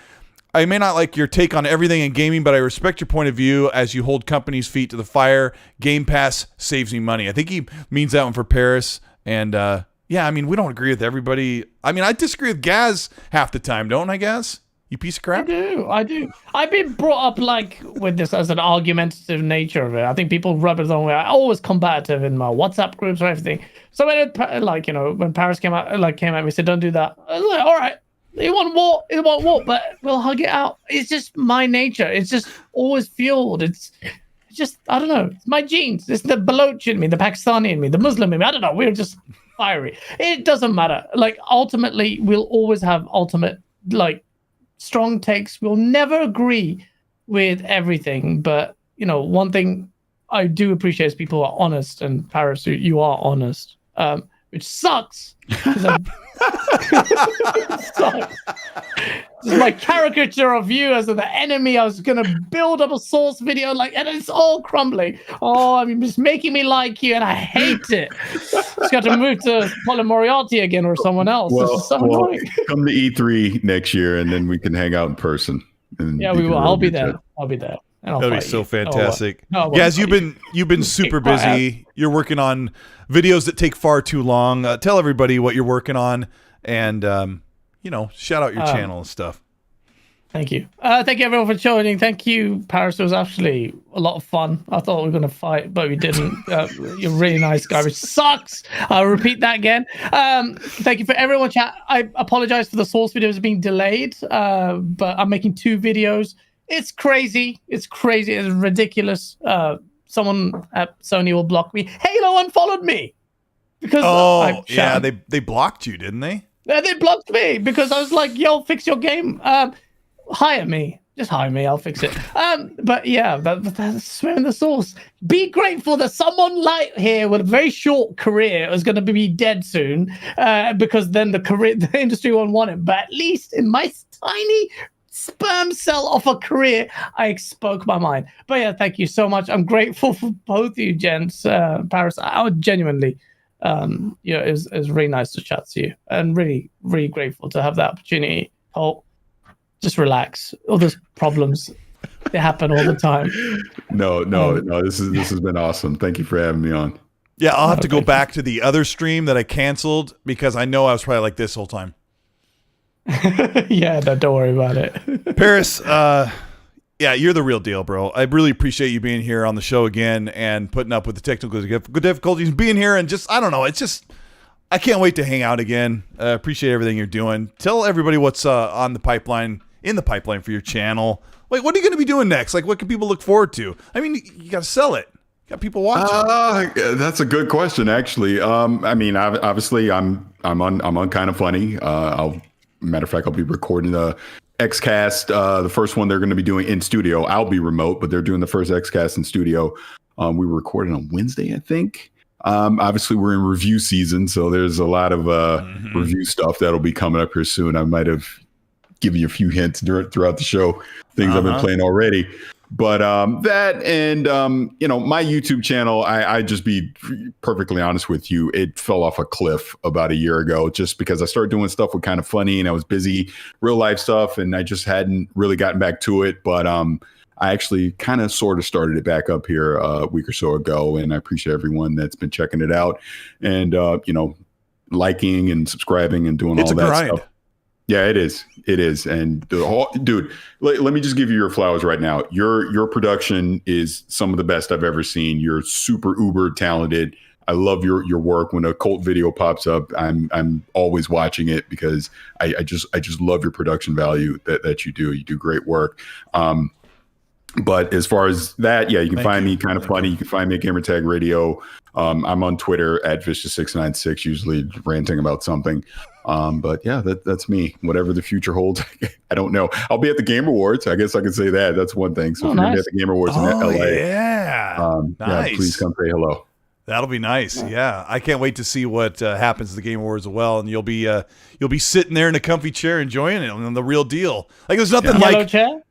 S3: like your take on everything in gaming, but I respect your point of view as you hold companies' feet to the fire. Game Pass saves me money. I think he means that one for Parris. And Yeah, I mean, we don't agree with everybody. I mean, I disagree with Gaz half the time, don't I, Gaz? You piece of crap.
S1: I do. I've been brought up like with this as an argumentative nature of it. I think people rub it the wrong way. I always combative in my WhatsApp groups or everything. So when it, like, you know, when Parris came at me, said, "Don't do that." I was like, all right, you want war, but we'll hug it out. It's just my nature. It's just always fueled. It's just, I don't know. It's my genes. It's the Baloch in me, the Pakistani in me, the Muslim in me. I don't know. We're just fiery. It doesn't matter. Like, ultimately, we'll always have like, strong takes. We'll never agree with everything, but you know, one thing I do appreciate is people who are honest, and Parris, you are honest, which sucks. Sucks. This is my caricature of you as the enemy. I was gonna build up a source video, like, and it's all crumbling. Oh, I mean, it's making me like you, and I hate it. Just got to move to Colin Moriarty again or someone else. This is so annoying.
S2: Come to E3 next year, and then we can hang out in person.
S1: Yeah, we will. I'll be there. I'll be there.
S3: That'll be so fantastic.
S1: No,
S3: Guys, you've been super busy. You're working on videos that take far too long. Tell everybody what you're working on, and you know, shout out your channel and stuff.
S1: Thank you. Thank you everyone for joining. Thank you, Parris. It was actually a lot of fun. I thought we were going to fight, but we didn't. You're a really nice guy, which sucks. I'll repeat that again. Thank you for everyone chat. I apologize for the source videos being delayed, but I'm making 2 videos. It's crazy. It's ridiculous. Someone at Sony will block me. Halo unfollowed me because
S3: they blocked you, didn't they?
S1: They blocked me because I was like, "Yo, fix your game. Hire me. Just hire me. I'll fix it." But yeah, that's swearing the source. Be grateful that someone like here with a very short career is going to be dead soon, because then the industry won't want it. But at least in my tiny sperm cell of a career, I spoke my mind. But yeah, thank you so much. I'm grateful for both you gents. Parris, I would genuinely, you know, it was really nice to chat to you, and really, really grateful to have that opportunity. Oh, just relax. All those problems, they happen all the time.
S2: No. This has been awesome. Thank you for having me on.
S3: Yeah, I'll have to go back to the other stream that I canceled because I know I was probably like this whole time.
S1: Yeah, don't worry about it.
S3: Parris, yeah, you're the real deal, bro. I really appreciate you being here on the show again and putting up with the technical difficulties, being here, and just, I don't know, it's just, I can't wait to hang out again. Appreciate everything you're doing. Tell everybody what's in the pipeline for your channel. Like, what are you going to be doing next? Like, what can people look forward to? I mean, you got to sell it. You got people watching.
S2: That's a good question, actually. I mean, obviously, I'm on Kind of Funny. Matter of fact, I'll be recording the xCast, the first one they're going to be doing in studio. I'll be remote, but they're doing the first xCast in studio. We were recording on Wednesday, I think. Obviously, we're in review season, so there's a lot of review stuff that'll be coming up here soon. I might have given you a few hints throughout the show, things I've been playing already. But that and, you know, my YouTube channel, I just be perfectly honest with you, it fell off a cliff about a year ago just because I started doing stuff with Kind of Funny and I was busy, real life stuff, and I just hadn't really gotten back to it. But I actually kind of sort of started it back up here a week or so ago, and I appreciate everyone that's been checking it out and, you know, liking and subscribing and doing all that stuff. Yeah, it is. It is. And the whole, dude, let me just give you your flowers right now. Your production is some of the best I've ever seen. You're super uber talented. I love your work. When a cult video pops up, I'm always watching it because I just love your production value that you do. You do great work. But as far as that, yeah, you can find me Kind of Funny. You can find me at Gamertag Radio. I'm on Twitter at Vicious696, usually ranting about something. But yeah, that's me. Whatever the future holds, I don't know. I'll be at the Game Awards. I guess I can say that. That's one thing. So if you're gonna be at the Game Awards in LA,
S3: nice.
S2: Yeah, please come say hello.
S3: That'll be nice. Yeah, I can't wait to see what happens at the Game Awards as well. And you'll be sitting there in a comfy chair enjoying it on the real deal. Like there's nothing like
S1: yellow chair.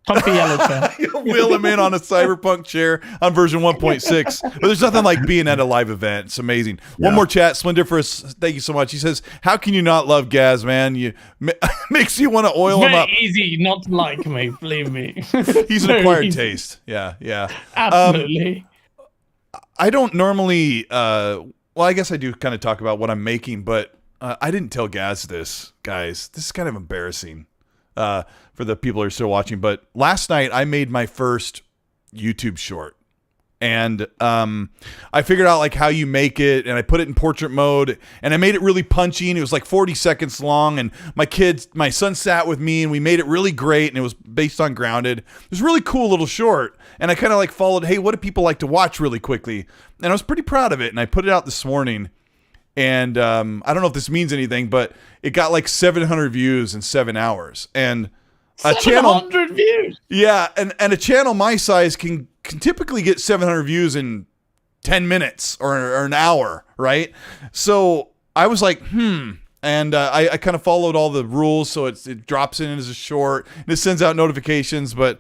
S1: Comfy yellow chair.
S3: You'll wheel him in on a Cyberpunk chair on version 1.6. But there's nothing like being at a live event. It's amazing. Yeah. One more chat. Splendor for us. Thank you so much. He says, how can you not love Gaz, man? You makes you want to oil him up.
S1: Very easy not to like me, believe me.
S3: He's an acquired taste. Yeah, yeah.
S1: Absolutely.
S3: I don't normally Well, I guess I do kind of talk about what I'm making, but I didn't tell Gaz this, guys. This is kind of embarrassing for the people who are still watching. But last night I made my first YouTube short. And I figured out like how you make it, and I put it in portrait mode, and I made it really punchy, and it was like 40 seconds long. And my son sat with me, and we made it really great, and it was based on Grounded. It was a really cool little short, and I kind of like followed, hey, what do people like to watch really quickly? And I was pretty proud of it, and I put it out this morning. And I don't know if this means anything, but it got like 700 views in 7 hours, and a
S1: 700 views.
S3: Yeah, and a channel my size can typically get 700 views in 10 minutes or an hour, right? So I was like, and I kind of followed all the rules, so it drops in as a short, and it sends out notifications, but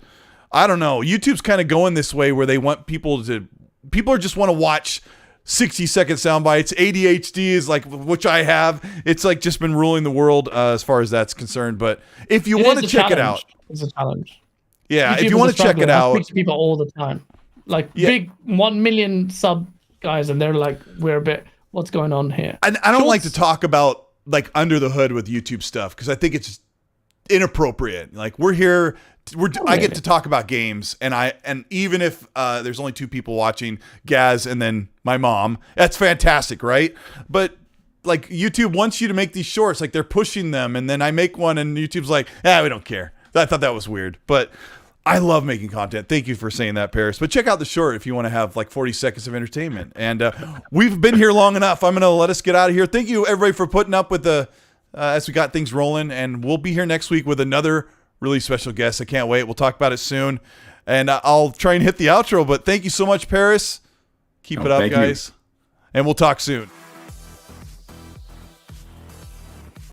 S3: I don't know. YouTube's kind of going this way where they want people just want to watch 60-second sound bites. ADHD is like, which I have. It's like just been ruling the world as far as that's concerned. But if you want to check it out,
S1: it's a challenge.
S3: Yeah, if you want to check it out,
S1: I speak to people all the time, like big 1 million sub guys, and they're like, "We're a bit, what's going on here?"
S3: I don't like to talk about like under the hood with YouTube stuff because I think it's inappropriate. Like we're here. I get to talk about games, and even if there's only 2 people watching, Gaz and then my mom, that's fantastic, right? But like YouTube wants you to make these shorts, like they're pushing them, and then I make one, and YouTube's like, we don't care. I thought that was weird, but I love making content. Thank you for saying that, Parris. But check out the short if you want to have like 40 seconds of entertainment. And we've been here long enough. I'm going to let us get out of here. Thank you, everybody, for putting up with the as we got things rolling, and we'll be here next week with another really special guest. I can't wait. We'll talk about it soon. And I'll try and hit the outro, but thank you so much, Parris. Keep it up, guys. And we'll talk soon.